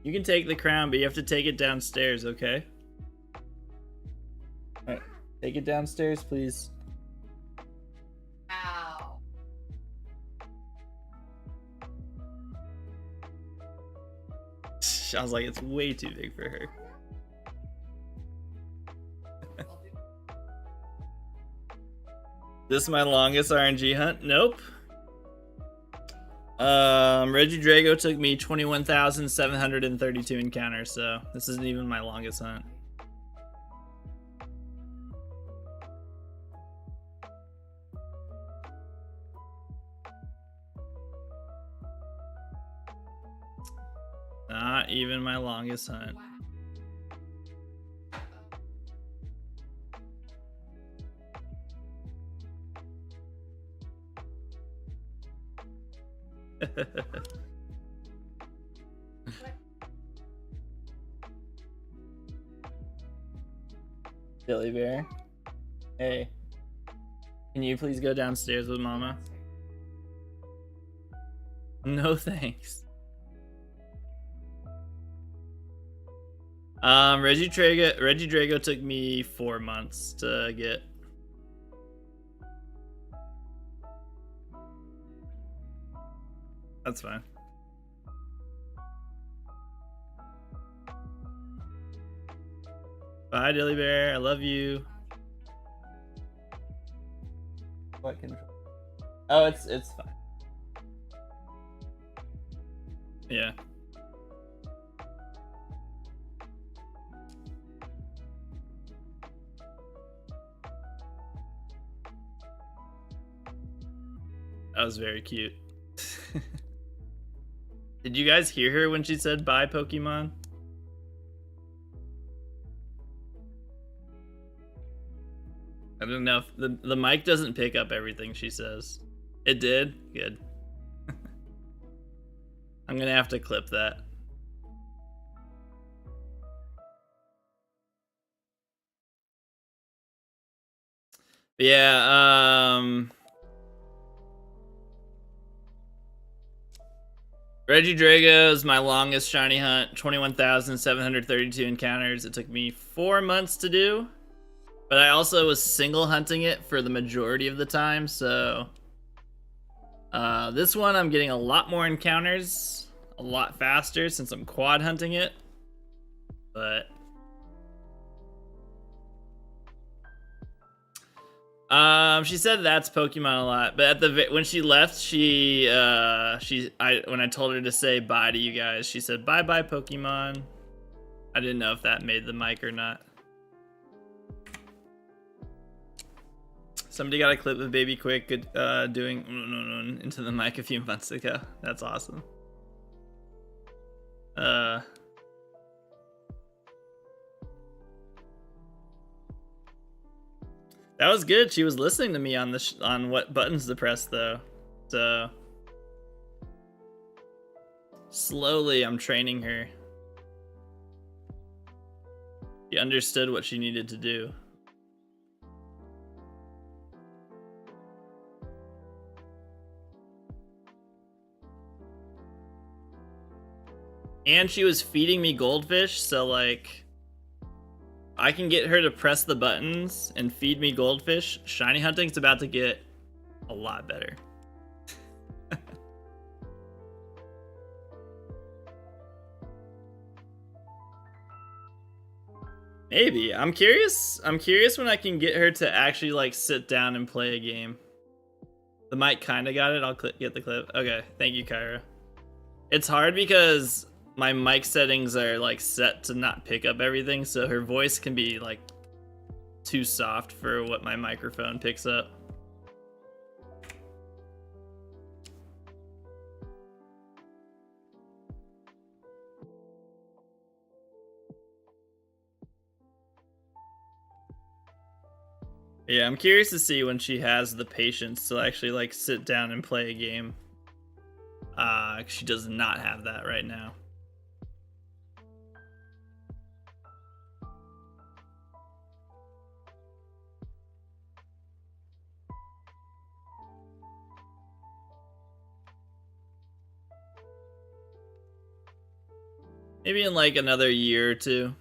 You can take the crown, but you have to take it downstairs, okay? Alright, take it downstairs, please. Ow. I was like, it's way too big for her. This is my longest RNG hunt? Nope. Reggie Drago took me 21,732 encounters, so this isn't even my longest hunt. Not even my longest hunt. Billy Bear, hey, can you please go downstairs with Mama? No thanks. Reggie Drago took me 4 months to get. That's fine. Bye, Dilly Bear. I love you. What control? Oh, it's fine. Yeah. That was very cute. Did you guys hear her when she said bye, Pokemon? I don't know if the mic doesn't pick up everything she says. It did? Good. I'm gonna have to clip that. But yeah, Reggie Drago is my longest shiny hunt, 21,732 encounters. It took me 4 months to do. But I also was single hunting it for the majority of the time, so this one I'm getting a lot more encounters, a lot faster since I'm quad hunting it. But She said that's Pokemon a lot, but at the when she left, when I told her to say bye to you guys, she said bye bye Pokemon. I didn't know if that made the mic or not. Somebody got a clip of Baby Quick doing into the mic a few months ago. That's awesome. That was good. She was listening to me on on what buttons to press though. So slowly I'm training her. She understood what she needed to do. And she was feeding me goldfish, so like I can get her to press the buttons and feed me goldfish. Shiny hunting's about to get a lot better. Maybe. I'm curious when I can get her to actually like sit down and play a game. The mic kind of got it. I'll get the clip. Okay, thank you, Kyra. It's hard because my mic settings are like set to not pick up everything, so her voice can be like too soft for what my microphone picks up. Yeah, I'm curious to see when she has the patience to actually like sit down and play a game. She does not have that right now. Maybe in like another year or two.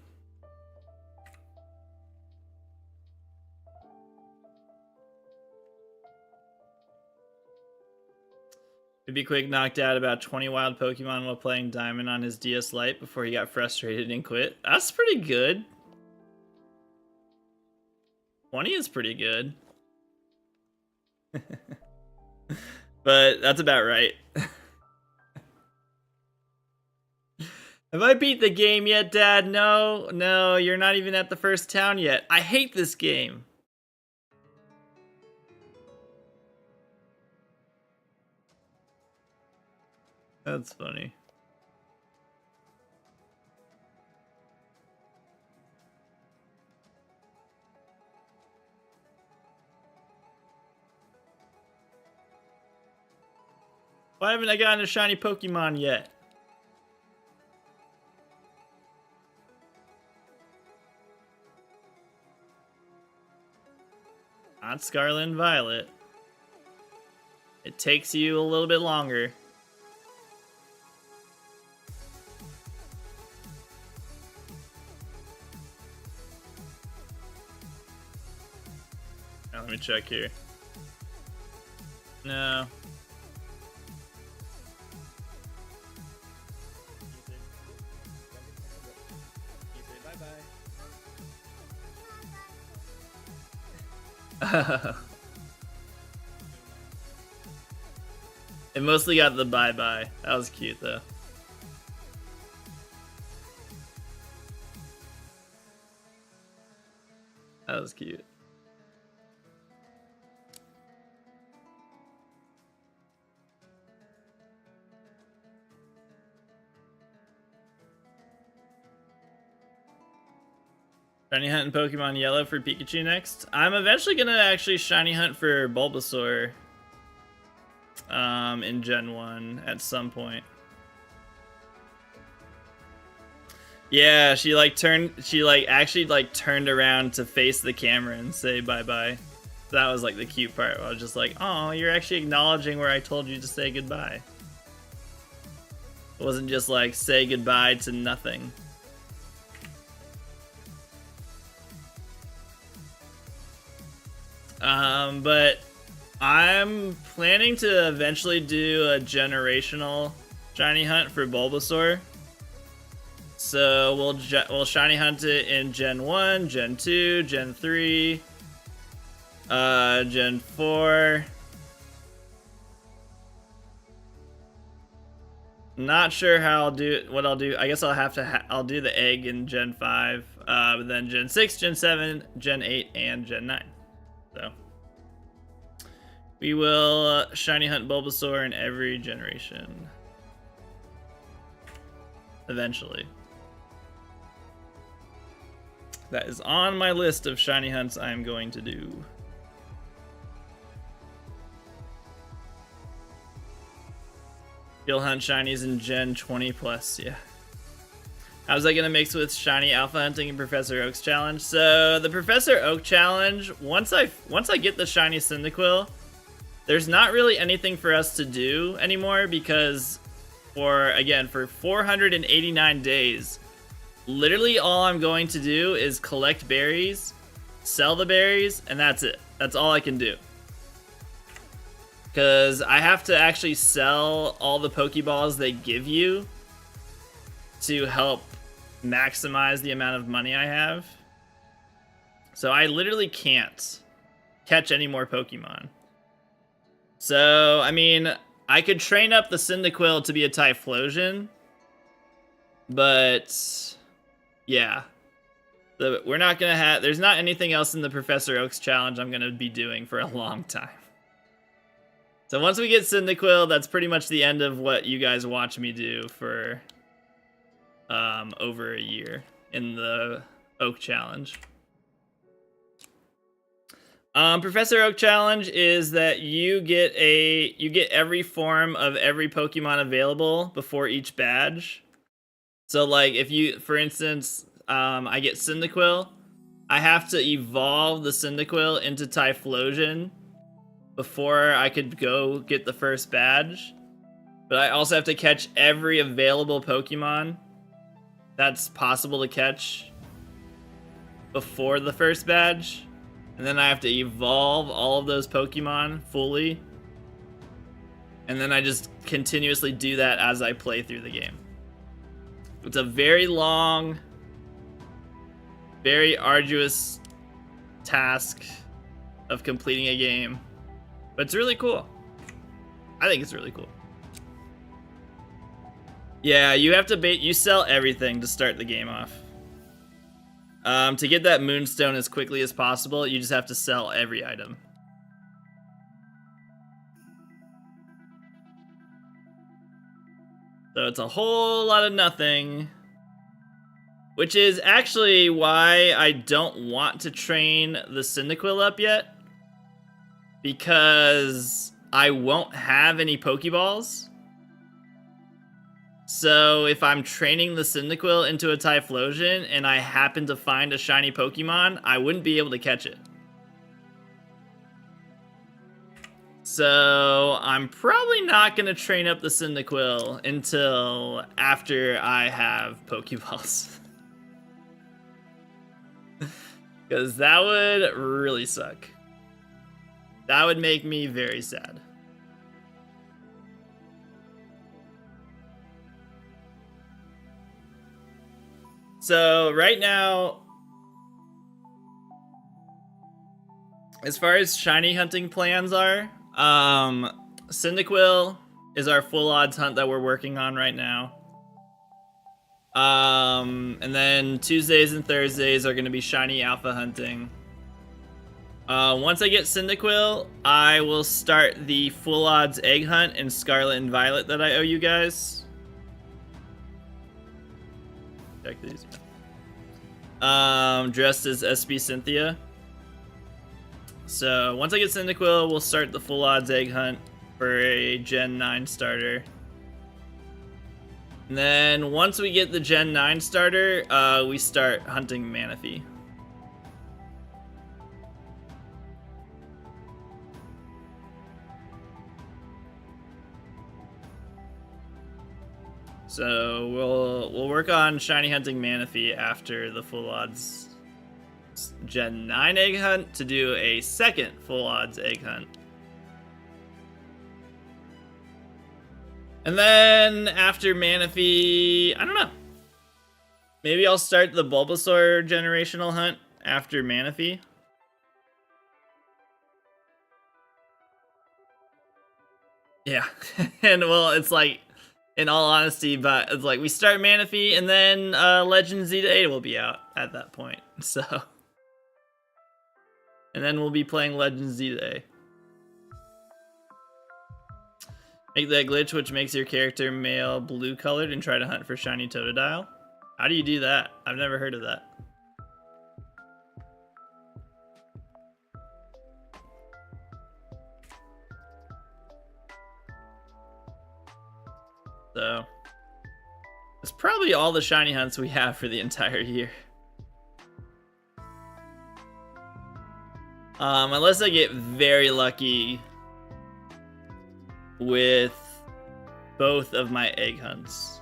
Baby Quick knocked out about 20 wild Pokemon while playing Diamond on his DS Lite before he got frustrated and quit. That's pretty good. 20 is pretty good. But that's about right. Have I beat the game yet, Dad? No, you're not even at the first town yet. I hate this game. That's funny. Why haven't I gotten a shiny Pokemon yet? Not Scarlet and Violet. It takes you a little bit longer. Now, let me check here. No. It mostly got the bye-bye. That was cute, though. That was cute. Shiny hunt in Pokemon Yellow for Pikachu next. I'm eventually gonna actually shiny hunt for Bulbasaur in Gen 1 at some point. Yeah, she actually turned around to face the camera and say bye-bye. That was like the cute part. I was just like, oh, you're actually acknowledging where I told you to say goodbye. It wasn't just like say goodbye to nothing. But I'm planning to eventually do a generational shiny hunt for Bulbasaur. So we'll shiny hunt it in Gen 1, Gen 2, Gen 3. Gen 4. Not sure how I'll do it. What I'll do, I guess I'll have to. I'll do the egg in Gen 5, but then Gen 6, Gen 7, Gen 8, and Gen 9. So we will shiny hunt Bulbasaur in every generation. Eventually. That is on my list of shiny hunts I am going to do. You'll hunt shinies in Gen 20 plus, yeah. How's that gonna mix with shiny alpha hunting and Professor Oak's challenge? So the Professor Oak challenge, once I get the shiny Cyndaquil, there's not really anything for us to do anymore because for 489 days, literally all I'm going to do is collect berries, sell the berries, and that's it. That's all I can do. Because I have to actually sell all the Pokeballs they give you to help maximize the amount of money I have. So I literally can't catch any more Pokemon. So, I mean, I could train up the Cyndaquil to be a Typhlosion, but yeah. We're not gonna have, there's not anything else in the Professor Oak's challenge I'm gonna be doing for a long time. So once we get Cyndaquil, that's pretty much the end of what you guys watch me do for over a year in the Oak Challenge. Professor Oak Challenge is that you get every form of every Pokemon available before each badge. So like if you, for instance, I get Cyndaquil, I have to evolve the Cyndaquil into Typhlosion before I could go get the first badge. But I also have to catch every available Pokemon that's possible to catch before the first badge. And then I have to evolve all of those Pokemon fully. And then I just continuously do that as I play through the game. It's a very long, very arduous task of completing a game. But it's really cool. I think it's really cool. Yeah, you have to you sell everything to start the game off. To get that Moonstone as quickly as possible, you just have to sell every item. So it's a whole lot of nothing. Which is actually why I don't want to train the Cyndaquil up yet. Because I won't have any Pokeballs. So if I'm training the Cyndaquil into a Typhlosion and I happen to find a shiny Pokemon, I wouldn't be able to catch it. So I'm probably not going to train up the Cyndaquil until after I have Pokeballs. Because that would really suck. That would make me very sad. So right now, as far as shiny hunting plans are, Cyndaquil is our full odds hunt that we're working on right now. And then Tuesdays and Thursdays are going to be shiny alpha hunting. Once I get Cyndaquil, I will start the full odds egg hunt in Scarlet and Violet that I owe you guys. Check these. Dressed as SB Cynthia. So once I get Cyndaquil, we'll start the full odds egg hunt for a Gen 9 starter. And then once we get the Gen 9 starter, we start hunting Manaphy. So we'll work on shiny hunting Manaphy after the full odds Gen 9 egg hunt to do a second full odds egg hunt. And then after Manaphy, I don't know. Maybe I'll start the Bulbasaur generational hunt after Manaphy. Yeah. And well, it's like, in all honesty, but it's like we start Manaphy and then Legend Zeta 8 will be out at that point. So, and then we'll be playing Legend Zeta. Make that glitch which makes your character male blue colored and try to hunt for shiny Totodile. How do you do that? I've never heard of that. So, that's probably all the shiny hunts we have for the entire year. Unless I get very lucky with both of my egg hunts.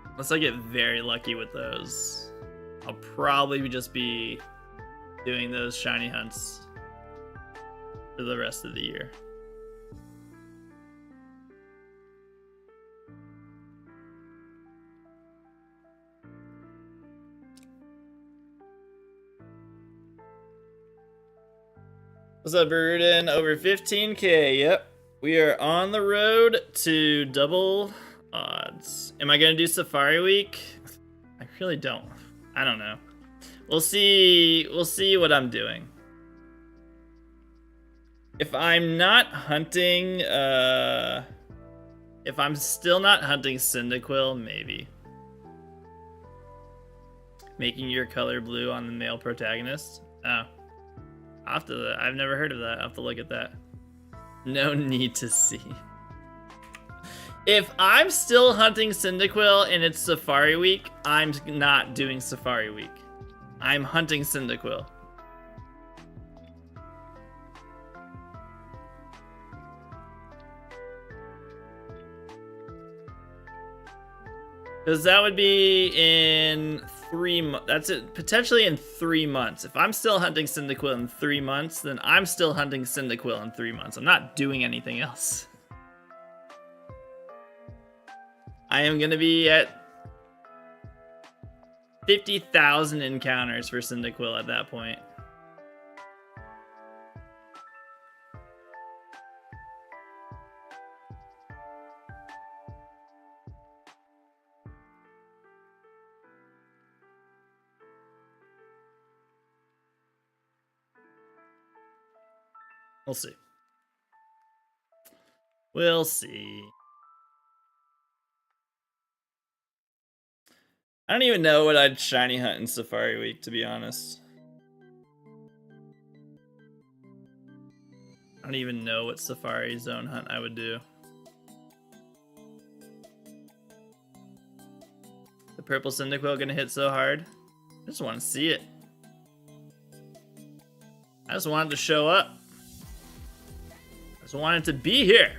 Unless I get very lucky with those, I'll probably just be doing those shiny hunts for the rest of the year. What's up, Burden? Over 15K. Yep. We are on the road to double odds. Am I going to do Safari Week? I really don't. I don't know. We'll see. We'll see what I'm doing. If I'm not hunting, if I'm still not hunting Cyndaquil, maybe. Making your color blue on the male protagonist? Oh. I've never heard of that. I'll have to look at that. No need to see. If I'm still hunting Cyndaquil and it's Safari Week, I'm not doing Safari Week. I'm hunting Cyndaquil. Because that would be in 3 months. That's it. Potentially in 3 months. If I'm still hunting Cyndaquil in 3 months, then I'm still hunting Cyndaquil in 3 months. I'm not doing anything else. I am going to be at 50,000 encounters for Cyndaquil at that point. We'll see. We'll see. I don't even know what I'd shiny hunt in Safari Week, to be honest. I don't even know what Safari Zone hunt I would do. The purple Cyndaquil gonna hit so hard? I just want to see it. I just want it to show up. I just want it to be here.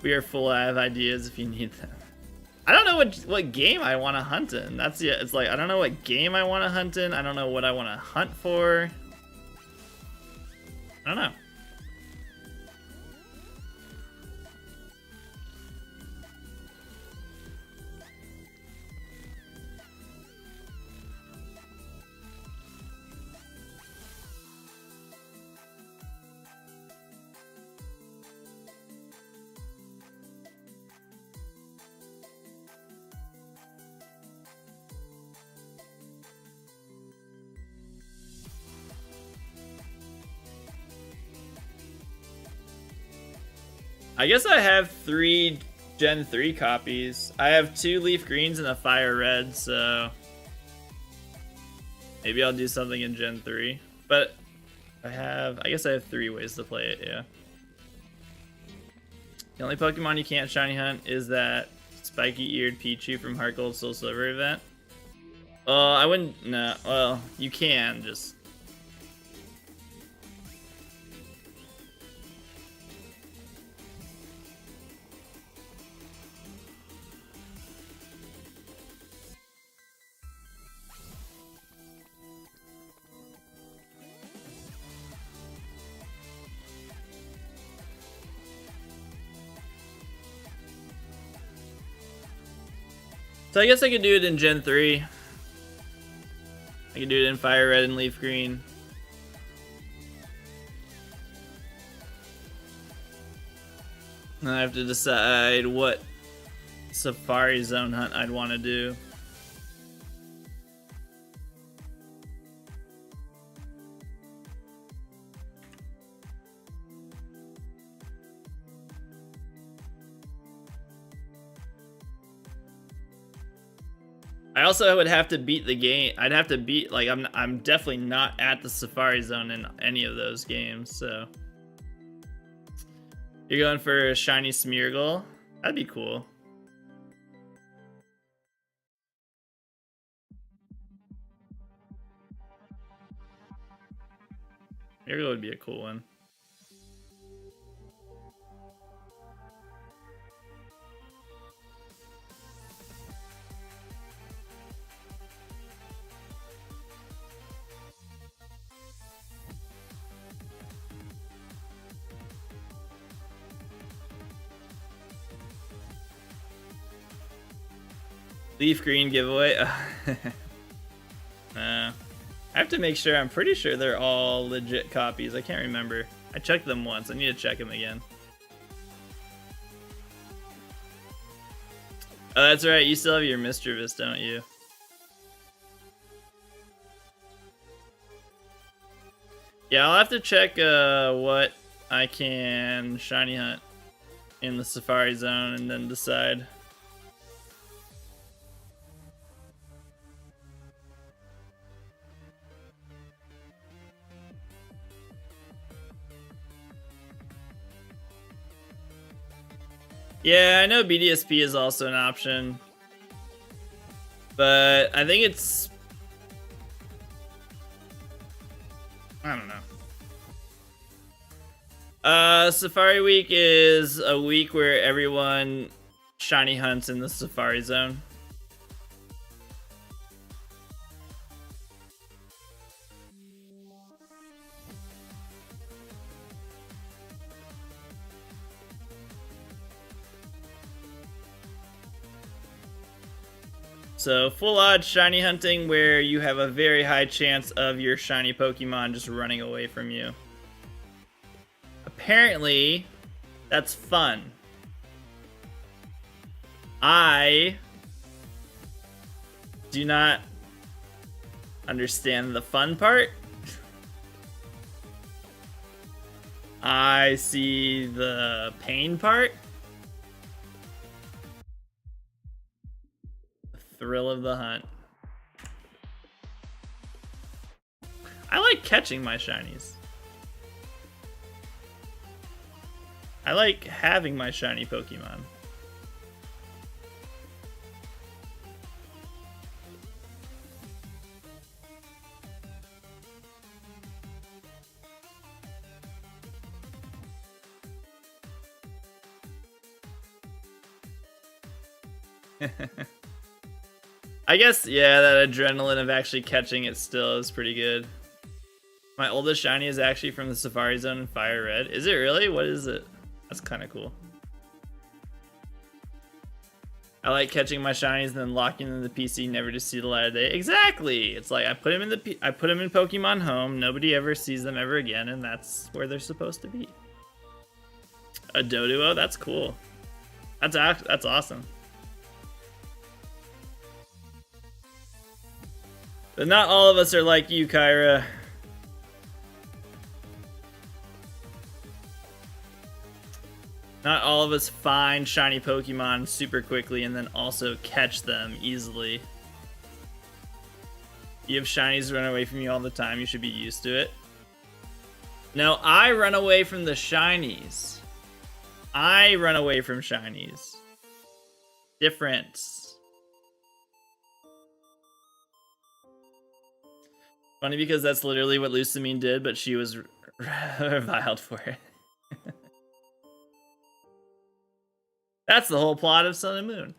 We are full of ideas if you need them. I don't know what game I want to hunt in. That's it. It's like, I don't know what game I want to hunt in. I don't know what I want to hunt for. I don't know. I guess I have 3 Gen 3 copies. I have 2 Leaf Greens and a Fire Red, so maybe I'll do something in Gen 3. But I guess I have 3 ways to play it, yeah. The only Pokemon you can't shiny hunt is that spiky-eared Pichu from Heart Gold Soul Silver event. I wouldn't, no, well, you can, just... So I guess I could do it in Gen 3. I could do it in Fire Red and Leaf Green. I have to decide what Safari Zone hunt I'd want to do. I also would have to beat the game. I'd have to beat, like, I'm definitely not at the Safari Zone in any of those games, so. You're going for a Shiny Smeargle? That'd be cool. Smeargle would be a cool one. Leaf Green giveaway. I have to make sure. I'm pretty sure they're all legit copies. I can't remember. I checked them once. I need to check them again. Oh, that's right. You still have your Mischievous, don't you? Yeah, I'll have to check what I can shiny hunt in the Safari Zone and then decide. Yeah, I know BDSP is also an option, but I think it's, I don't know. Safari Week is a week where everyone shiny hunts in the Safari Zone. So full odds shiny hunting where you have a very high chance of your shiny Pokemon just running away from you. Apparently, that's fun. I do not understand the fun part. I see the pain part. Thrill of the hunt. I like catching my shinies. I like having my shiny Pokemon. I guess, yeah, that adrenaline of actually catching it still is pretty good. My oldest shiny is actually from the Safari Zone in Fire Red. Is it really? What is it? That's kind of cool. I like catching my shinies and then locking them in the PC, never to see the light of day. Exactly. It's like I put them in Pokemon Home. Nobody ever sees them ever again, and that's where they're supposed to be. A Doduo. That's cool. That's awesome. But not all of us are like you, Kyra. Not all of us find shiny Pokemon super quickly and then also catch them easily. You have shinies run away from you all the time. You should be used to it. No, I run away from the shinies. I run away from shinies. Difference. Funny because that's literally what Lusamine did, but she was reviled for it. That's the whole plot of Sun and Moon.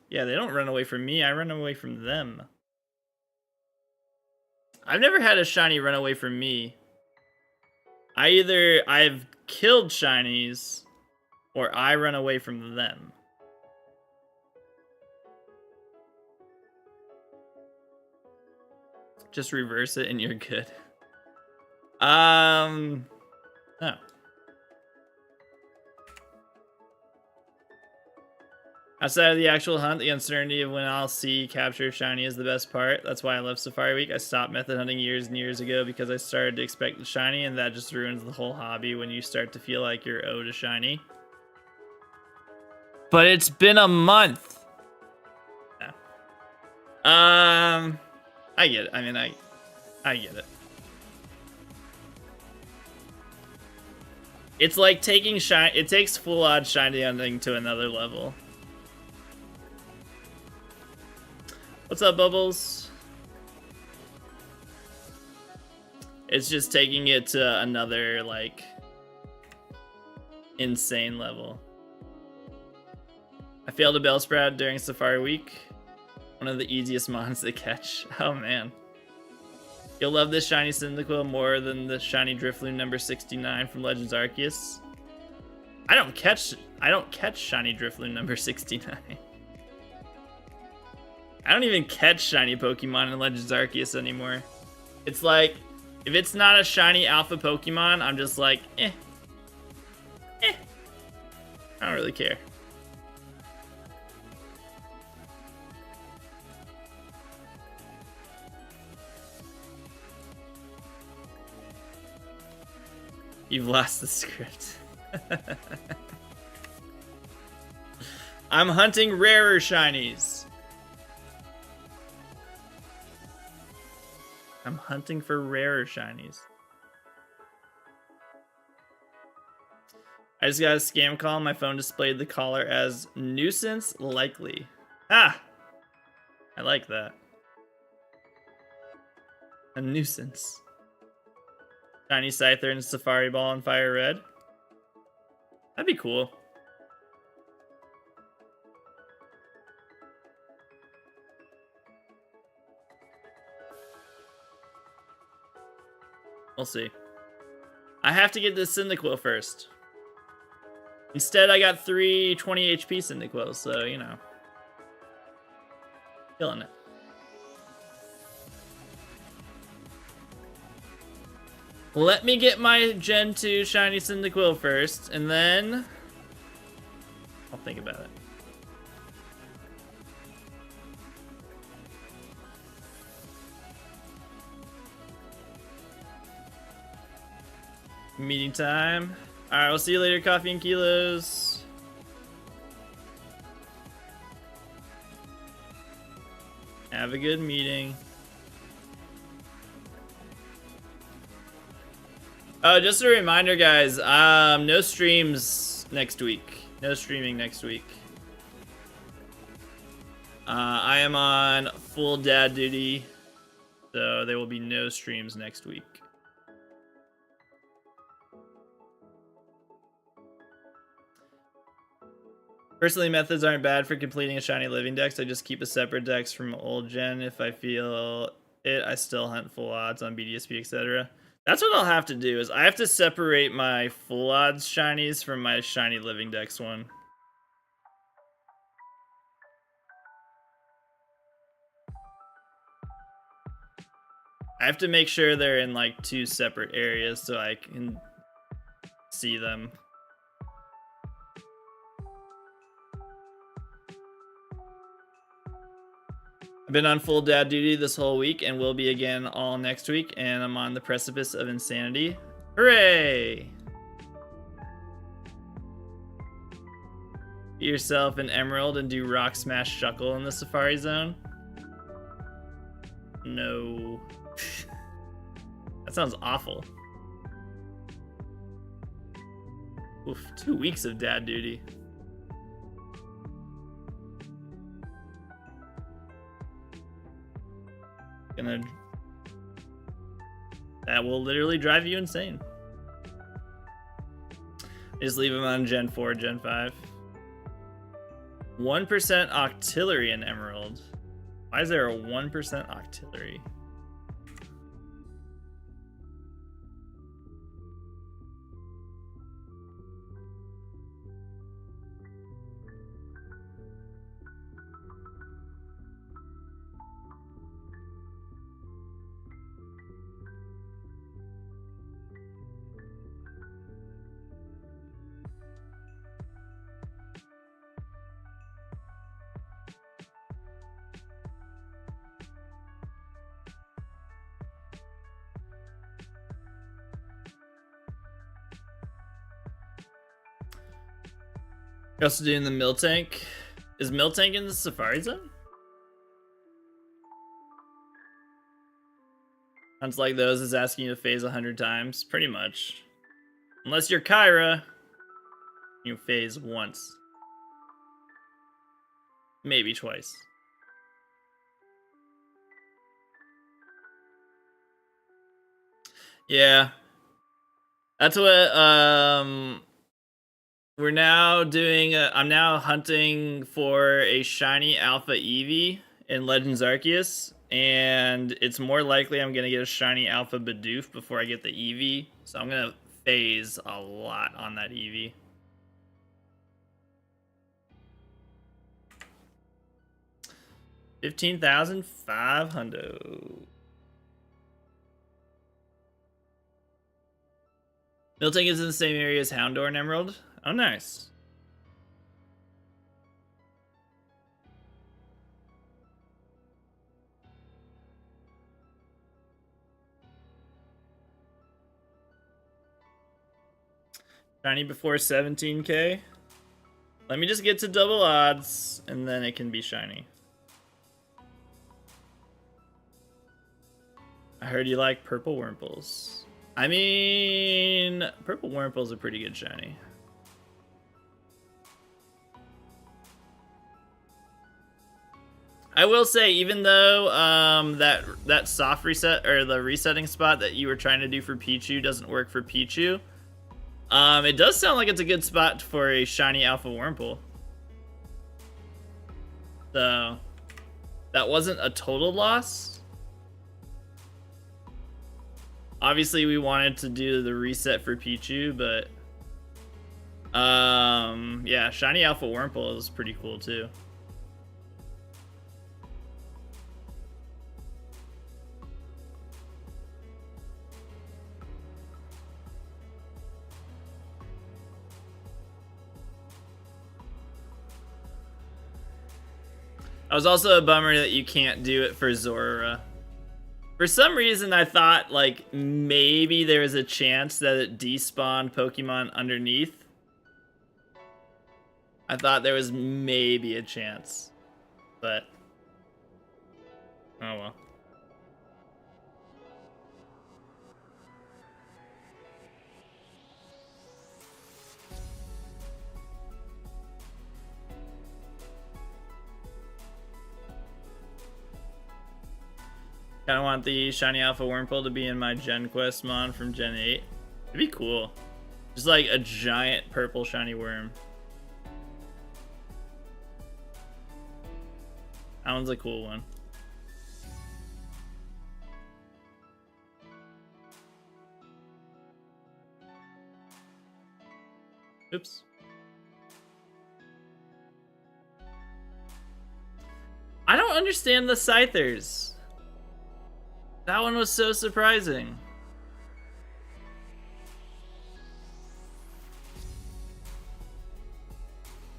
Yeah, they don't run away from me. I run away from them. I've never had a shiny run away from me. I've killed shinies or I run away from them. Just reverse it and you're good. No. Outside of the actual hunt, the uncertainty of when I'll see capture shiny is the best part. That's why I love Safari Week. I stopped method hunting years and years ago because I started to expect the shiny, and that just ruins the whole hobby when you start to feel like you're owed a shiny. But it's been a month. Yeah. I get it. I mean, I get it. It's like taking shine. It takes full odd shiny hunting to another level. What's up, Bubbles? It's just taking it to another, like, insane level. I failed a Bellsprout during Safari Week. One of the easiest mons to catch. Oh, man. You'll love this Shiny Cyndaquil more than the Shiny Drifloon number 69 from Legends Arceus. I don't catch Shiny Drifloon number 69. I don't even catch shiny Pokemon in Legends Arceus anymore. It's like, if it's not a shiny alpha Pokemon, I'm just like, eh. I don't really care. You've lost the script. I'm hunting rarer shinies. I'm hunting for rarer shinies. I just got a scam call. My phone displayed the caller as nuisance likely. Ah! I like that. A nuisance. Shiny Scyther and Safari Ball and Fire Red. That'd be cool. We'll see. I have to get this Cyndaquil first. Instead, I got 3 20 HP Cyndaquils, so, you know. Killing it. Let me get my Gen 2 Shiny Cyndaquil first, and then I'll think about it. Meeting time. Alright, we'll see you later, Coffee and Kilos. Have a good meeting. Oh, just a reminder, guys. No streams next week. No streaming next week. I am on full dad duty, so there will be no streams next week. Personally, methods aren't bad for completing a shiny living dex. I just keep a separate dex from old gen. If I feel it, I still hunt full odds on BDSP, etc. That's what I'll have to do, is I have to separate my full odds shinies from my shiny living dex one. I have to make sure they're in like 2 separate areas so I can see them. I've been on full dad duty this whole week and will be again all next week, and I'm on the precipice of insanity. Hooray! Get yourself an emerald and do Rock Smash Shuckle in the Safari Zone. No. That sounds awful. Oof, 2 weeks of dad duty. That will literally drive you insane. Just leave them on Gen 4, Gen 5. 1% Octillery in Emerald. Why is there a 1% Octillery? You're also doing the Miltank. Is Miltank in the Safari Zone? Sounds like those is asking you to phase 100 times. Pretty much. Unless you're Kyra, you phase once. Maybe twice. Yeah. That's what, we're now doing, I'm now hunting for a shiny Alpha Eevee in Legends Arceus, and it's more likely I'm gonna get a shiny Alpha Bidoof before I get the Eevee, so I'm gonna phase a lot on that Eevee. $15,500. Miltank is in the same area as Houndour and Emerald. Oh, nice. Shiny before 17k. Let me just get to double odds, and then it can be shiny. I heard you like purple Wurmples. I mean, purple Wurmple's a pretty good shiny. I will say, even though that soft reset, or the resetting spot that you were trying to do for Pichu doesn't work for Pichu, it does sound like it's a good spot for a shiny Alpha Wurmple. So, that wasn't a total loss. Obviously, we wanted to do the reset for Pichu, but yeah, shiny Alpha Wurmple is pretty cool too. I was also a bummer that you can't do it for Zorora. For some reason, I thought, like, maybe there was a chance that it despawned Pokemon underneath. I thought there was maybe a chance. But, oh well. Kind of want the shiny Alpha Wurmple to be in my Gen Quest mon from Gen 8. It'd be cool. Just like a giant purple shiny worm. That one's a cool one. Oops. I don't understand the Scythers. That one was so surprising.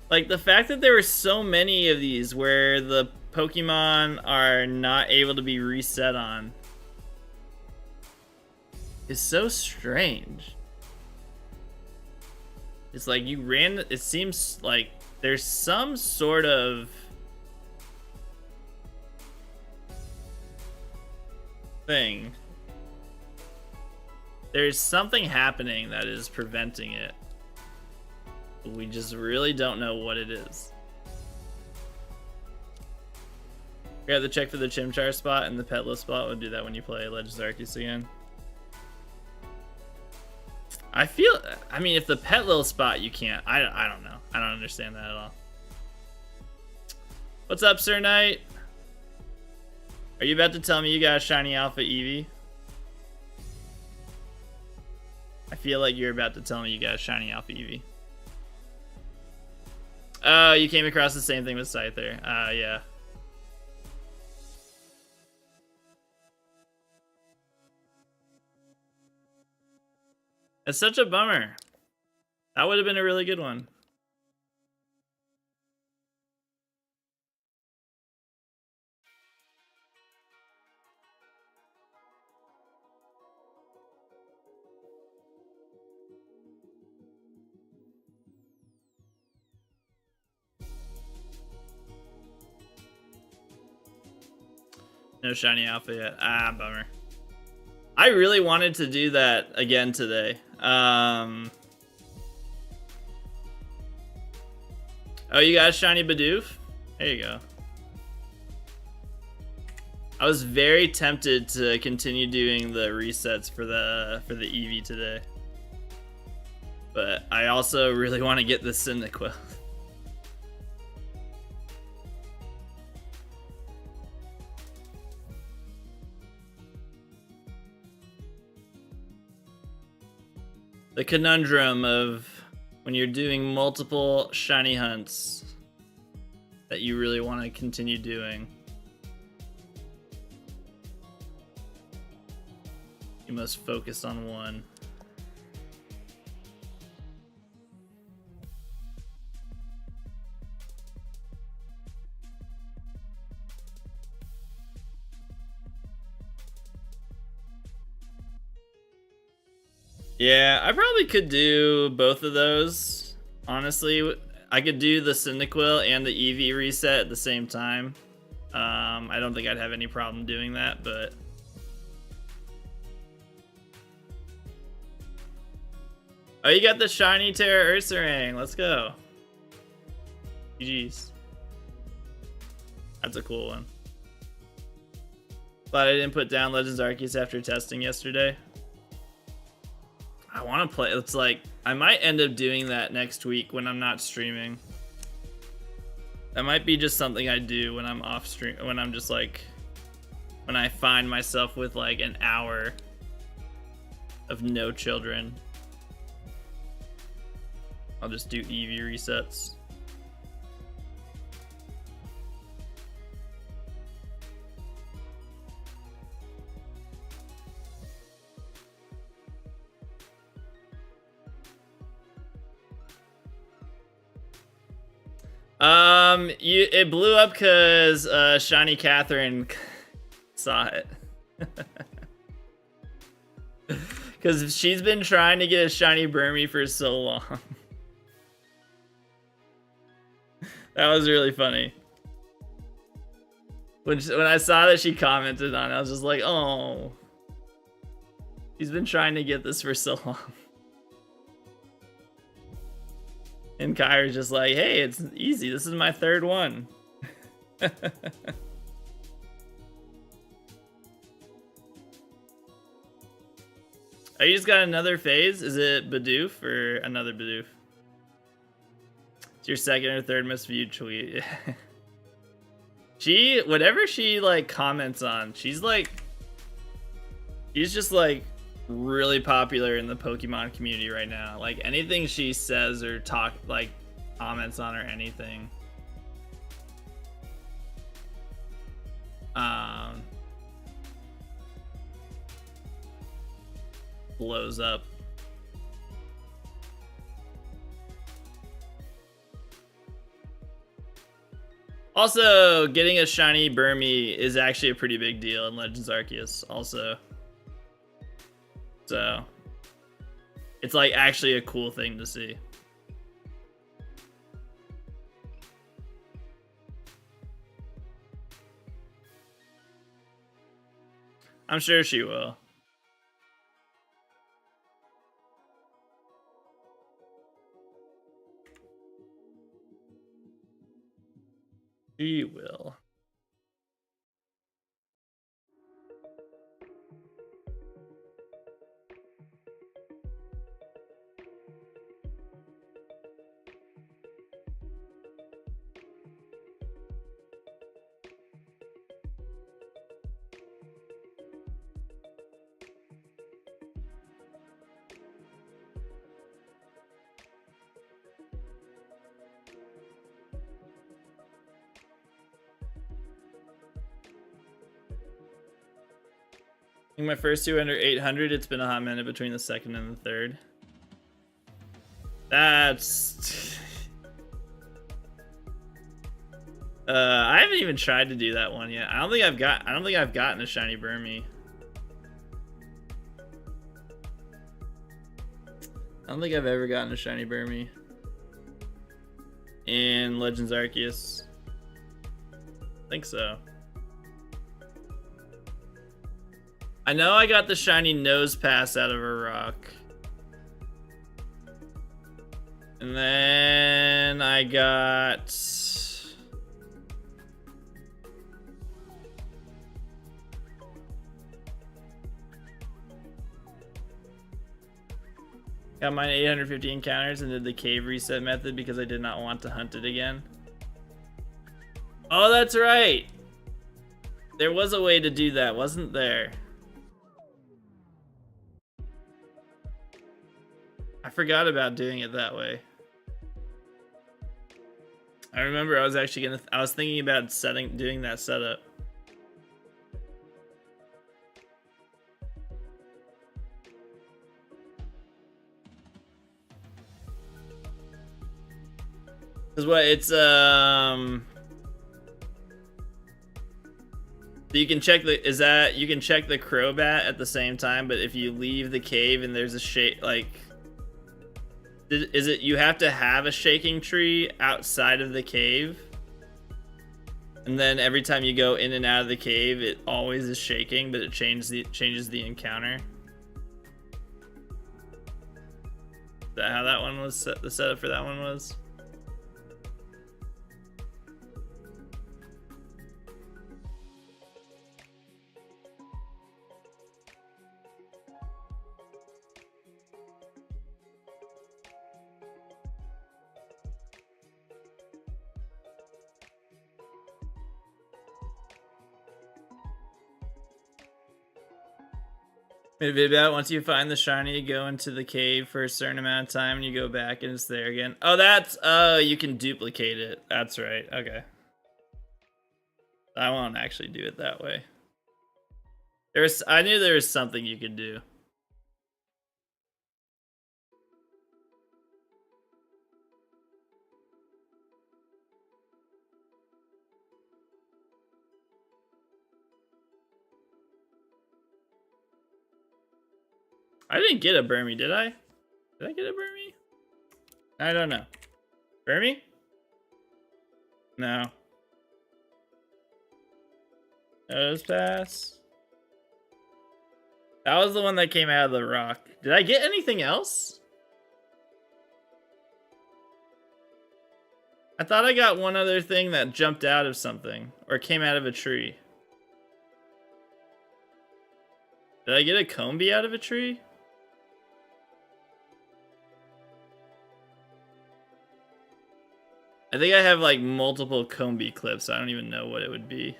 Like, the fact that there were so many of these where the Pokemon are not able to be reset on is so strange. It's like you ran, it seems like there's some sort of thing. There's something happening that is preventing it. We just really don't know what it is. We have to check for the Chimchar spot and the Petless spot. We'll do that when you play Legends Arceus again. I mean, if the Petlil spot you can't, I don't know. I don't understand that at all. What's up, Sir Knight? Are you about to tell me you got a shiny Alpha Eevee? I feel like you're about to tell me you got a shiny Alpha Eevee. Oh, you came across the same thing with Scyther. Yeah. It's such a bummer. That would have been a really good one. No shiny alpha yet. Ah, bummer. I really wanted to do that again today. Oh, you got a shiny Bidoof? There you go. I was very tempted to continue doing the resets for the Eevee today. But I also really want to get the Cyndaquil. The conundrum of when you're doing multiple shiny hunts that you really want to continue doing. You must focus on one. Yeah, I probably could do both of those. Honestly, I could do the Cyndaquil and the Eevee reset at the same time. I don't think I'd have any problem doing that, but... Oh, you got the shiny Terra Ursaring. Let's go. GG's. That's a cool one. Glad I didn't put down Legends Arceus after testing yesterday. I want to play. It's like I might end up doing that next week when I'm not streaming. That might be just something I do when I'm off stream. When I'm just like, when I find myself with like an hour of no children, I'll just do Eevee resets. It blew up because Shiny Catherine saw it. Because she's been trying to get a shiny Burmy for so long. That was really funny. When I saw that she commented on it, I was just like, oh. She's been trying to get this for so long. And Kyra's just like, hey, it's easy. This is my third one. Oh, you just got another phase? Is it Bidoof or another Bidoof? It's your second or third most viewed tweet. Whatever she like comments on, she's just like really popular in the Pokemon community right now. Like anything she says or comments on or anything, blows up. Also, getting a shiny Burmy is actually a pretty big deal in Legends Arceus also. So, it's like actually a cool thing to see. I'm sure she will. She will. I think my first two under 800, it's been a hot minute between the second and the third. That's... I haven't even tried to do that one yet. I don't think I've gotten a shiny Burmy. I don't think I've ever gotten a shiny Burmy in Legends Arceus. I think so. I know I got the shiny nose pass out of a rock. And then I got... Got mine 850 encounters and did the cave reset method because I did not want to hunt it again. Oh, that's right! There was a way to do that, wasn't there? I forgot about doing it that way. I remember I was actually I was thinking about doing that setup. Cause what it's you can check you can check the Crobat at the same time, but if you leave the cave and there's a is it you have to have a shaking tree outside of the cave? And then every time you go in and out of the cave, it always is shaking, but it changes the encounter. Is that how that one was set? The setup for that one was? Made a video about once you find the shiny, you go into the cave for a certain amount of time and you go back and it's there again. Oh, that's you can duplicate it. That's right. Okay. I won't actually do it that way. I knew there was something you could do. I didn't get a Burmy, did I? Did I get a Burmy? I don't know. Burmy? No. Nose pass. That was the one that came out of the rock. Did I get anything else? I thought I got one other thing that jumped out of something or came out of a tree. Did I get a Combi out of a tree? I think I have like multiple Combi clips. So I don't even know what it would be.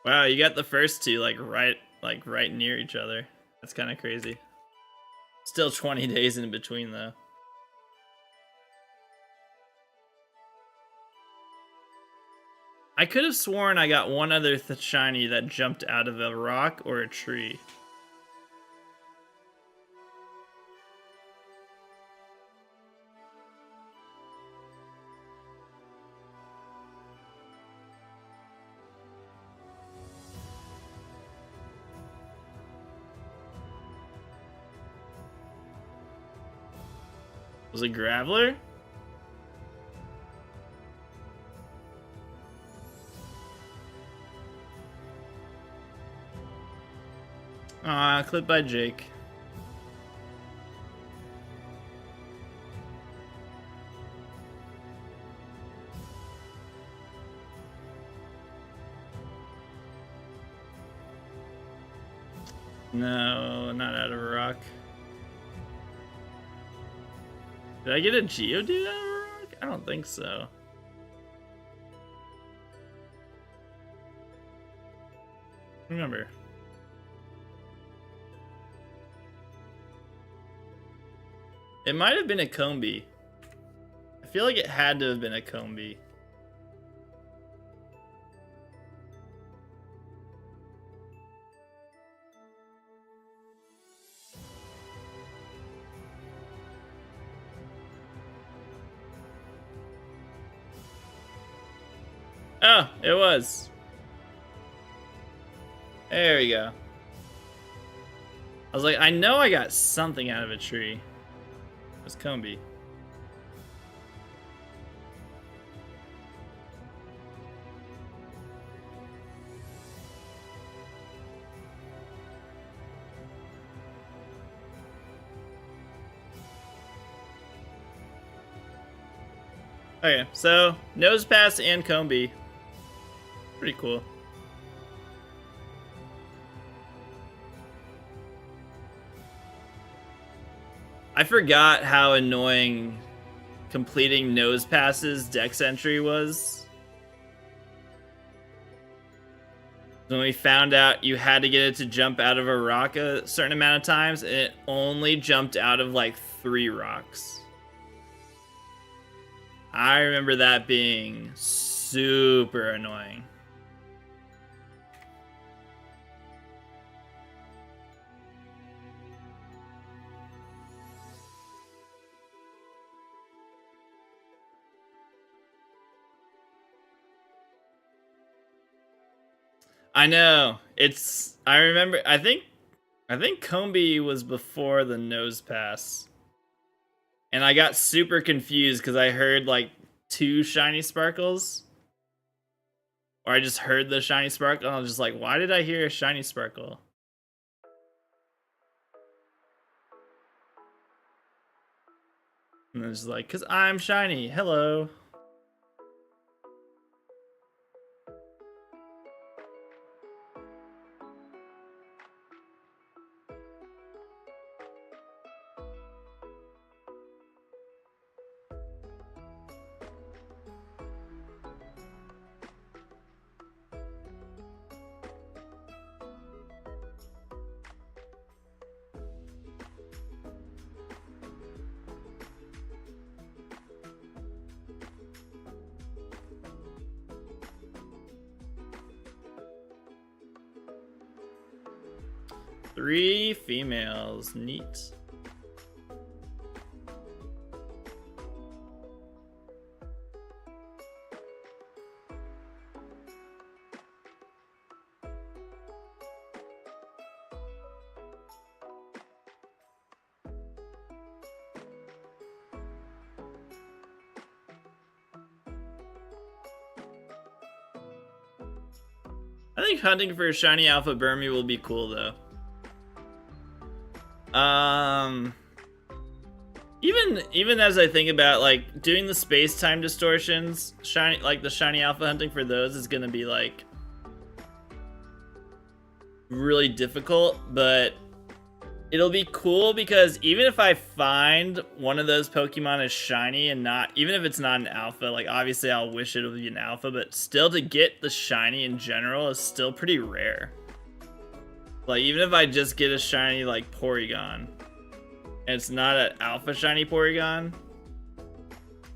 Wow, you got the first two like right near each other. That's kind of crazy. Still 20 days in between though. I could have sworn I got one other shiny that jumped out of a rock or a tree. Was it Graveler? Ah, clip by Jake. No, not out of a rock. Did I get a Geodude out of a rock? I don't think so. Remember. It might have been a Combi. I feel like it had to have been a Combi. Oh, it was. There we go. I was like, I know I got something out of a tree. It was Combi. Okay, so Nose Pass and Combi. Pretty cool. I forgot how annoying completing Nose Pass's Dex entry was. When we found out you had to get it to jump out of a rock a certain amount of times, and it only jumped out of like 3 rocks. I remember that being super annoying. I know. I remember I think Combi was before the Nose Pass. And I got super confused because I heard like 2 shiny sparkles. Or I just heard the shiny sparkle and I was just like, why did I hear a shiny sparkle? And I was like, cause I'm shiny. Hello. Three females. Neat. I think hunting for a shiny alpha Burmy will be cool though. Even as I think about like doing the space-time distortions, the shiny alpha hunting for those is gonna be like really difficult, but it'll be cool because even if I find one of those Pokemon is shiny and even if it's not an alpha, like obviously I'll wish it would be an alpha, but still to get the shiny in general is still pretty rare. Like even if I just get a shiny like Porygon, and it's not an alpha shiny Porygon,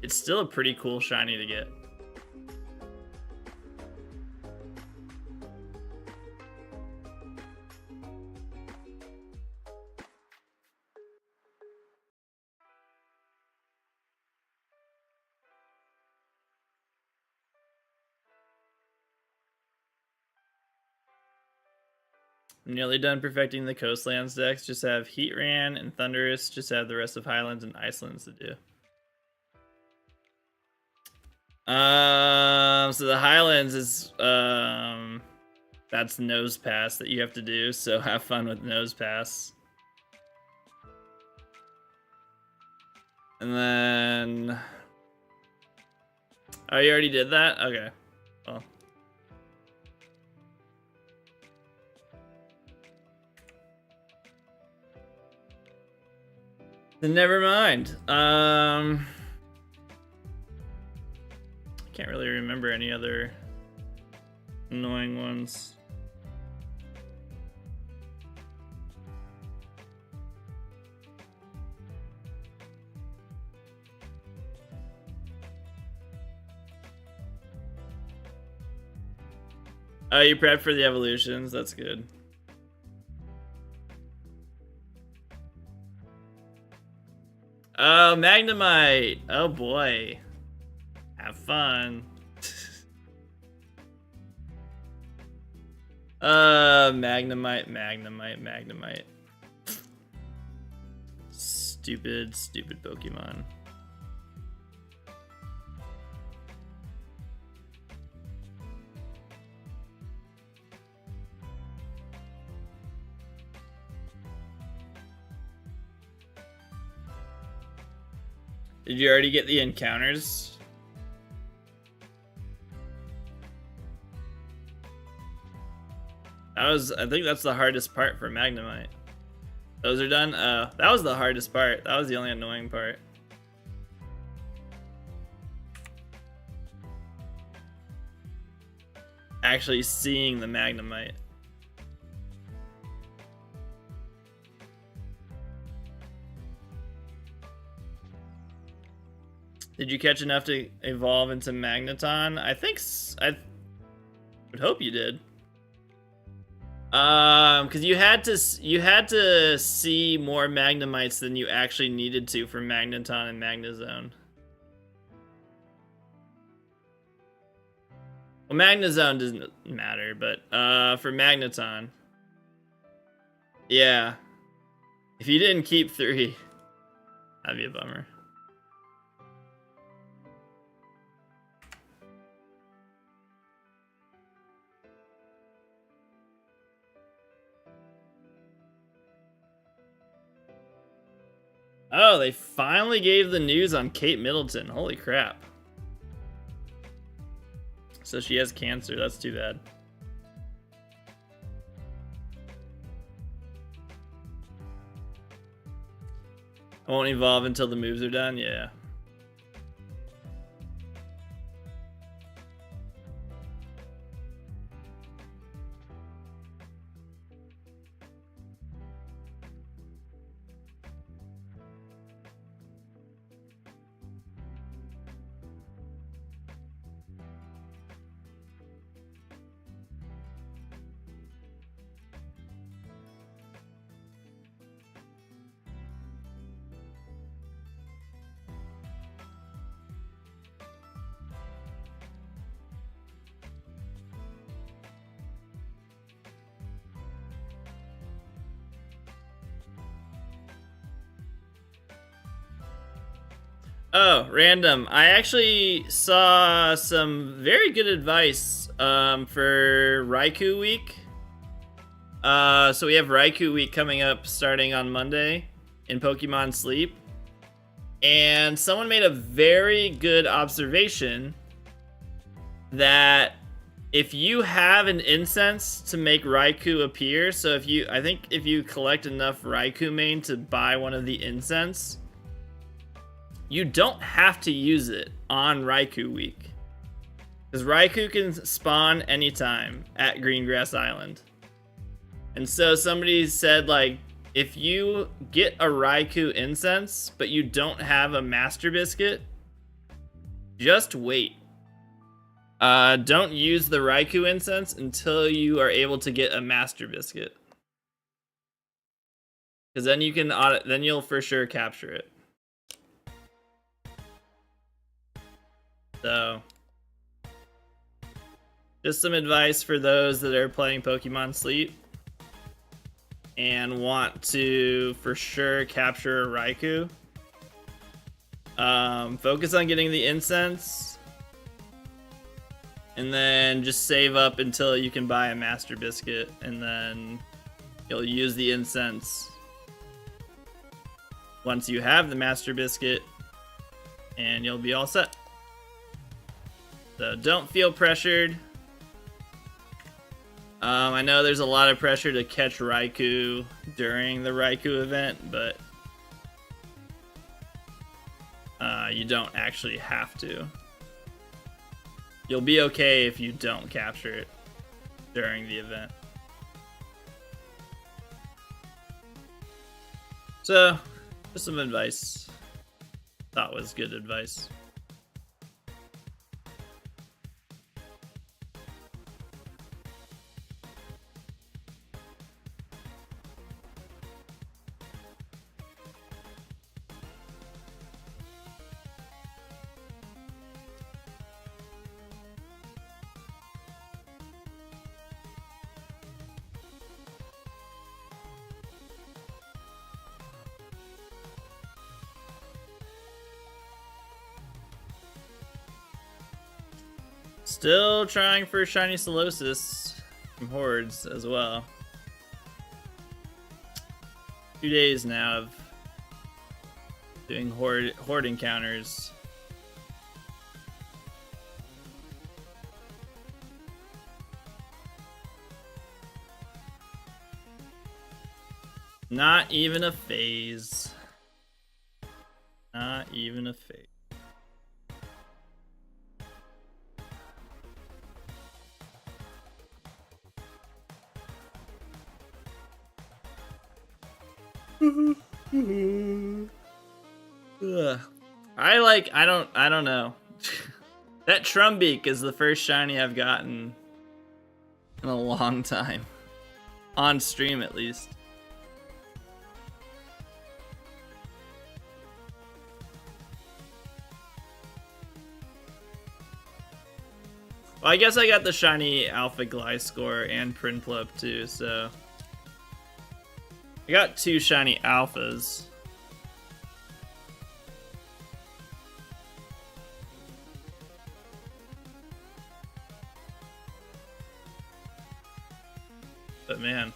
it's still a pretty cool shiny to get. I'm nearly done perfecting the Coastlands decks. Just have Heatran and Thundurus. Just have the rest of Highlands and Icelands to do. So the Highlands is that's Nose Pass that you have to do. So have fun with Nose Pass. And then, oh, you already did that? Okay. Well. Then never mind. Can't really remember any other annoying ones. Oh, you prepped for the evolutions? That's good. Oh, Magnemite! Oh boy. Have fun. Magnemite. Stupid, stupid Pokemon. Did you already get the encounters? I think that's the hardest part for Magnemite. Those are done? That was the hardest part. That was the only annoying part. Actually seeing the Magnemite. Did you catch enough to evolve into Magneton? I would hope you did. Because you had to see more Magnemites than you actually needed to for Magneton and Magnezone. Well, Magnezone doesn't matter, but for Magneton, yeah. If you didn't keep 3, that'd be a bummer. Oh, they finally gave the news on Kate Middleton. Holy crap. So she has cancer. That's too bad. I won't evolve until the moves are done? Yeah. Oh, random. I actually saw some very good advice for Raikou Week. So we have Raikou Week coming up starting on Monday in Pokemon Sleep. And someone made a very good observation that if you have an incense to make Raikou appear, so I think if you collect enough Raikou mane to buy one of the incense, you don't have to use it on Raikou Week. Because Raikou can spawn anytime at Greengrass Island. And so somebody said, like, if you get a Raikou incense, but you don't have a Master Biscuit, just wait. Don't use the Raikou incense until you are able to get a Master Biscuit. Because then then you'll for sure capture it. So, just some advice for those that are playing Pokemon Sleep and want to for sure capture a Raikou. Focus on getting the incense, and then just save up until you can buy a Master Biscuit, and then you'll use the incense once you have the Master Biscuit, and you'll be all set. So don't feel pressured. I know there's a lot of pressure to catch Raikou during the Raikou event, but you don't actually have to. You'll be okay if you don't capture it during the event. So, just some advice. Thought was good advice. Still trying for Shiny Solosis from Hordes as well. 2 days now of doing horde encounters. Not even a phase. Not even a phase. Ugh. I don't know. That Trumbeak is the first shiny I've gotten in a long time. On stream at least. Well, I guess I got the shiny Alpha Gliscor and Prinplup too, so I got 2 shiny alphas. But man.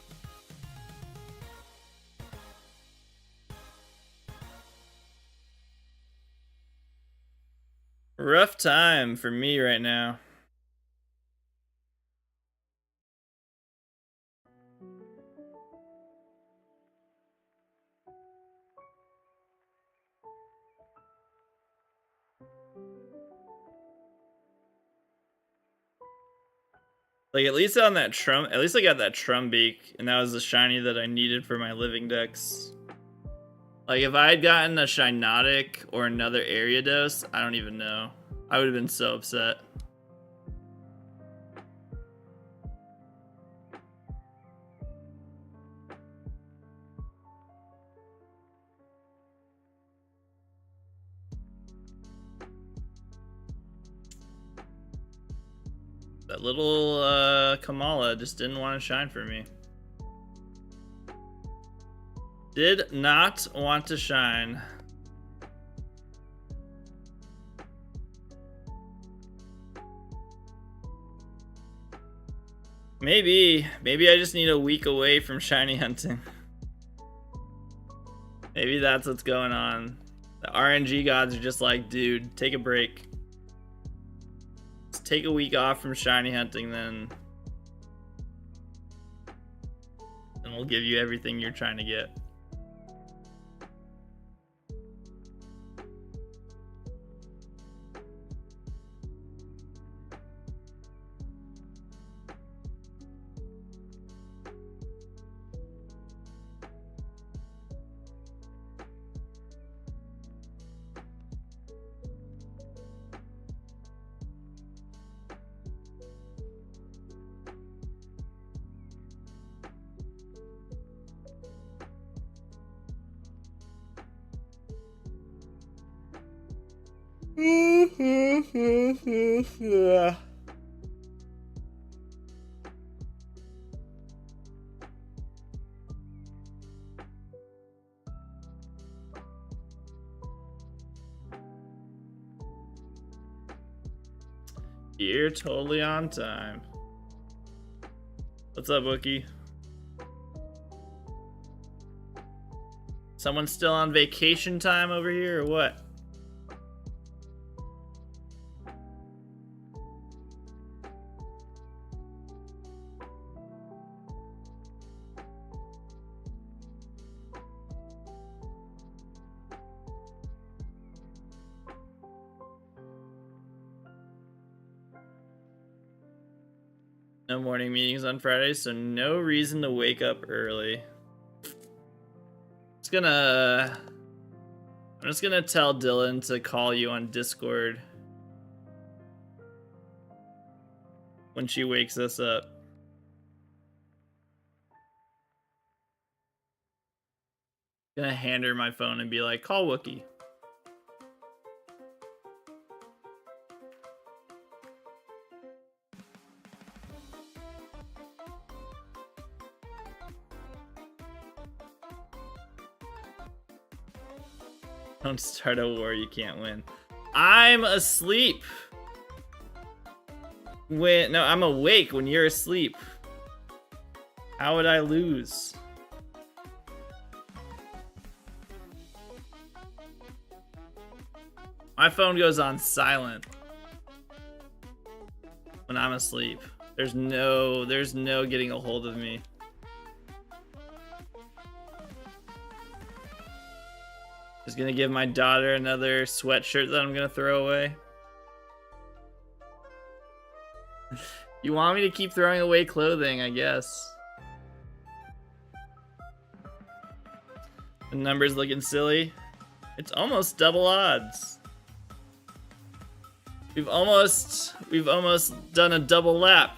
Rough time for me right now. Like, at least on that at least I got that Trumbeak, and that was the shiny that I needed for my living decks. Like, if I had gotten a Shinotic or another Ariados, I don't even know. I would have been so upset. That little Kamala just didn't want to shine for me. Did not want to shine. Maybe I just need a week away from shiny hunting. Maybe that's what's going on. The RNG gods are just like, dude, take a break. Let's take a week off from shiny hunting, then we'll give you everything you're trying to get. You're totally on time. What's up, Wookie? Someone still on vacation time over here, or what? No morning meetings on Friday, so no reason to wake up early. I'm just gonna tell Dylan to call you on Discord when she wakes us up. Gonna hand her my phone and be like, call Wookie. Don't start a war you can't win. I'm asleep. No, I'm awake when you're asleep. How would I lose? My phone goes on silent when I'm asleep. There's no getting a hold of me. Just gonna give my daughter another sweatshirt that I'm gonna throw away. You want me to keep throwing away clothing, I guess. The number's looking silly. It's almost double odds. We've almost done a double lap.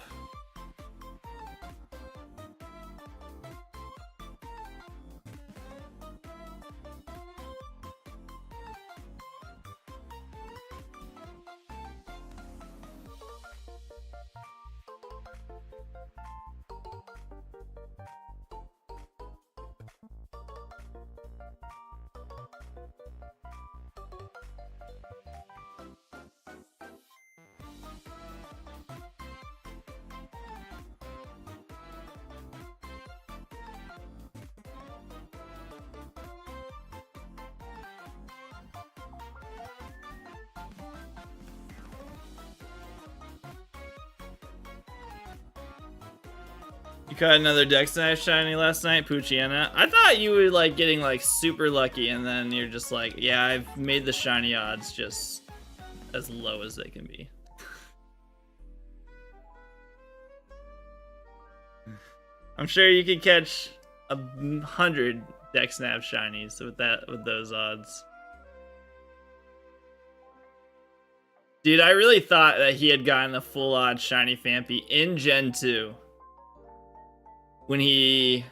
You caught another Dex Knife shiny last night, Poochiana. I thought you were like getting like super lucky, and then you're just like, yeah, I've made the shiny odds just as low as they can be. I'm sure you could catch 100 Dex Snap shinies with those odds. Dude, I really thought that he had gotten a full odd shiny Phanpy in Gen 2. When he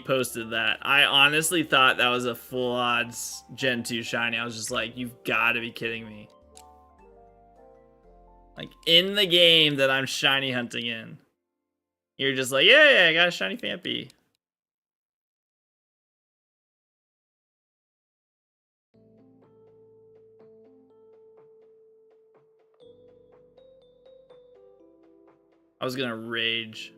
posted that. I honestly thought that was a full odds Gen 2 shiny. I was just like, you've got to be kidding me. Like, in the game that I'm shiny hunting in. You're just like, yeah, I got a shiny Phanpy. I was gonna rage.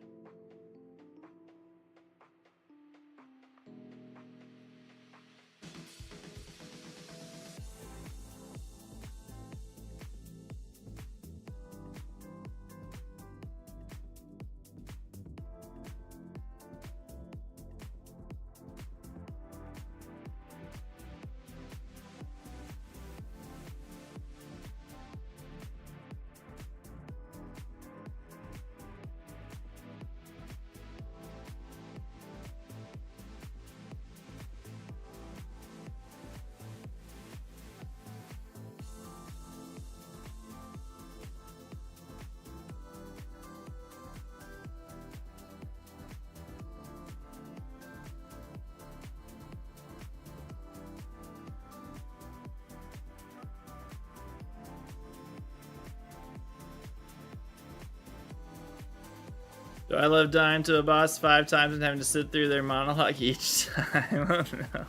Do I love dying to a boss 5 times and having to sit through their monologue each time? Oh no.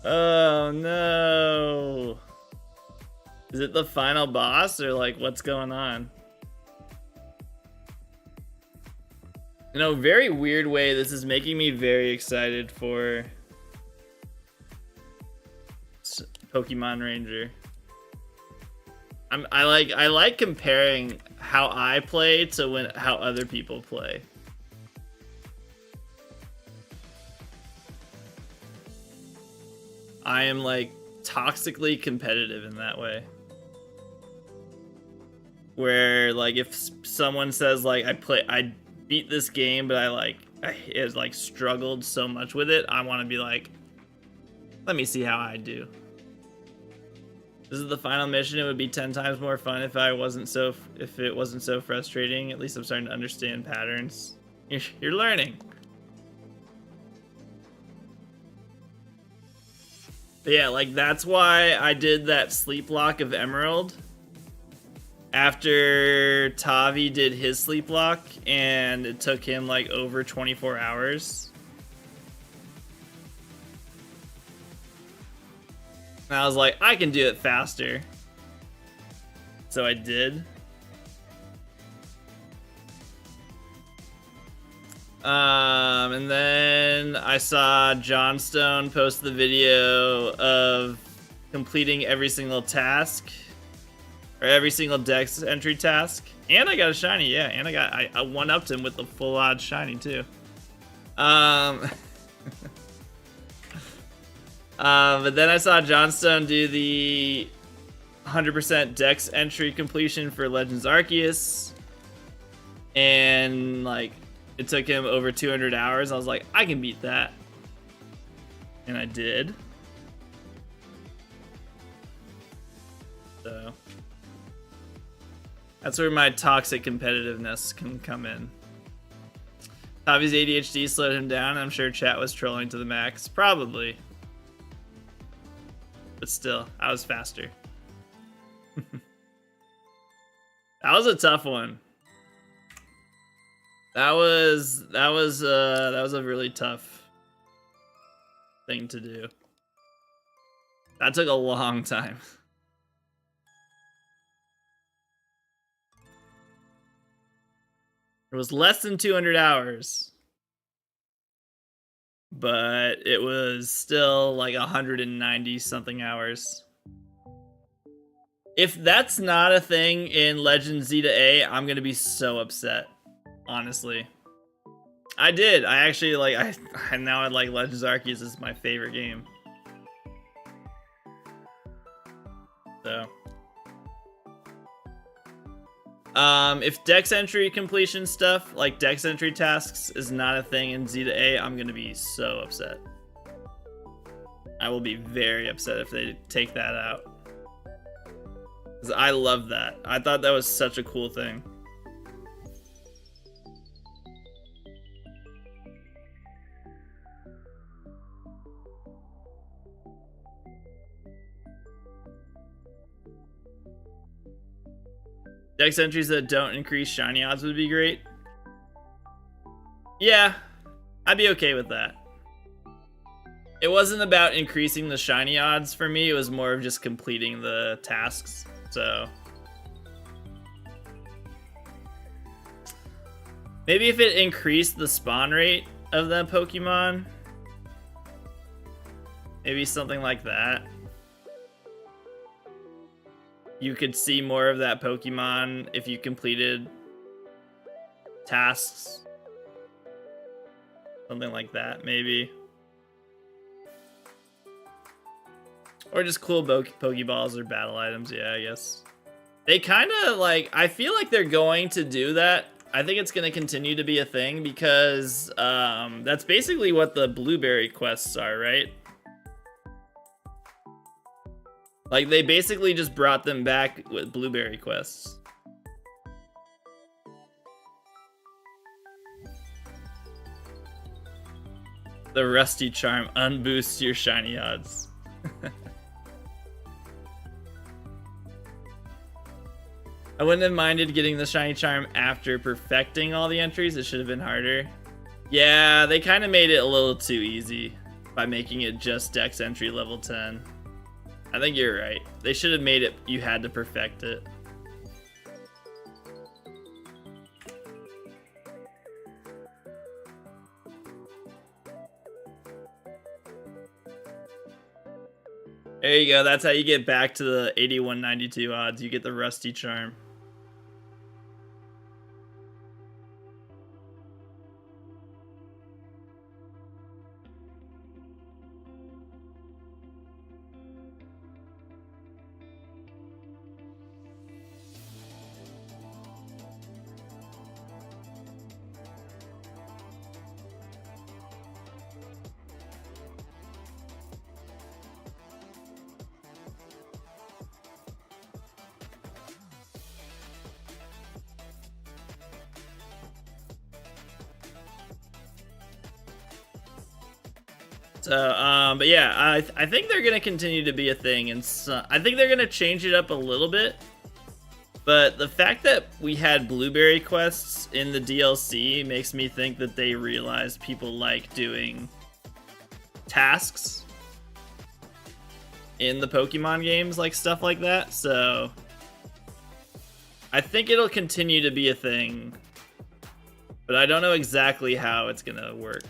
Oh no. Is it the final boss or like what's going on? In a very weird way, this is making me very excited for Pokemon Ranger. I like comparing how I play to how other people play. I am like toxically competitive in that way. Where like if someone says like I beat this game but I has like struggled so much with it, I want to be like, let me see how I do. This is the final mission. It would be 10 times more fun if it wasn't so frustrating. At least I'm starting to understand patterns. You're learning. But yeah, like that's why I did that sleep lock of Emerald after Tavi did his sleep lock, and it took him like over 24 hours. And I was like, I can do it faster. So I did. And then I saw Johnstone post the video of completing every single task. Or every single Dex entry task. And I got a shiny, yeah. And I one-upped him with the full odds shiny too. But then I saw Johnstone do the 100% Dex entry completion for Legends Arceus. And like, it took him over 200 hours. I was like, I can beat that. And I did. So that's where my toxic competitiveness can come in. Tavi's ADHD slowed him down. I'm sure chat was trolling to the max. Probably. But still, I was faster. That was a tough one. That was a really tough thing to do. That took a long time. It was less than 200 hours. But it was still like 190 something hours. If that's not a thing in Legend Z to A, I'm gonna be so upset. Honestly. I did. I actually like I now I like Legends Arceus is my favorite game. So if Dex entry completion stuff, like Dex entry tasks, is not a thing in Z to A, I'm gonna be so upset. I will be very upset if they take that out. Because I love that. I thought that was such a cool thing. Dex entries that don't increase shiny odds would be great. Yeah, I'd be okay with that. It wasn't about increasing the shiny odds for me, it was more of just completing the tasks, so. Maybe if it increased the spawn rate of that Pokemon. Maybe something like that. You could see more of that Pokemon if you completed tasks. Something like that, maybe. Or just cool Pokeballs or battle items, yeah, I guess. They kind of, like, I feel like they're going to do that. I think it's going to continue to be a thing because that's basically what the Blueberry quests are, right? Like, they basically just brought them back with Blueberry quests. The Rusty Charm unboosts your shiny odds. I wouldn't have minded getting the Shiny Charm after perfecting all the entries. It should have been harder. Yeah, they kind of made it a little too easy by making it just Dex entry level 10. I think you're right. They should have made it you had to perfect it. There you go. That's how you get back to the 8192 odds. You get the Rusty Charm. So, but yeah, I think they're gonna continue to be a thing, and I think they're gonna change it up a little bit. But the fact that we had Blueberry quests in the DLC makes me think that they realized people like doing tasks. in the Pokemon games, like stuff like that. So I think it'll continue to be a thing, but I don't know exactly how it's gonna work.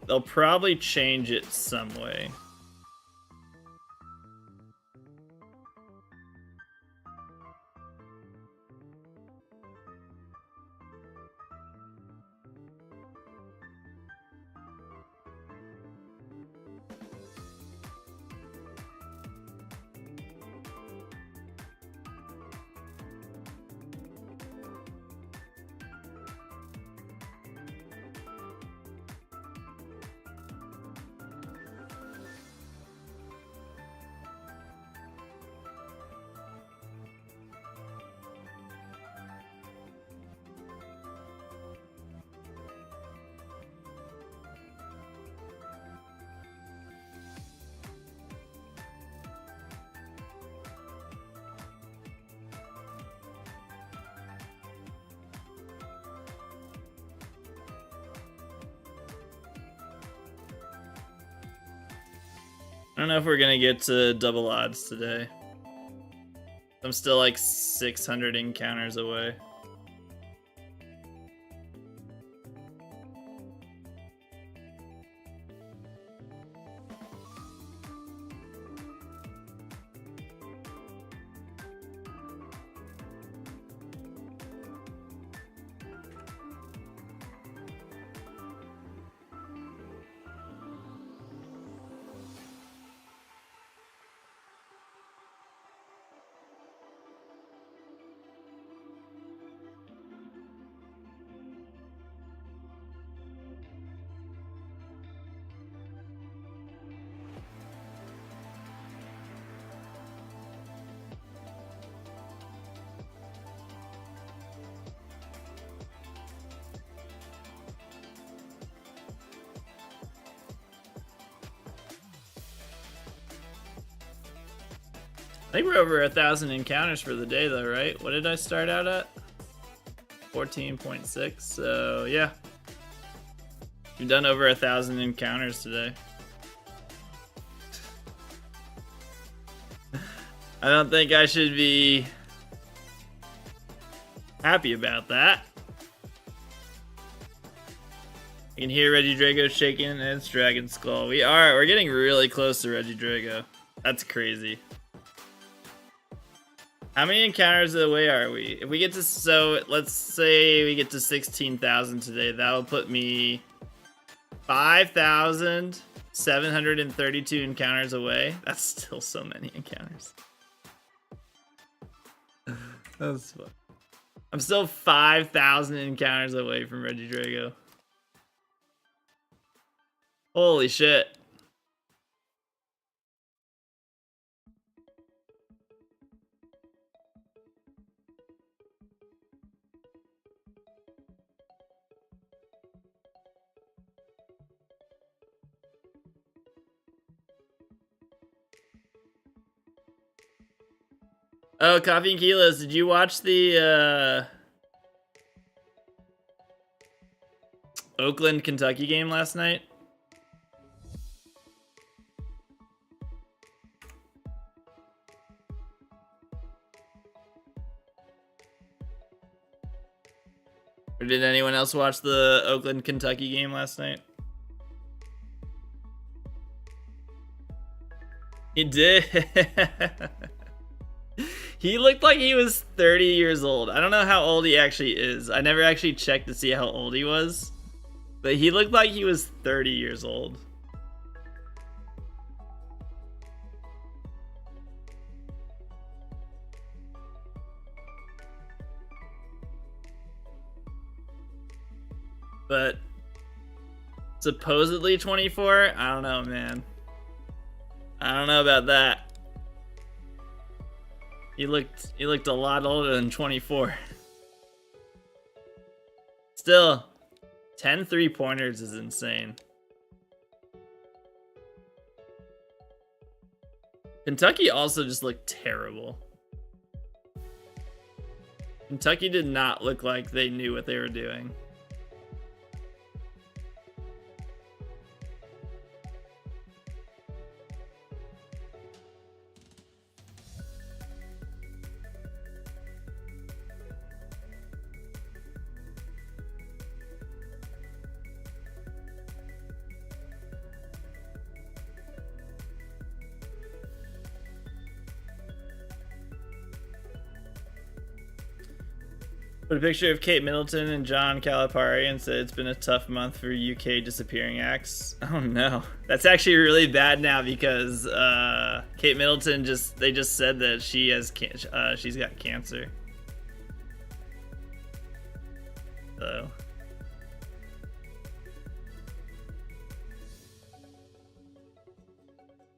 They'll probably change it some way. I don't know if we're gonna get to double odds today. I'm still like 600 encounters away. I think we're over 1,000 encounters for the day though, right? What did I start out at? 14.6, so yeah. We've done over 1,000 encounters today. I don't think I should be happy about that. You can hear Regidrago shaking its Dragon Skull. We're getting really close to Regidrago. That's crazy. How many encounters away are we? If we get to, so let's say we get to 16,000 today, that'll put me 5,732 encounters away. That's still so many encounters. That's fun. I'm still 5,000 encounters away from Regidrago. Holy shit. Oh, Coffee and Kilos, did you watch the Oakland, Kentucky game last night? Or did anyone else watch the Oakland, Kentucky game last night? He did. He looked like he was 30 years old. I don't know how old he actually is. I never actually checked to see how old he was. But he looked like he was 30 years old. But supposedly 24? I don't know, man. I don't know about that. He looked a lot older than 24. Still, 10 3-pointers is insane. Kentucky also just looked terrible. Kentucky did not look like they knew what they were doing. Put a picture of Kate Middleton and John Calipari and said it's been a tough month for UK disappearing acts. Oh no, that's actually really bad now because Kate Middleton they just said that she's got cancer. So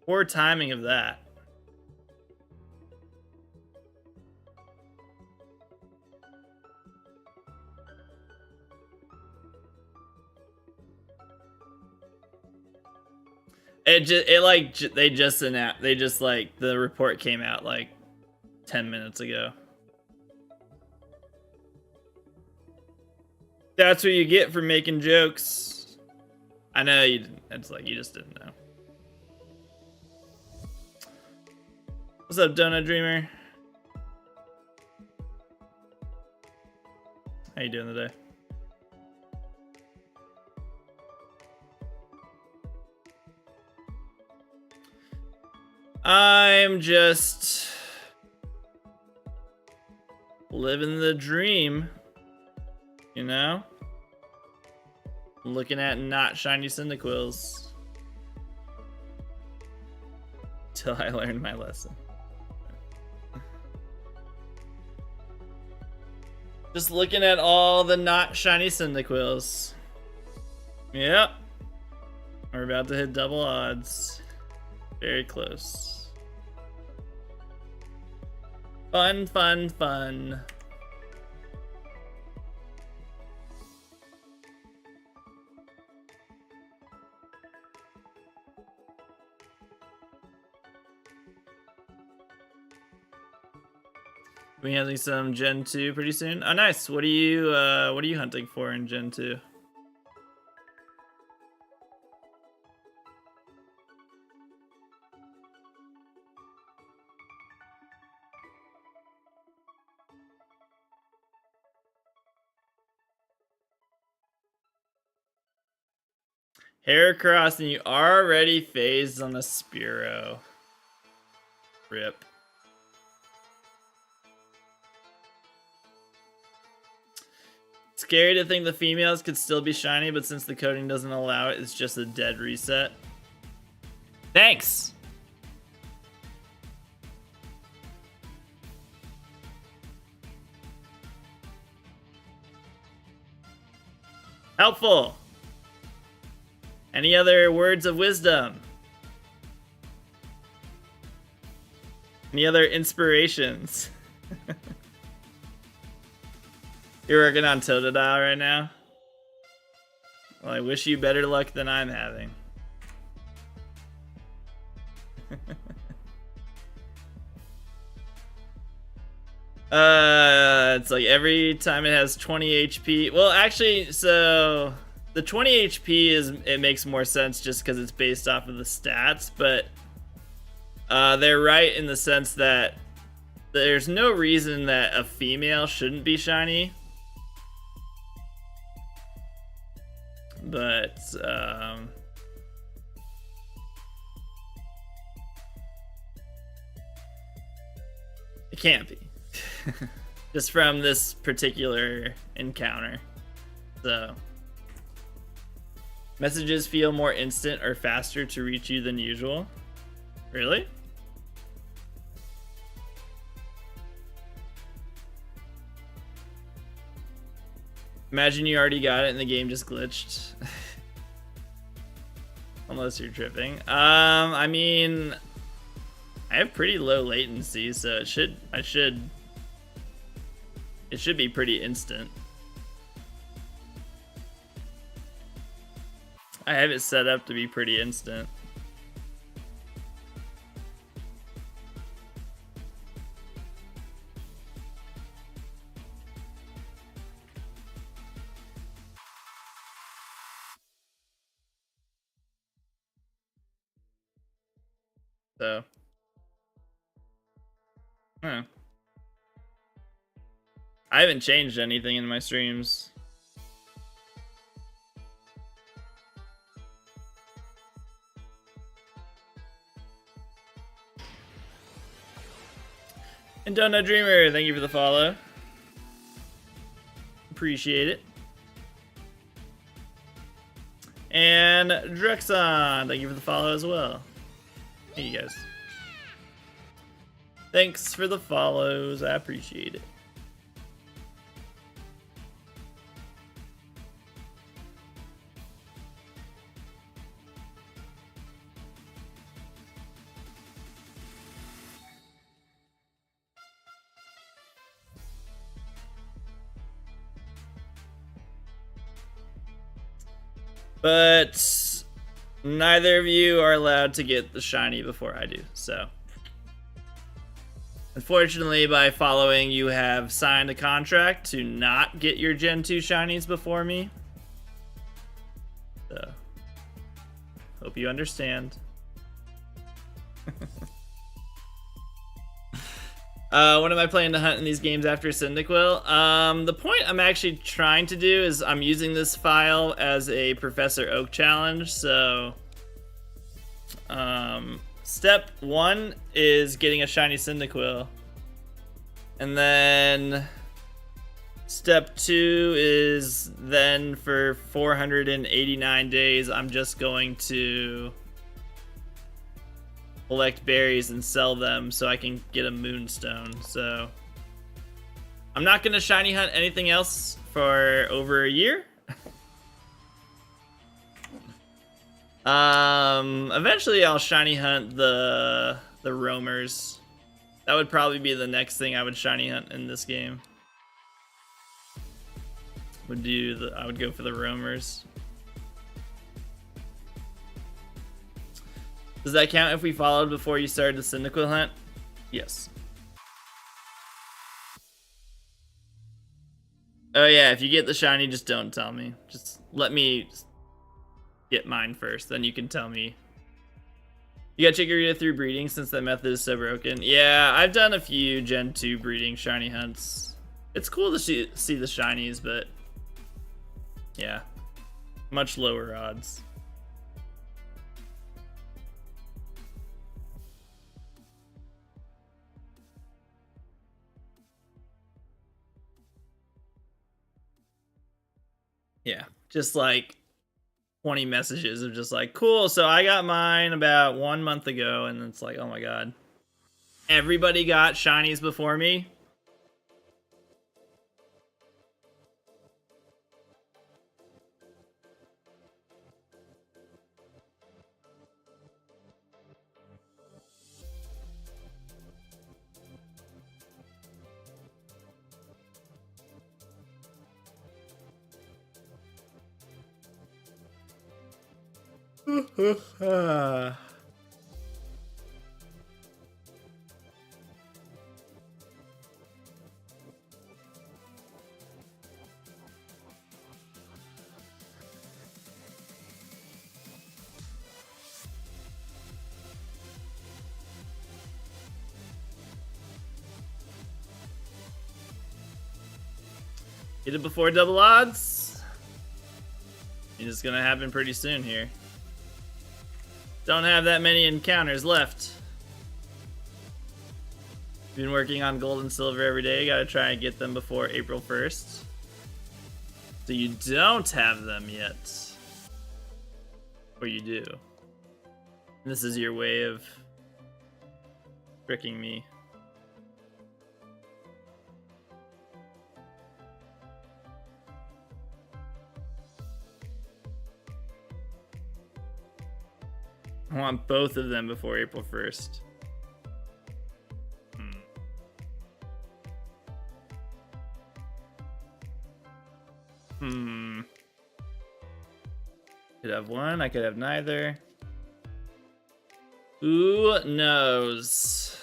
poor timing of that. They just announced, the report came out like 10 minutes ago. That's what you get for making jokes. I know you didn't. It's like you just didn't know. What's up, Donut Dreamer? How you doing today? I'm just living the dream, you know? Looking at not shiny Cyndaquils till I learned my lesson. Just looking at all the not shiny Cyndaquils. Yep. We're about to hit double odds. Very close. Fun, fun, fun. We hunting some Gen 2 pretty soon. Oh nice. What are you hunting for in Gen 2? Heracross, and you already phased on a Spearow. Rip. Scary to think the females could still be shiny, but since the coding doesn't allow it, it's just a dead reset. Thanks! Helpful! Any other words of wisdom? Any other inspirations? You're working on Totodile right now? Well, I wish you better luck than I'm having. It's like every time it has 20 HP. Well, actually, so the 20 HP it makes more sense just because it's based off of the stats, but they're right in the sense that there's no reason that a female shouldn't be shiny. But it can't be. Just from this particular encounter. So messages feel more instant or faster to reach you than usual. Really? Imagine you already got it and the game just glitched. Unless you're tripping. I mean, I have pretty low latency, so it should be pretty instant. I have it set up to be pretty instant. So, I haven't changed anything in my streams. And Donut Dreamer, thank you for the follow. Appreciate it. And Drexon, thank you for the follow as well. Hey, you guys. Thanks for the follows. I appreciate it. But neither of you are allowed to get the shiny before I do, so. Unfortunately, by following, you have signed a contract to not get your Gen 2 shinies before me. So, hope you understand. What am I planning to hunt in these games after Cyndaquil? The point I'm actually trying to do is I'm using this file as a Professor Oak challenge, so step 1 is getting a Shiny Cyndaquil, and then step 2 is then for 489 days I'm just going to collect berries and sell them so I can get a moonstone. So I'm not gonna shiny hunt anything else for over a year. Eventually I'll shiny hunt the roamers. That would probably be the next thing I would shiny hunt in this game. I would go for the roamers. Does that count if we followed before you started the Cyndaquil hunt? Yes. Oh yeah, if you get the shiny, just don't tell me. Just let me get mine first, then you can tell me. You got Chikorita through breeding since that method is so broken. Yeah, I've done a few Gen 2 breeding shiny hunts. It's cool to see the shinies, but yeah, much lower odds. Yeah, just like 20 messages of just like, cool, so I got mine about 1 month ago, and it's like, oh my god. Everybody got shinies before me? Get it before double odds? It's gonna happen pretty soon here. Don't have that many encounters left. Been working on gold and silver every day. Gotta try and get them before April 1st. So you don't have them yet. Or you do. And this is your way of tricking me. I want both of them before April 1st. Could have one, I could have neither. Who knows?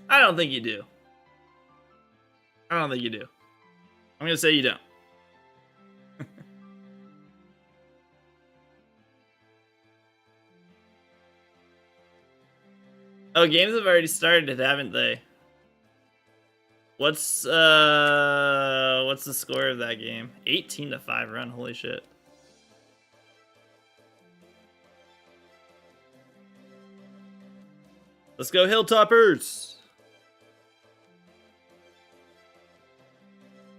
I don't think you do. I don't think you do. I'm gonna say you don't. Oh, games have already started, haven't they? What's the score of that game? 18-5 run, holy shit. Let's go Hilltoppers!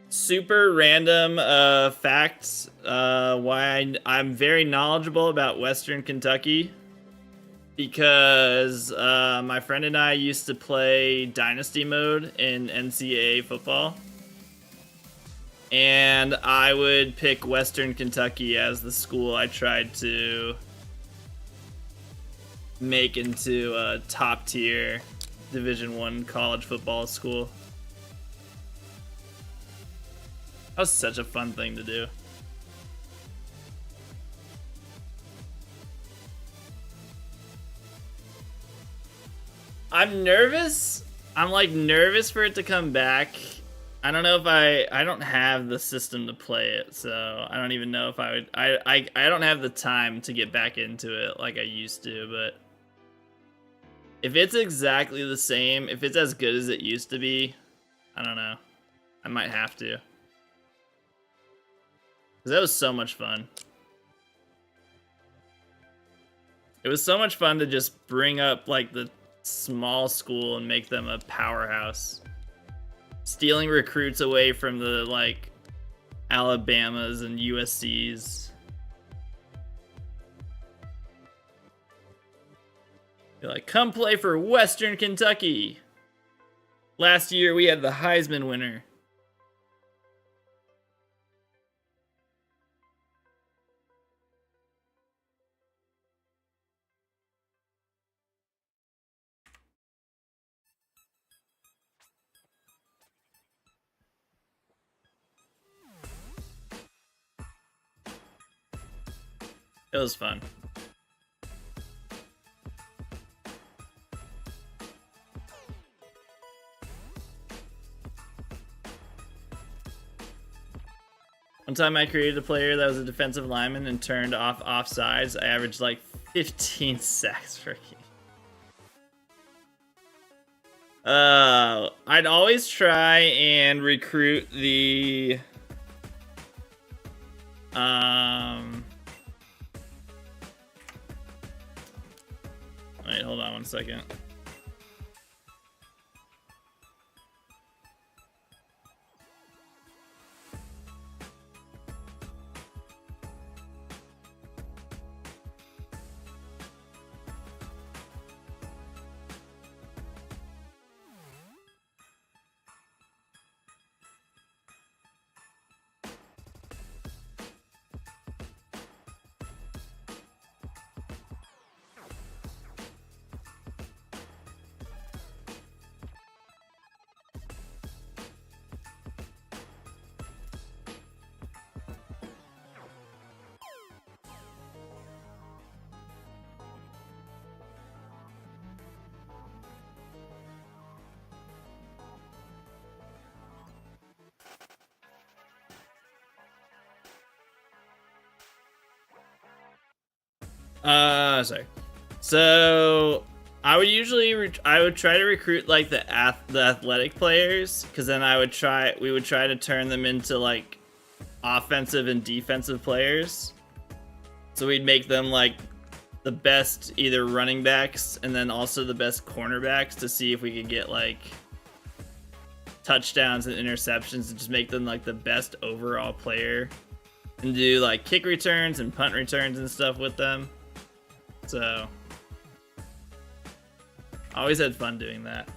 Super random facts. Why I'm very knowledgeable about Western Kentucky. Because my friend and I used to play Dynasty mode in NCAA football. And I would pick Western Kentucky as the school I tried to make into a top tier Division I college football school. That was such a fun thing to do. I'm nervous. I'm like nervous for it to come back. I don't know if I don't have the system to play it, so I don't even know if I would. I don't have the time to get back into it like I used to, but if it's exactly the same, if it's as good as it used to be, I don't know. I might have to. Because that was so much fun. It was so much fun to just bring up like the small school and make them a powerhouse. Stealing recruits away from the like Alabamas and USCs. You're like, come play for Western Kentucky. Last year we had the Heisman winner. It was fun. One time I created a player that was a defensive lineman and turned off offsides. I averaged like 15 sacks per game. I'd always try and recruit the wait, hold on one second. Sorry. So I would usually I would try to recruit like the athletic players, because then we would try to turn them into like offensive and defensive players. So we'd make them like the best either running backs and then also the best cornerbacks to see if we could get like touchdowns and interceptions and just make them like the best overall player and do like kick returns and punt returns and stuff with them. So I always had fun doing that.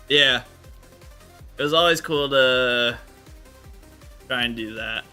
Yeah. It was always cool to try and do that.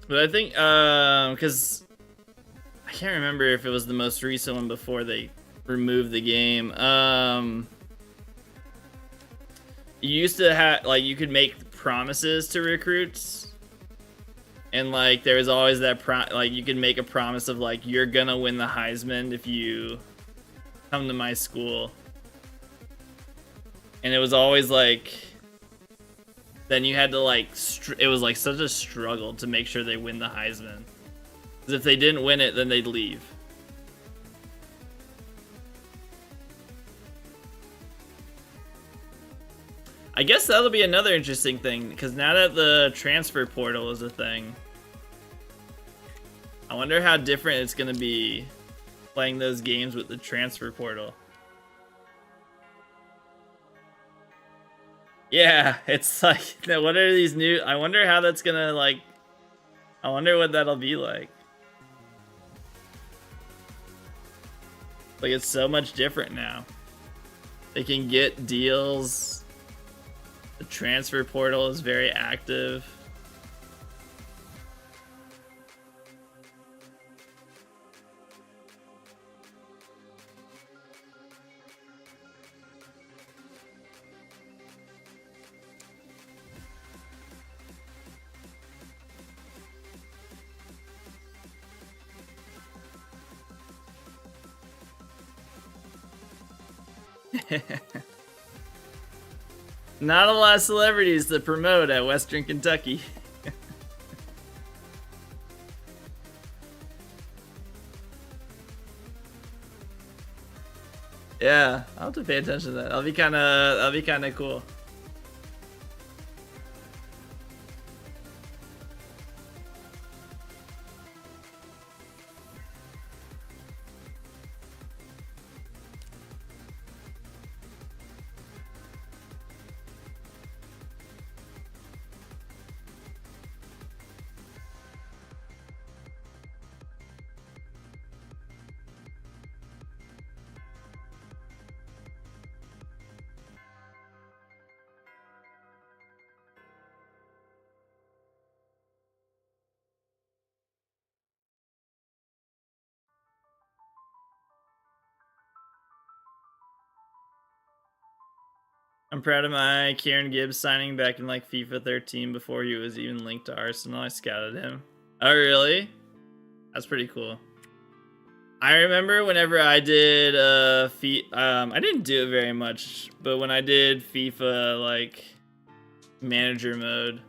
But I think, because I can't remember if it was the most recent one before they removed the game. You used to have, like, you could make promises to recruits. And, like, there was always that, like, you could make a promise of, like, you're gonna win the Heisman if you come to my school. And it was always, like, then you had to, like, it was, like, such a struggle to make sure they win the Heisman. Because if they didn't win it, then they'd leave. I guess that'll be another interesting thing, because now that the transfer portal is a thing, I wonder how different it's going to be playing those games with the transfer portal. Yeah, it's like, what are these new... I wonder how that's going to, like... I wonder what that'll be like. Like, it's so much different now. They can get deals. The transfer portal is very active. Not a lot of celebrities to promote at Western Kentucky. Yeah, I'll have to pay attention to that. That'll be kind of cool. I'm proud of my Kieran Gibbs signing back in like FIFA 13 before he was even linked to Arsenal. I scouted him. Oh, really? That's pretty cool. I remember whenever I did I didn't do it very much, but when I did FIFA like manager mode,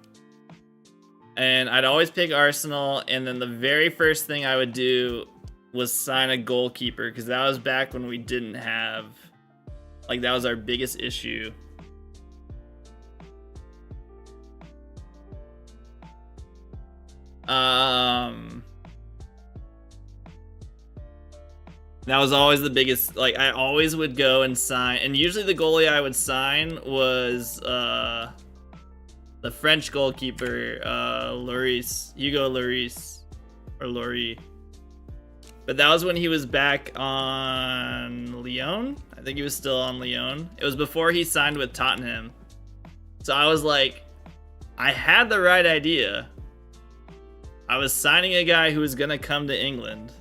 and I'd always pick Arsenal, and then the very first thing I would do was sign a goalkeeper, because that was back when we didn't have, like, that was our biggest issue. That was always the biggest, like, I always would go and sign, and usually the goalie I would sign was the French goalkeeper, Hugo Lloris, or Lloris. But that was when he was back on Lyon. I think he was still on Lyon. It was before he signed with Tottenham. So I was like, I had the right idea. I was signing a guy who was gonna come to England,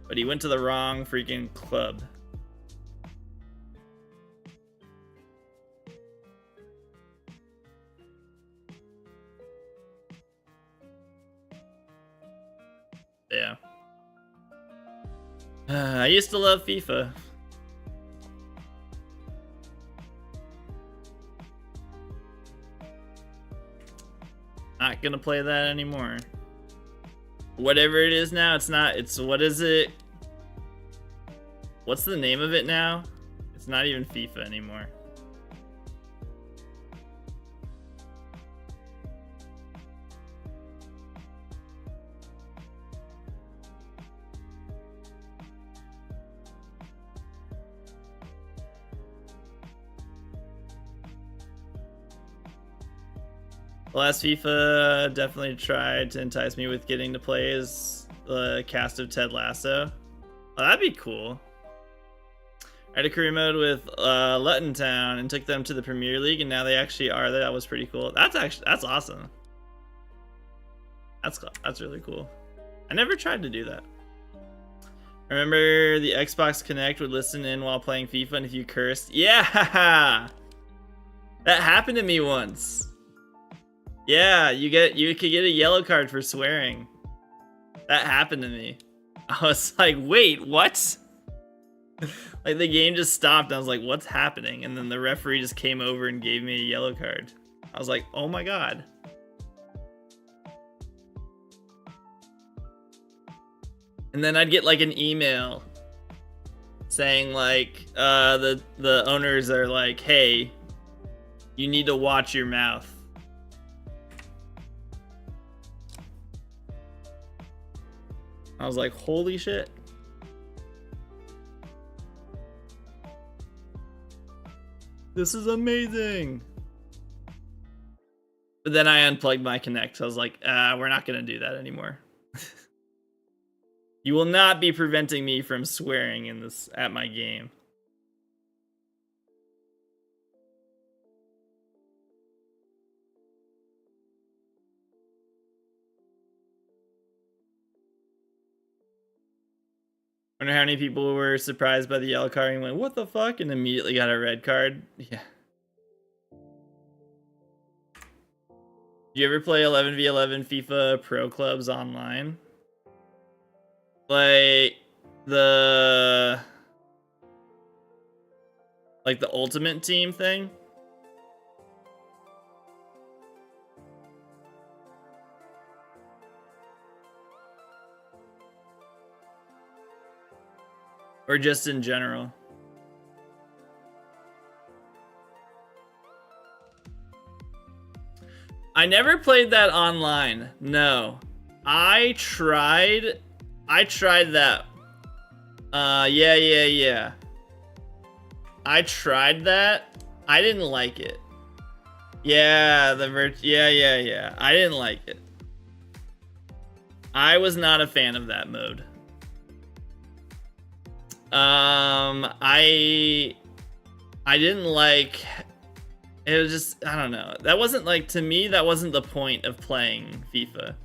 but he went to the wrong freaking club. Yeah. I used to love FIFA. Not gonna play that anymore. Whatever it is now, it's not. It's what is it? What's the name of it now? It's not even FIFA anymore. The last FIFA definitely tried to entice me with getting to play as the cast of Ted Lasso. Oh, that'd be cool. I had a career mode with Luton Town and took them to the Premier League, and now they actually are there. That was pretty cool. That's awesome. That's really cool. I never tried to do that. I remember the Xbox Connect would listen in while playing FIFA, and if you cursed, yeah, that happened to me once. Yeah, you could get a yellow card for swearing. That happened to me. I was like, wait, what? Like the game just stopped. I was like, what's happening? And then the referee just came over and gave me a yellow card. I was like, oh my god. And then I'd get like an email saying like the owners are like, hey, you need to watch your mouth. I was like, holy shit. This is amazing. But then I unplugged my Kinect. So I was like, we're not going to do that anymore. You will not be preventing me from swearing in this at my game. Wonder how many people were surprised by the yellow card and went, what the fuck? And immediately got a red card. Yeah. Do you ever play 11v11 FIFA Pro Clubs online? Like the Ultimate Team thing? Or just in general? I never played that online. No. I tried that. Yeah. I tried that. I didn't like it. Yeah, yeah. I didn't like it. I was not a fan of that mode. I didn't like it. Was just, I don't know. That wasn't like, to me, that wasn't the point of playing FIFA.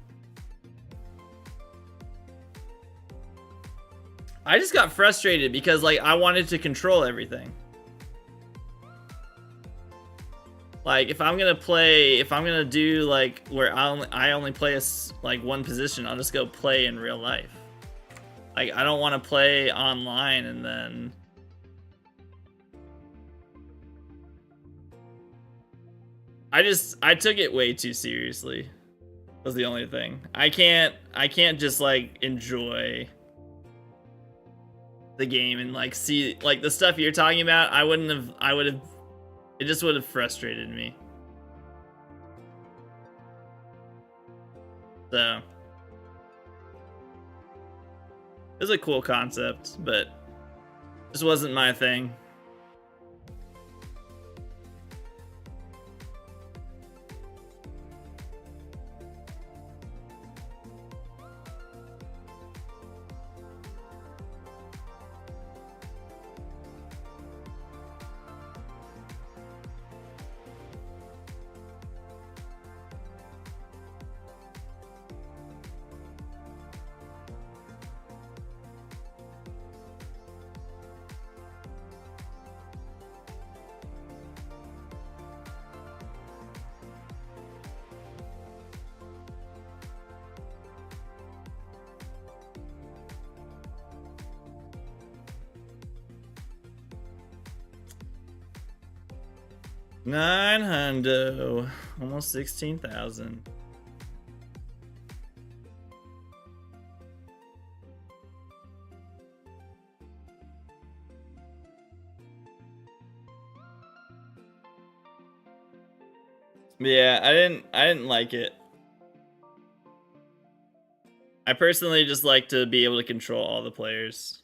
I just got frustrated because like I wanted to control everything. Like if I'm gonna do like where I only play like one position, I'll just go play in real life. Like I don't want to play online and then I took it way too seriously. Was the only thing. I can't just like enjoy the game and like see like the stuff you're talking about. It just would have frustrated me. So it was a cool concept, but just wasn't my thing. 900, almost 16,000. Yeah, I didn't like it. I personally just like to be able to control all the players.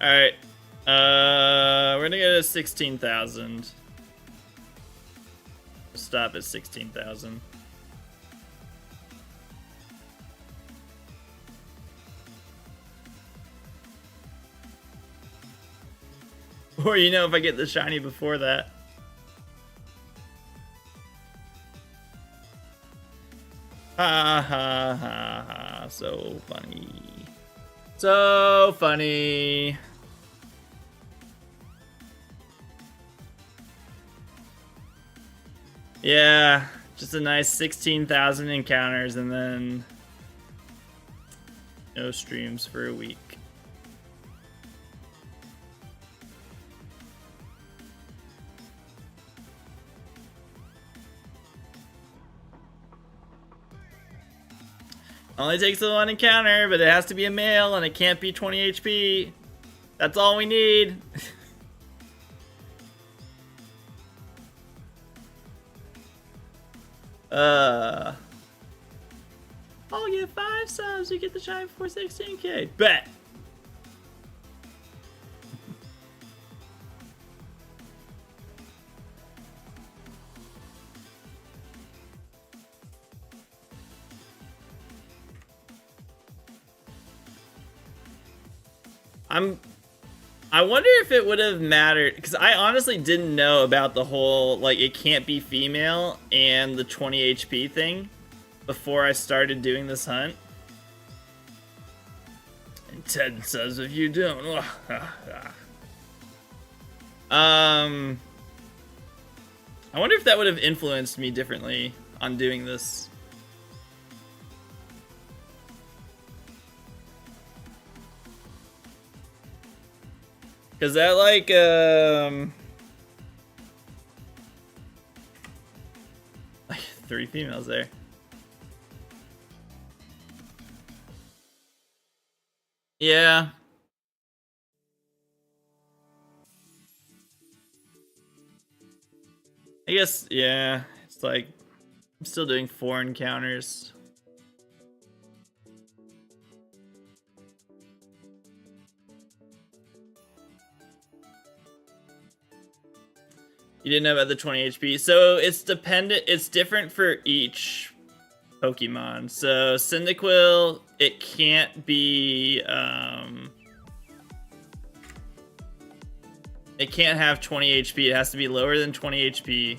Alright. We're gonna go to 16,000. Stop at 16,000. Or, you know, if I get the shiny before that. Ha ha ha ha. So funny. So funny. Yeah, just a nice 16,000 encounters and then no streams for a week. Only takes the one encounter, but it has to be a male and it can't be 20 HP. That's all we need. I'll get 5 subs, you get the shine before 16k. Bet. I wonder if it would have mattered, because I honestly didn't know about the whole, like, it can't be female and the 20 HP thing before I started doing this hunt. And Ted says if you don't. I wonder if that would have influenced me differently on doing this. Cause that like 3 females there. Yeah. I guess, yeah. It's like I'm still doing 4 encounters. You didn't know about the 20 HP. So it's dependent, it's different for each Pokemon. So Cyndaquil, it can't be it can't have 20 HP. It has to be lower than 20 HP.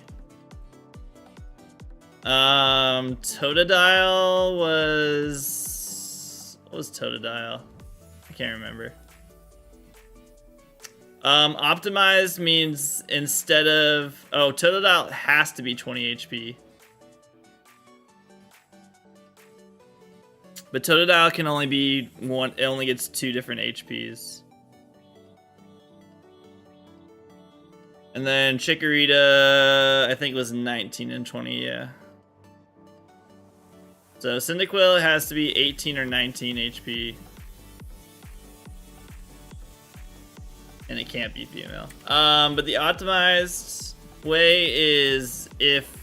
Totodile was... What was Totodile? I can't remember. Optimized means instead of... Oh, Totodile has to be 20 HP. But Totodile can only be one... It only gets 2 different HPs. And then Chikorita, I think was 19 and 20, yeah. So Cyndaquil has to be 18 or 19 HP. And it can't be female. But the optimized way is if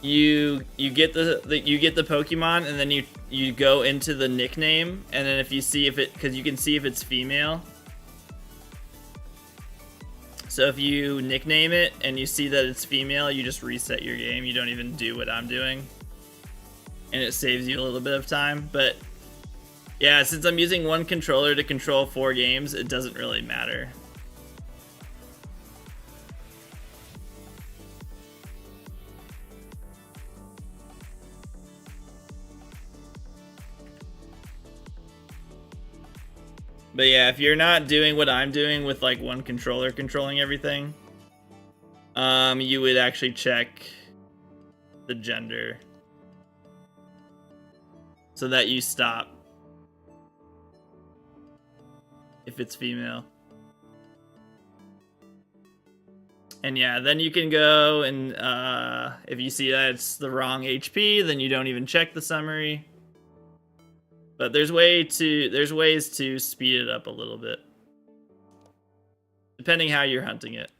you get the Pokemon and then you go into the nickname, and then if you see if it, because you can see if it's female. So if you nickname it and you see that it's female, you just reset your game. You don't even do what I'm doing. And it saves you a little bit of time. But yeah, since I'm using one controller to control 4 games, it doesn't really matter. But yeah, if you're not doing what I'm doing with like one controller controlling everything, you would actually check the gender so that you stop if it's female. And yeah, then you can go and if you see that it's the wrong HP, then you don't even check the summary. But there's ways to speed it up a little bit, depending how you're hunting it.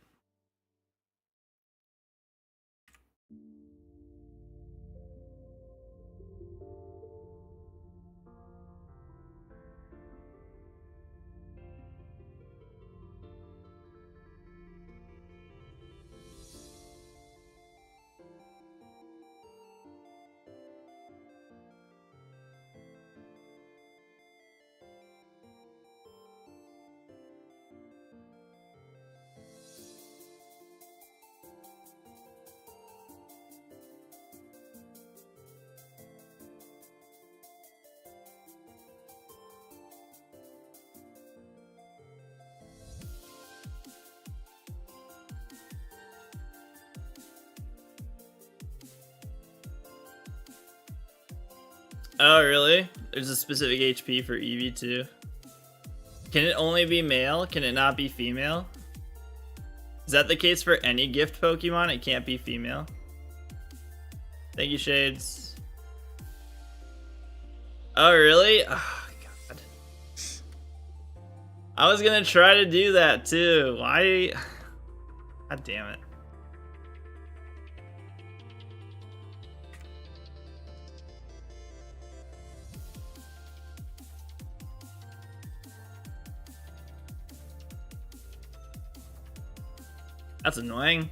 Oh, really? There's a specific HP for Eevee too. Can it only be male? Can it not be female? Is that the case for any gift Pokemon? It can't be female. Thank you, Shades. Oh, really? Oh, God. I was gonna try to do that too. Why? God damn it. That's annoying.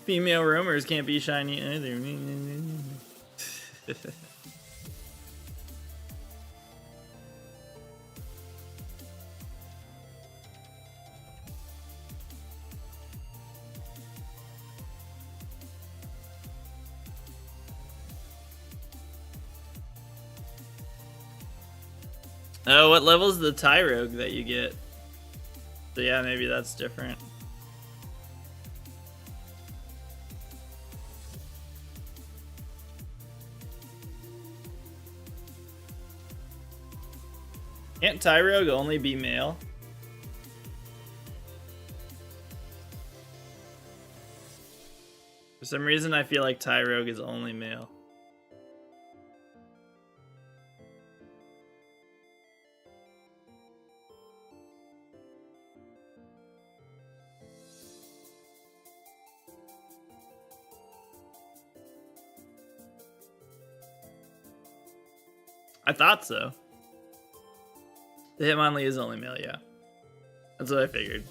Female rumors can't be shiny either. Oh, what level is the Tyrogue that you get? So yeah, maybe that's different. Can't Tyrogue only be male? For some reason, I feel like Tyrogue is only male. I thought so. The Hitmonlee is only male, yeah. That's what I figured.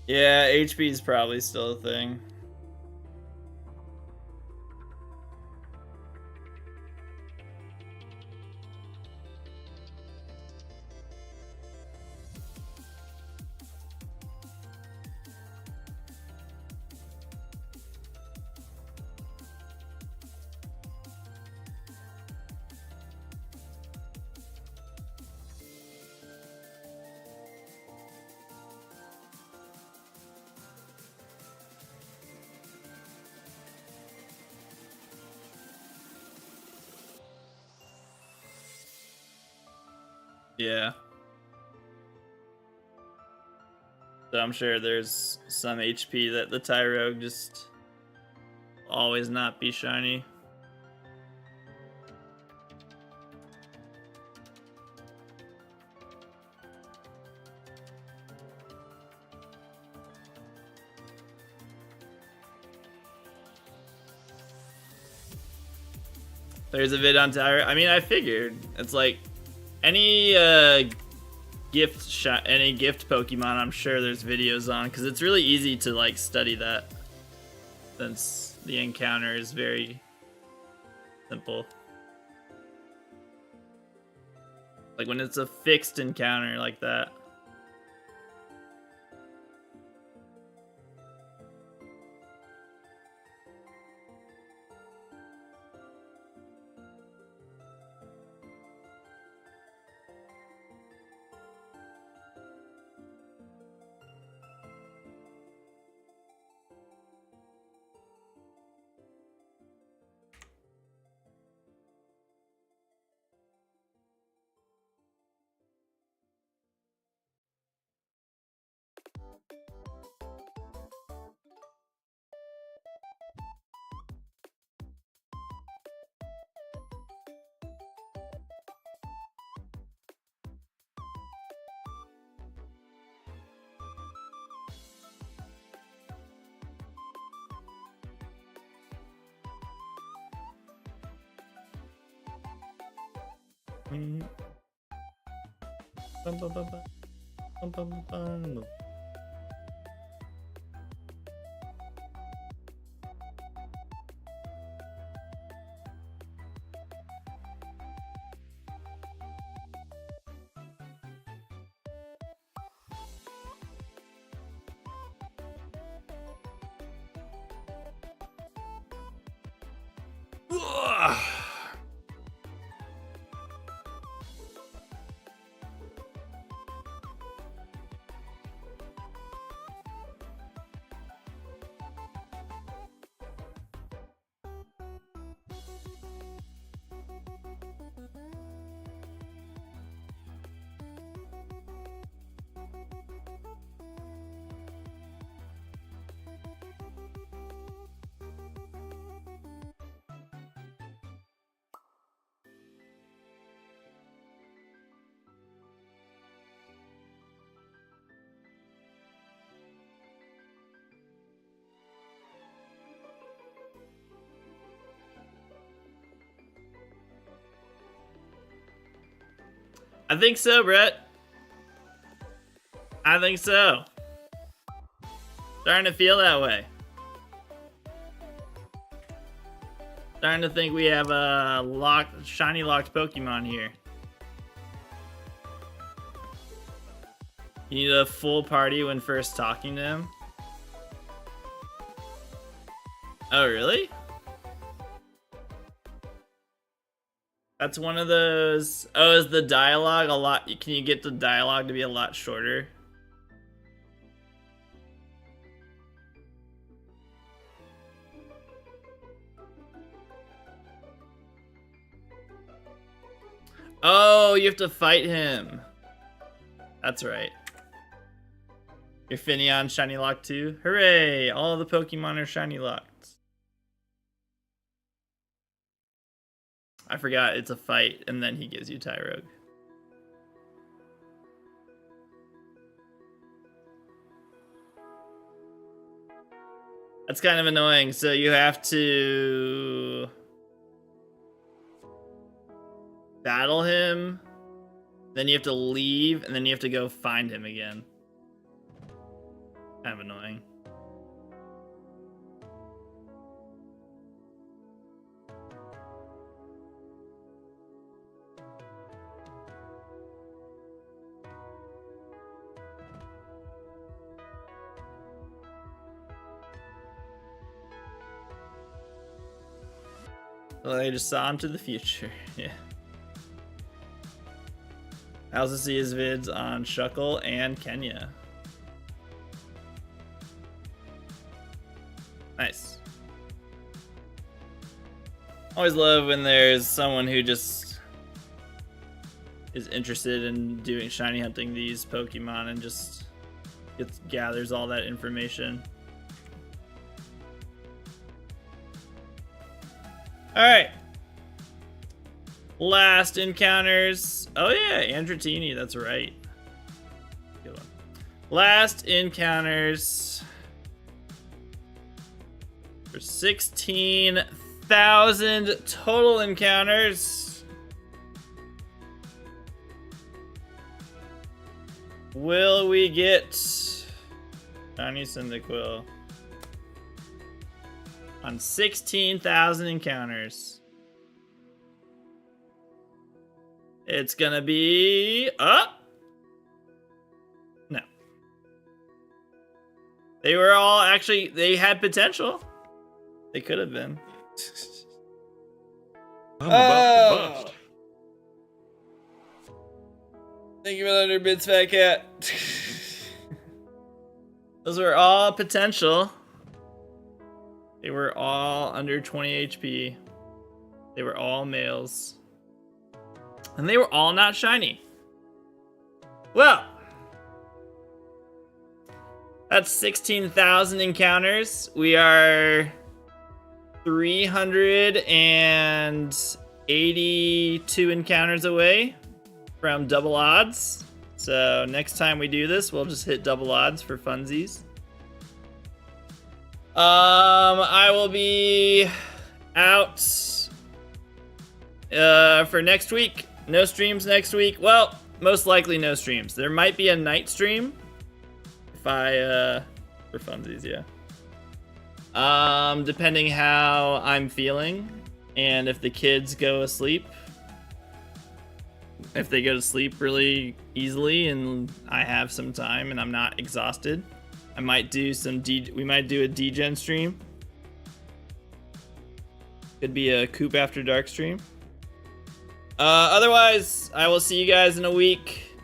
Yeah, HP is probably still a thing. Yeah. So I'm sure there's some HP that the Tyrogue just always not be shiny. There's a vid on Tyrogue. I mean, I figured it's like any gift Pokemon. I'm sure there's videos on because it's really easy to like study that since the encounter is very simple. Like when it's a fixed encounter like that. Bum, bum, bum, bum. Bum, bum, bum. Ugh. I think so, Brett. I think so. Starting to feel that way. Starting to think we have a shiny locked Pokemon here. You need a full party when first talking to him. Oh, really? That's one of those. Oh, is the dialogue a lot? Can you get the dialogue to be a lot shorter? Oh, you have to fight him. That's right. Your Finneon shiny locked too? Hooray! All the Pokemon are shiny locked. I forgot it's a fight, and then he gives you Tyrogue. That's kind of annoying. So you have to battle him, then you have to leave, and then you have to go find him again. Kind of annoying. Well, I just saw him to the future. Yeah. I also see his vids on Shuckle and Kenya. Nice. Always love when there's someone who just is interested in doing shiny hunting these Pokemon and just gathers all that information. Alright. Last encounters. Oh yeah, Andratini, that's right. Good one. Last encounters for 16,000 total encounters. Will we get Shiny Cyndaquil on 16,000 encounters? It's gonna be up. No. They were all actually, they had potential. They could have been. I'm about to bust. Thank you for 100 bits, Fat Cat. Those were all potential. They were all under 20 HP. They were all males. And they were all not shiny. Well, that's 16,000 encounters. We are 382 encounters away from double odds. So next time we do this, we'll just hit double odds for funsies. I will be out for next week. No streams next week. Well, most likely no streams. There might be a night stream if I for funsies, yeah. Depending how I'm feeling and if the kids go asleep. If they go to sleep really easily and I have some time and I'm not exhausted, I might do we might do a D-Gen stream. Could be a Coop After Dark stream. Otherwise, I will see you guys in a week.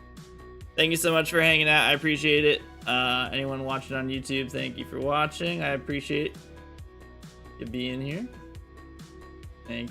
Thank you so much for hanging out. I appreciate it. Anyone watching on YouTube, thank you for watching. I appreciate you being here. Thank you.